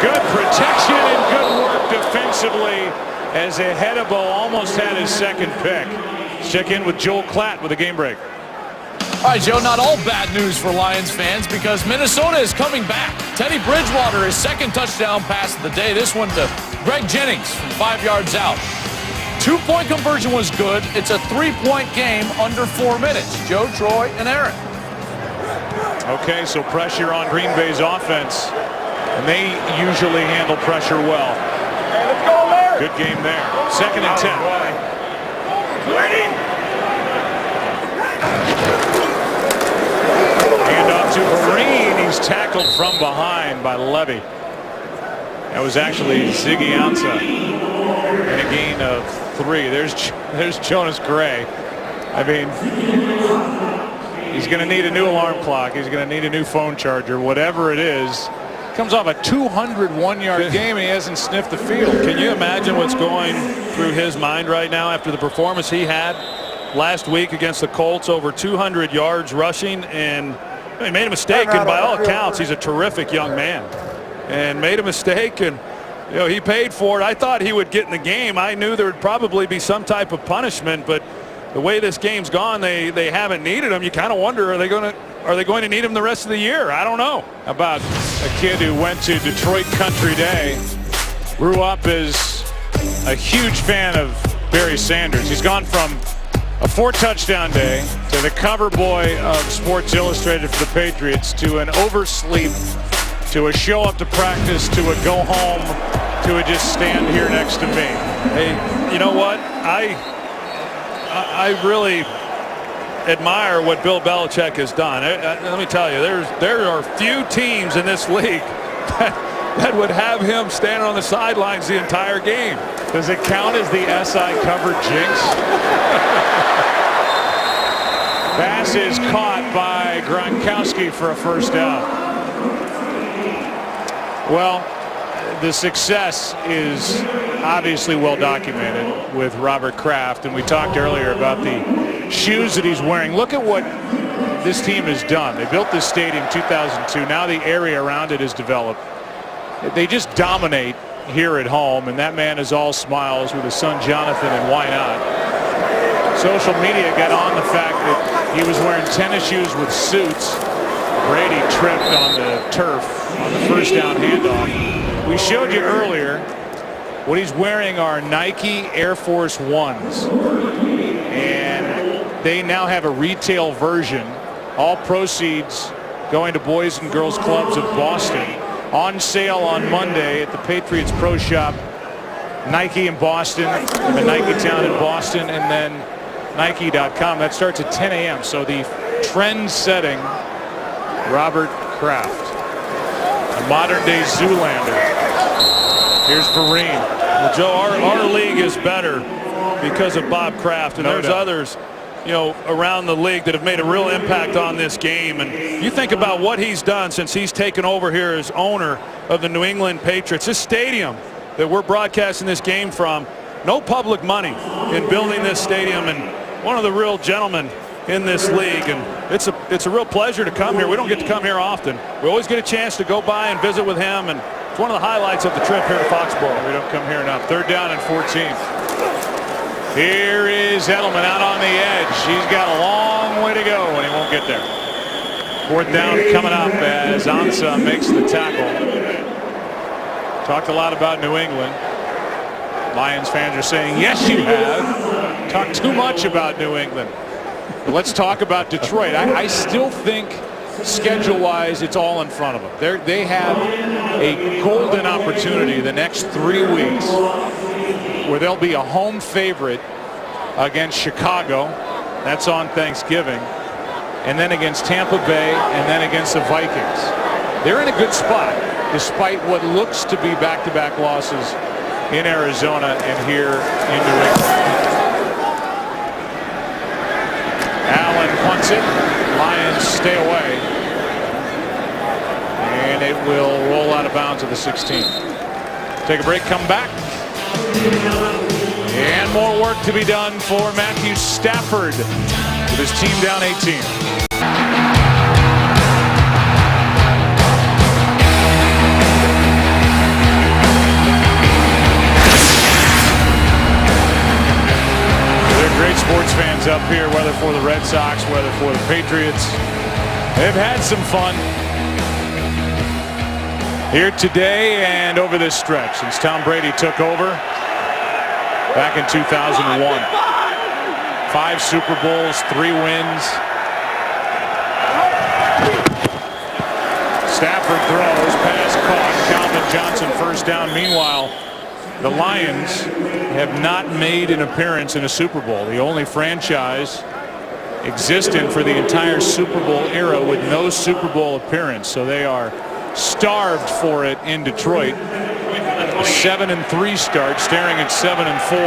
Good protection and good work defensively as Ehedebo almost had his second pick. Let's check in with Joel Klatt with a game break. All right, Joe, not all bad news for Lions fans because Minnesota is coming back. Teddy Bridgewater, his second touchdown pass of the day. This one to Greg Jennings from 5 yards out. 2-point conversion was good. It's a 3-point game under 4 minutes. Joe, Troy, and Aaron. Okay, so pressure on Green Bay's offense, and they usually handle pressure well. Good game there. 2nd and 10. Hand off to Vereen. He's tackled from behind by Levy. That was actually Ziggy Ansah. And a gain of 3. There's Jonas Gray. I mean, he's going to need a new alarm clock. He's going to need a new phone charger. Whatever it is. Comes off a 201-yard game, and he hasn't sniffed the field. Can you imagine what's going through his mind right now after the performance he had last week against the Colts? Over 200 yards rushing, and he made a mistake, and by all accounts, he's a terrific young man. And made a mistake, and you know, he paid for it. I thought he would get in the game. I knew there would probably be some type of punishment, but the way this game's gone, they haven't needed him. You kind of wonder, are they going to need him the rest of the year? I don't know. How about a kid who went to Detroit Country Day, grew up as a huge fan of Barry Sanders. He's gone from a 4-touchdown day to the cover boy of Sports Illustrated for the Patriots to an oversleep to a show up to practice to a go home to a just stand here next to me. Hey, you know what? I really admire what Bill Belichick has done. Let me tell you, there are few teams in this league that would have him standing on the sidelines the entire game. Does it count as the SI cover jinx? Pass is caught by Gronkowski for a first down. Well, the success is obviously well documented with Robert Kraft, and we talked earlier about the shoes that he's wearing. Look at what this team has done. They built this stadium in 2002. Now the area around it is developed. They just dominate here at home, and that man is all smiles with his son Jonathan, and why not? Social media got on the fact that he was wearing tennis shoes with suits. Brady tripped on the turf on the first down handoff. We showed you earlier what he's wearing are Nike Air Force Ones, and they now have a retail version. All proceeds going to Boys and Girls Clubs of Boston. On sale on Monday at the Patriots Pro Shop. Nike in Boston, the Nike Town in Boston, and then Nike.com. That starts at 10 a.m. So the trend-setting Robert Kraft, a modern-day Zoolander. Here's Vereen. Well, Joe, our league is better because of Bob Kraft, and No there's doubt. others, you know, around the league that have made a real impact on this game. And you think about what he's done since he's taken over here as owner of the New England Patriots. This stadium that we're broadcasting this game from, no public money in building this stadium, and one of the real gentlemen in this league. And it's a real pleasure to come here. We don't get to come here often. We always get a chance to go by and visit with him, and it's one of the highlights of the trip here to Foxborough. We don't come here enough. 3rd down and 14. Here is Edelman out on the edge. He's got a long way to go, and he won't get there. 4th down coming up as Ansah makes the tackle. Talked a lot about New England. Lions fans are saying, yes, you have. Talked too much about New England. But let's talk about Detroit. I still think schedule-wise, it's all in front of them. They have a golden opportunity the next 3 weeks where they'll be a home favorite against Chicago. That's on Thanksgiving. And then against Tampa Bay, and then against the Vikings. They're in a good spot, despite what looks to be back-to-back losses in Arizona and here in New England. Allen punts it. Lions stay away. And it will roll out of bounds at the 16. Take a break, come back. And more work to be done for Matthew Stafford with his team down 18. Great sports fans up here, whether for the Red Sox, whether for the Patriots. They've had some fun here today and over this stretch since Tom Brady took over back in 2001. 5 Super Bowls, 3 wins. Stafford throws, pass caught. Calvin Johnson 1st down. Meanwhile, the Lions have not made an appearance in a Super Bowl. The only franchise existent for the entire Super Bowl era with no Super Bowl appearance. So they are starved for it in Detroit. A 7-3 start, staring at 7-4.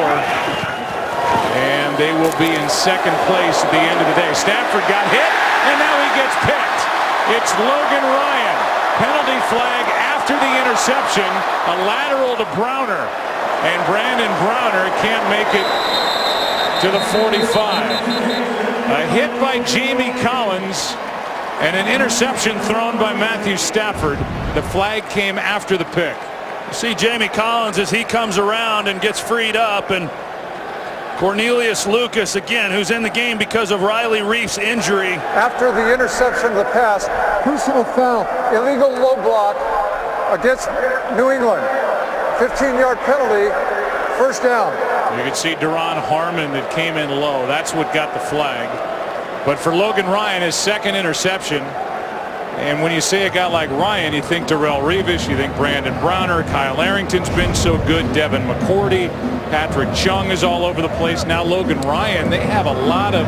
And they will be in 2nd place at the end of the day. Stafford got hit, and now he gets picked. It's Logan Ryan. Penalty flag after the interception. A lateral to Browner. And Brandon Browner can't make it to the 45. A hit by Jamie Collins and an interception thrown by Matthew Stafford. The flag came after the pick. You see Jamie Collins as he comes around and gets freed up, and Cornelius Lucas, again, who's in the game because of Riley Reif's injury. After the interception of the pass, personal foul, illegal low block against New England. 15-yard penalty, 1st down. You can see Duron Harmon that came in low. That's what got the flag. But for Logan Ryan, his 2nd interception. And when you say a guy like Ryan, you think Darrelle Revis, you think Brandon Browner, Kyle Arrington's been so good, Devin McCourty, Patrick Chung is all over the place. Now Logan Ryan, they have a lot of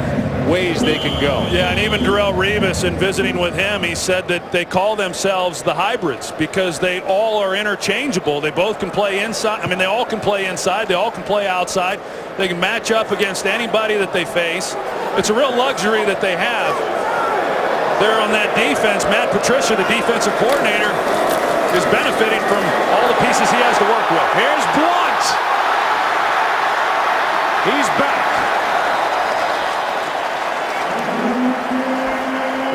ways they can go. Yeah, and even Darrelle Revis, in visiting with him, he said that they call themselves the hybrids because they all are interchangeable. They both can play inside. I mean, they all can play inside. They all can play outside. They can match up against anybody that they face. It's a real luxury that they have there on that defense. Matt Patricia, the defensive coordinator, is benefiting from all the pieces he has to work with. Here's Blunt. He's back.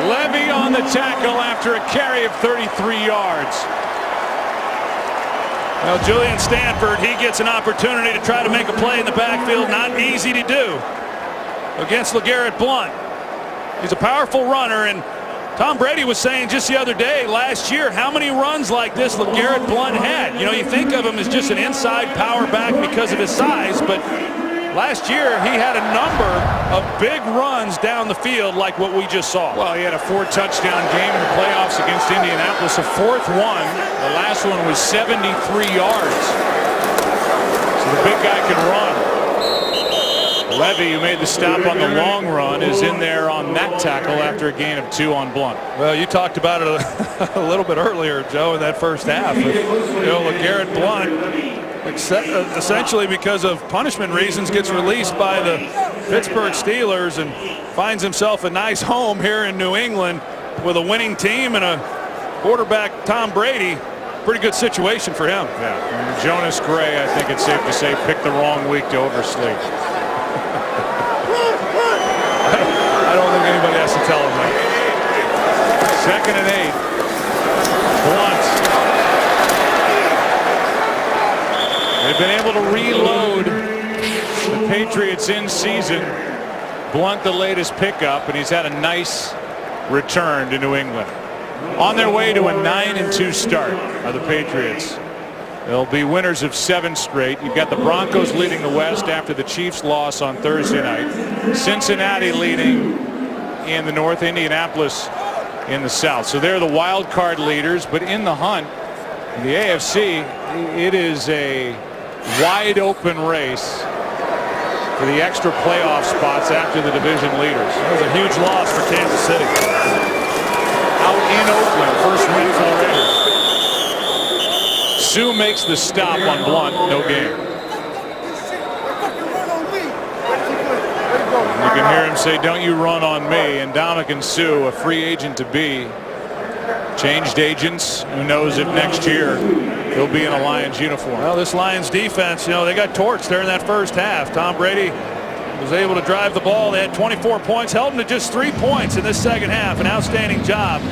Levy on the tackle after a carry of 33 yards. Well, Julian Stanford, he gets an opportunity to try to make a play in the backfield. Not easy to do against LeGarrette Blount. He's a powerful runner, and Tom Brady was saying just the other day, last year, how many runs like this LeGarrette Blount had. You know, you think of him as just an inside power back because of his size, but last year he had a number of big runs down the field like what we just saw. Well, he had a 4-touchdown game in the playoffs against Indianapolis, a 4th one. The last one was 73 yards. So the big guy can run. Levy, who made the stop on the long run, is in there on that tackle after a gain of 2 on Blunt. Well, you talked about it a little bit earlier, Joe, in that first half. You know, LeGarrette Blunt, essentially because of punishment reasons, gets released by the Pittsburgh Steelers and finds himself a nice home here in New England with a winning team and a quarterback, Tom Brady. Pretty good situation for him. Yeah. And Jonas Gray, I think it's safe to say, picked the wrong week to oversleep. I don't think anybody has to tell him that. 2nd and 8. Blunt. They've been able to reload the Patriots in season. Blunt, the latest pickup, and he's had a nice return to New England. On their way to a 9-2 start are the Patriots. They'll be winners of 7 straight. You've got the Broncos leading the West after the Chiefs' loss on Thursday night. Cincinnati leading in the North, Indianapolis in the South. So they're the wild card leaders, but in the hunt, in the AFC, it is a wide open race for the extra playoff spots after the division leaders. That was a huge loss for Kansas City. Out in Oakland, first win for the Raiders. Sue makes the stop on Blunt, no game. You can hear him say, "Don't you run on me." And Ndamukong Suh, a free agent to be, changed agents. Who knows if next year he'll be in a Lions uniform. Well, this Lions defense, you know, they got torched during that first half. Tom Brady was able to drive the ball. They had 24 points, held them to just 3 points in this second half. An outstanding job.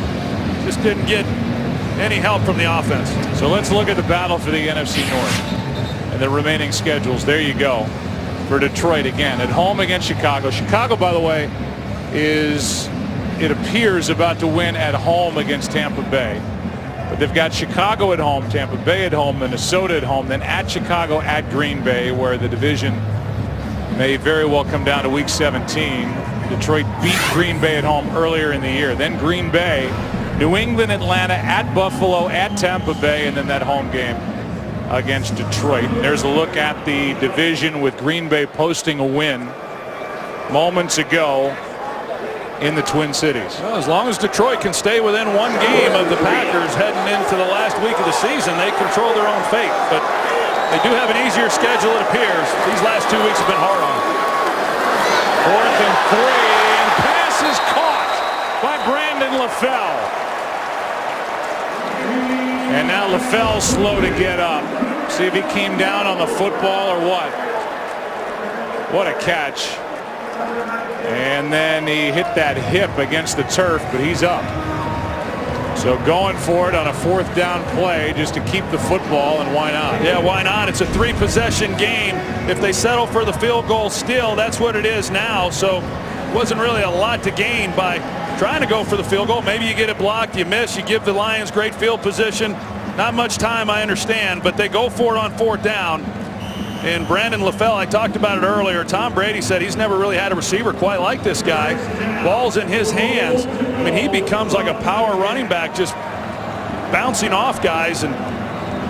Just didn't get any help from the offense. So let's look at the battle for the NFC North and the remaining schedules. There you go. For Detroit again at home against Chicago. Chicago, by the way, is, it appears, about to win at home against Tampa Bay. But they've got Chicago at home, Tampa Bay at home, Minnesota at home, then at Chicago, at Green Bay, where the division may very well come down to week 17. Detroit beat Green Bay at home earlier in the year. Then Green Bay, New England, Atlanta, at Buffalo, at Tampa Bay, and then that home game against Detroit. There's a look at the division with Green Bay posting a win moments ago in the Twin Cities. Well, as long as Detroit can stay within 1 game of the Packers heading into the last week of the season, they control their own fate. But they do have an easier schedule, it appears. These last 2 weeks have been hard on them. 4th and 3, and pass is caught by Brandon LaFell. And now LaFell's slow to get up. See if he came down on the football or what. What a catch. And then he hit that hip against the turf, but he's up. So going for it on a 4th down play just to keep the football, and why not? Yeah, why not? It's a 3-possession game. If they settle for the field goal still, that's what it is now. So wasn't really a lot to gain by trying to go for the field goal. Maybe you get it blocked, you miss, you give the Lions great field position. Not much time, I understand, but they go for it on 4th down. And Brandon LaFell, I talked about it earlier. Tom Brady said he's never really had a receiver quite like this guy. Ball's in his hands. I mean, he becomes like a power running back, just bouncing off guys. And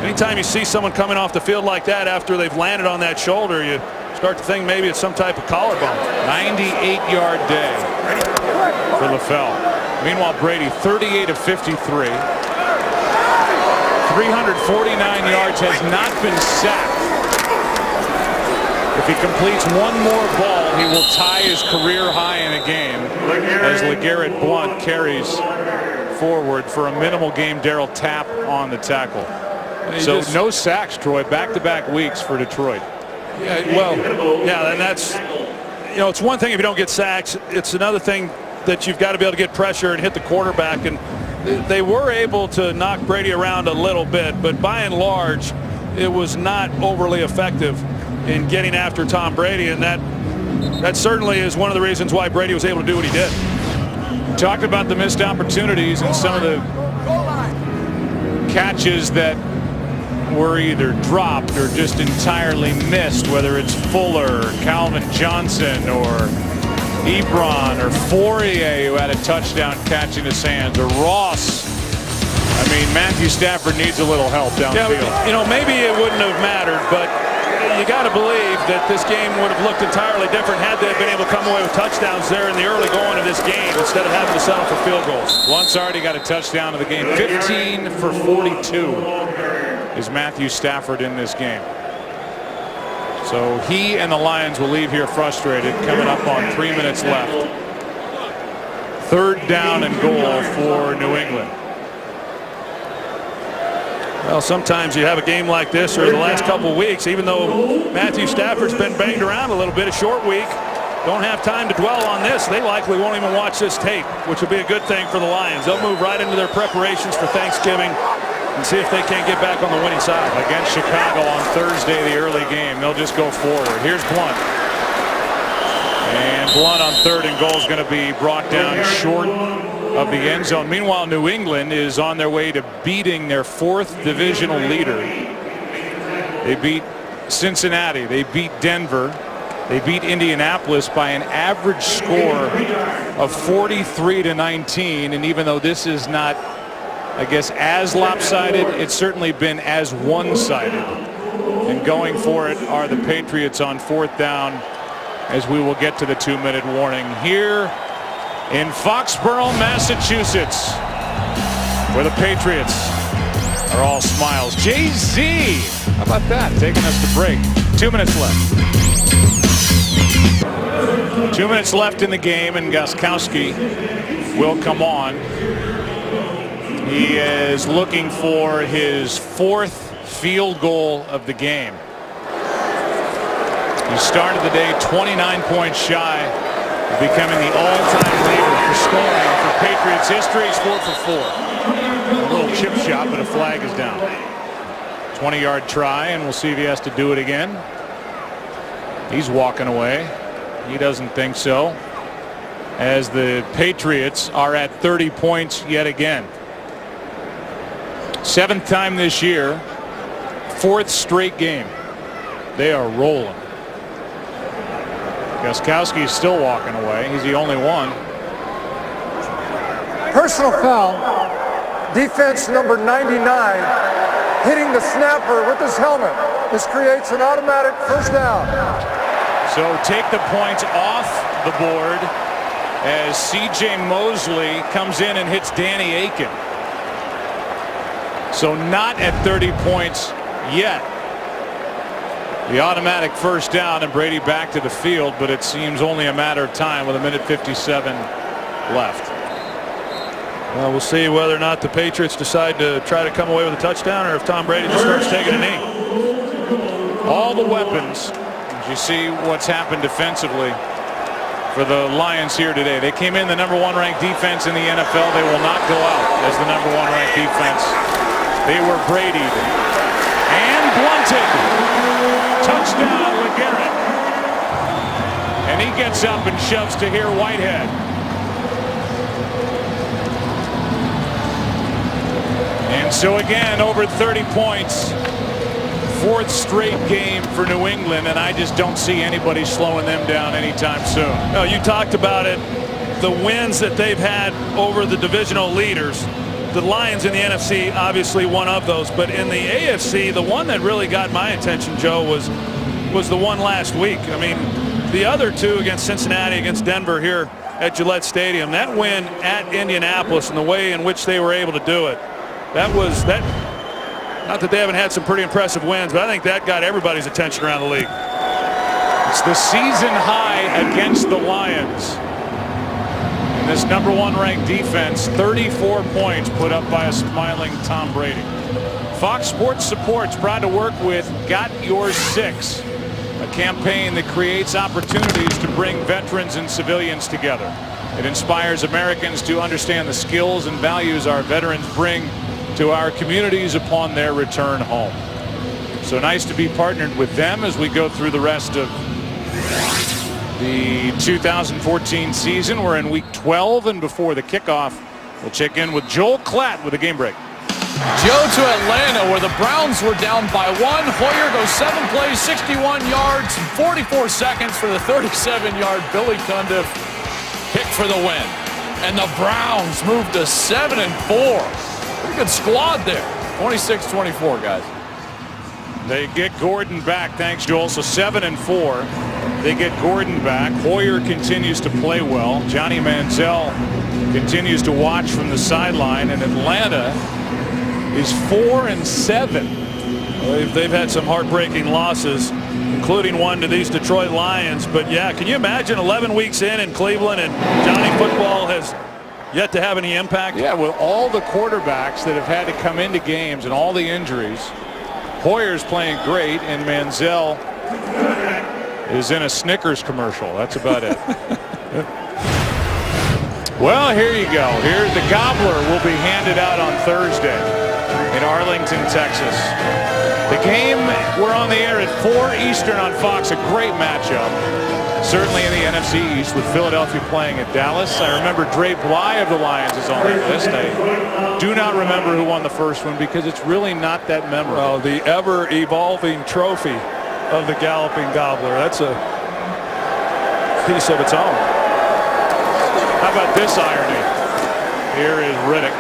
anytime you see someone coming off the field like that after they've landed on that shoulder, you start to think maybe it's some type of collarbone. 98-yard day for LaFell. Meanwhile, Brady, 38 of 53. 349 yards, has not been sacked. If he completes one more ball, he will tie his career high in a game as LeGarrette Blunt carries forward for a minimal game. Darryl Tapp on the tackle. So no sacks, Troy, back-to-back weeks for Detroit. Yeah, well, yeah, and that's, you know, it's one thing if you don't get sacks. It's another thing that you've got to be able to get pressure and hit the quarterback. And they were able to knock Brady around a little bit, but by and large, it was not overly effective in getting after Tom Brady, and that certainly is one of the reasons why Brady was able to do what he did. Talked about the missed opportunities and some of the catches that were either dropped or just entirely missed, whether it's Fuller, Calvin Johnson, or Ebron, or Fourier, who had a touchdown catch in his hands, or Ross. I mean, Matthew Stafford needs a little help downfield. Yeah, you know, maybe it wouldn't have mattered, but you got to believe that this game would have looked entirely different had they been able to come away with touchdowns there in the early going of this game instead of having to settle for field goals. Blunt's already got a touchdown in the game. 15 for 42 is Matthew Stafford in this game. So he and the Lions will leave here frustrated, coming up on 3 minutes left. 3rd down and goal for New England. Well, sometimes you have a game like this or the last couple of weeks, even though Matthew Stafford's been banged around a little bit, a short week, don't have time to dwell on this. They likely won't even watch this tape, which will be a good thing for the Lions. They'll move right into their preparations for Thanksgiving and see if they can't get back on the winning side. Against Chicago on Thursday, the early game, they'll just go forward. Here's Blunt. And Blunt on 3rd and goal is going to be brought down short of the end zone. Meanwhile, New England is on their way to beating their 4th divisional leader. They beat Cincinnati. They beat Denver. They beat Indianapolis by an average score of 43-19. And even though this is not, I guess, as lopsided, it's certainly been as one-sided. And going for it are the Patriots on 4th down, as we will get to the 2-minute warning here in Foxborough, Massachusetts, where the Patriots are all smiles. Jay-Z, how about that? Taking us to break. 2 minutes left. 2 minutes left in the game, and Gostkowski will come on. He is looking for his 4th field goal of the game. He started the day 29 points shy of becoming the all-time leader for scoring for Patriots history. He's 4 for 4. A little chip shot, but a flag is down. 20-yard try, and we'll see if he has to do it again. He's walking away. He doesn't think so, as the Patriots are at 30 points yet again. 7th time this year, 4th straight game. They are rolling. Gostkowski is still walking away. He's the only one. Personal foul. Defense number 99 hitting the snapper with his helmet. This creates an automatic 1st down. So take the points off the board as C.J. Mosley comes in and hits Danny Aiken. So not at 30 points yet. The automatic 1st down, and Brady back to the field, but it seems only a matter of time with 1:57 left. Well, we'll see whether or not the Patriots decide to try to come away with a touchdown or if Tom Brady just starts taking a knee. All the weapons, as you see what's happened defensively for the Lions here today. They came in the #1 ranked defense in the NFL. They will not go out as the #1 ranked defense. They were Brady'd and blunted. Touchdown, LeGarrette. And he gets up and shoves Tahir Whitehead. And so again, over 30 points. 4th straight game for New England, and I just don't see anybody slowing them down anytime soon. No, you talked about it. The wins that they've had over the divisional leaders. The Lions in the NFC, obviously one of those, but in the AFC, the one that really got my attention, Joe, was the one last week. I mean, the other two against Cincinnati, against Denver here at Gillette Stadium, that win at Indianapolis and the way in which they were able to do it, that. Not that they haven't had some pretty impressive wins, but I think that got everybody's attention around the league. It's the season high against the Lions. And this #1 ranked defense, 34 points put up by a smiling Tom Brady. Fox Sports Support's proud to work with Got Your Six, a campaign that creates opportunities to bring veterans and civilians together. It inspires Americans to understand the skills and values our veterans bring to our communities upon their return home. So nice to be partnered with them as we go through the rest of the 2014 season. We're in week 12, and before the kickoff, we'll check in with Joel Klatt with a game break. Joe to Atlanta, where the Browns were down by 1. Hoyer goes 7 plays, 61 yards, 44 seconds for the 37-yard Billy Cundiff kick for the win. And the Browns moved to 7-4. Pretty good squad there. 26-24, guys. They get Gordon back. Thanks, Joel. So 7-4. They get Gordon back. Hoyer continues to play well. Johnny Manziel continues to watch from the sideline. And Atlanta is 4-7. Well, they've had some heartbreaking losses, including one to these Detroit Lions. But yeah, can you imagine 11 weeks in Cleveland and Johnny football has yet to have any impact? Yeah, with all the quarterbacks that have had to come into games and all the injuries, Hoyer's playing great, and Manziel is in a Snickers commercial. That's about it. Well, here you go. Here, the Gobbler will be handed out on Thursday in Arlington, Texas. The game, we're on the air at 4 Eastern on Fox. A great matchup. Certainly in the NFC East with Philadelphia playing at Dallas. I remember Dre Bly of the Lions is on that list. I do not remember who won the first one because it's really not that memorable. Well, the ever-evolving trophy of the Galloping Gobbler. That's a piece of its own. How about this irony? Here is Riddick.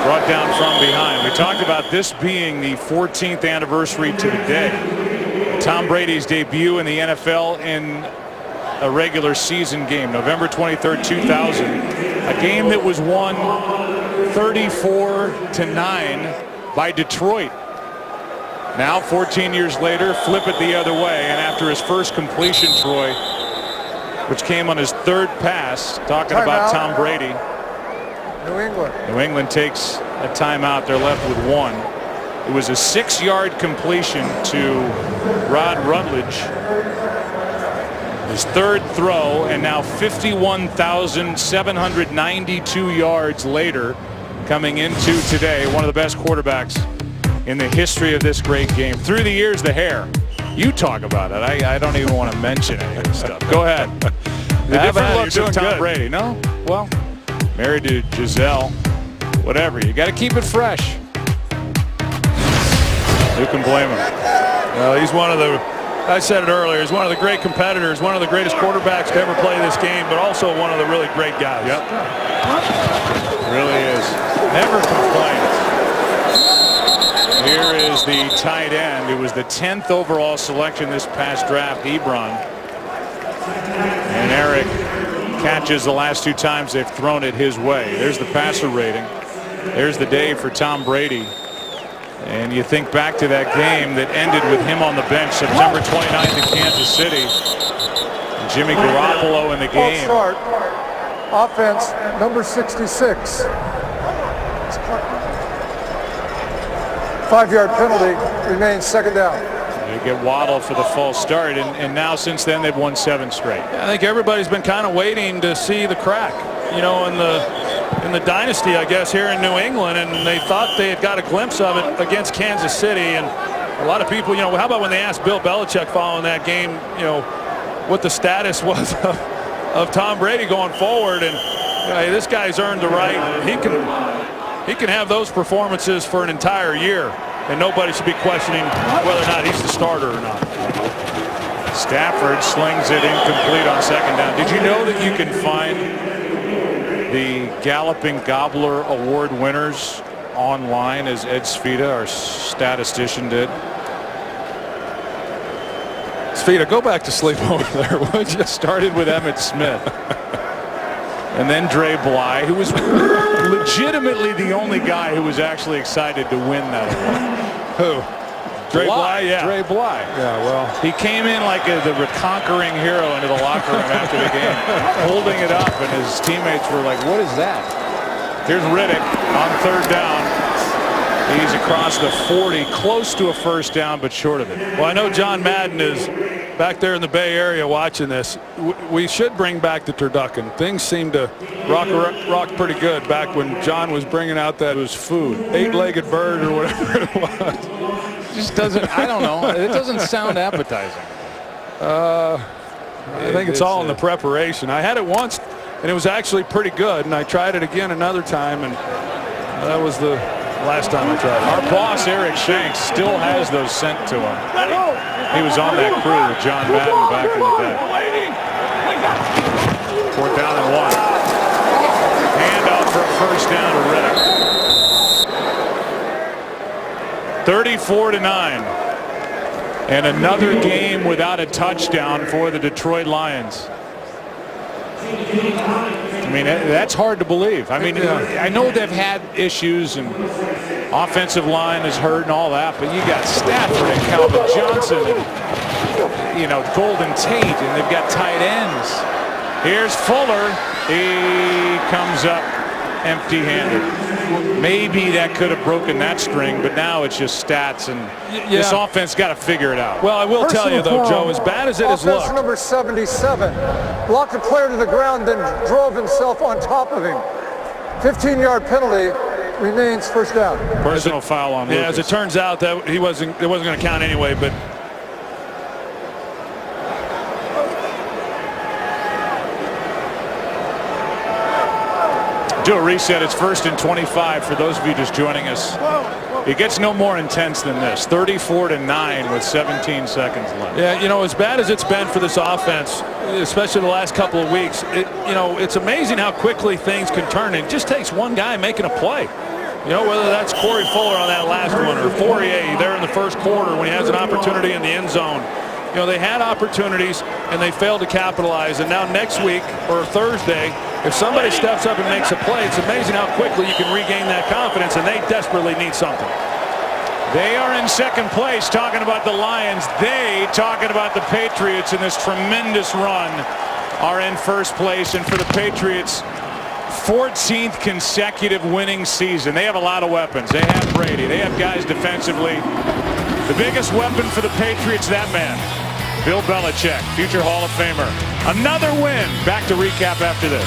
Brought down from behind. We talked about this being the 14th anniversary to the day. Tom Brady's debut in the NFL in a regular season game, November 23rd, 2000. A game that was won 34-9 by Detroit. Now, 14 years later, flip it the other way. And after his first completion, Troy, which came on his third pass, talking about Tom Brady. New England. New England takes a timeout. They're left with one. It was a 6-yard completion to Rod Rutledge. His third throw, and now 51,792 yards later, coming into today, one of the best quarterbacks in the history of this great game. Through the years, the hair. You talk about it. I don't even want to mention any of this stuff. Go ahead. The different looks of Tom Brady. No? Well, married to Giselle. Whatever. You got to keep it fresh. Who can blame him? Well, he's one of the, I said it earlier, he's one of the great competitors, one of the greatest quarterbacks to ever play this game, but also one of the really great guys. Yep. Really is. Never complains. Here is the tight end. It was the 10th overall selection this past draft, Ebron. And Eric catches the last 2 times they've thrown it his way. There's the passer rating. There's the day for Tom Brady. And you think back to that game that ended with him on the bench September 29th in Kansas City. And Jimmy Garoppolo in the game. Start. Offense number 66. 5-yard penalty, remains second down. They get Waddle for the false start, and now since then they've won 7 straight. I think everybody's been kind of waiting to see the crack, you know, in the dynasty, I guess, here in New England, and they thought they had got a glimpse of it against Kansas City. And a lot of people, you know, how about when they asked Bill Belichick following that game, you know, what the status was of Tom Brady going forward, and you know, hey, this guy's earned the right. He can have those performances for an entire year, and nobody should be questioning whether or not he's the starter or not. Stafford slings it incomplete on second down. Did you know that you can find the Galloping Gobbler Award winners online, as Ed Svita, our statistician, did? Svita, go back to sleep over there, would you? Started with Emmitt Smith. And then Dre Bly, who was legitimately the only guy who was actually excited to win that award. Who? Dre Bly, yeah. Dre Bly. Yeah, well. He came in like the reconquering hero into the locker room after the game, holding it up, and his teammates were like, what is that? Here's Riddick on third down. He's across the 40, close to a first down, but short of it. Well, I know John Madden is back there in the Bay Area watching this. We should bring back the turducken. Things seem to rock pretty good back when John was bringing out that, it was food, 8-legged bird or whatever it was. Just doesn't, I don't know, it doesn't sound appetizing. I think it's all in the preparation. I had it once and it was actually pretty good, and I tried it again another time, and that was the last time I tried it. Our boss Eric Shanks still has those sent to him. He was on that crew with John Madden back in the day. 4th down and 1. Handoff for a first down to Riddick. 34-9. And another game without a touchdown for the Detroit Lions. I mean, that's hard to believe. I mean, I know they've had issues and offensive line is hurt and all that, but you got Stafford and Calvin Johnson and, you know, Golden Tate, and they've got tight ends. Here's Fuller. He comes up empty-handed. Maybe that could have broken that string, but now it's just stats, and this offense got to figure it out. Well, I will tell you, though, Joe, as bad as it has looked. Offense number 77 blocked a player to the ground, then drove himself on top of him. 15-yard penalty, remains first down. Personal foul on Lucas. Yeah, as it turns out, that it wasn't going to count anyway, but. Do a reset. It's 1st and 25 for those of you just joining us. It gets no more intense than this. 34-9 with 17 seconds left. Yeah, you know, as bad as it's been for this offense, especially the last couple of weeks, you know, it's amazing how quickly things can turn. It just takes one guy making a play. You know, whether that's Corey Fuller on that last one or Fourier there in the first quarter when he has an opportunity in the end zone. You know, they had opportunities and they failed to capitalize. And now next week or Thursday, if somebody steps up and makes a play, it's amazing how quickly you can regain that confidence, and they desperately need something. They are in second place talking about the Lions. They, talking about the Patriots in this tremendous run, are in first place. And for the Patriots, 14th consecutive winning season. They have a lot of weapons. They have Brady. They have guys defensively. The biggest weapon for the Patriots, that man, Bill Belichick, future Hall of Famer. Another win. Back to recap after this.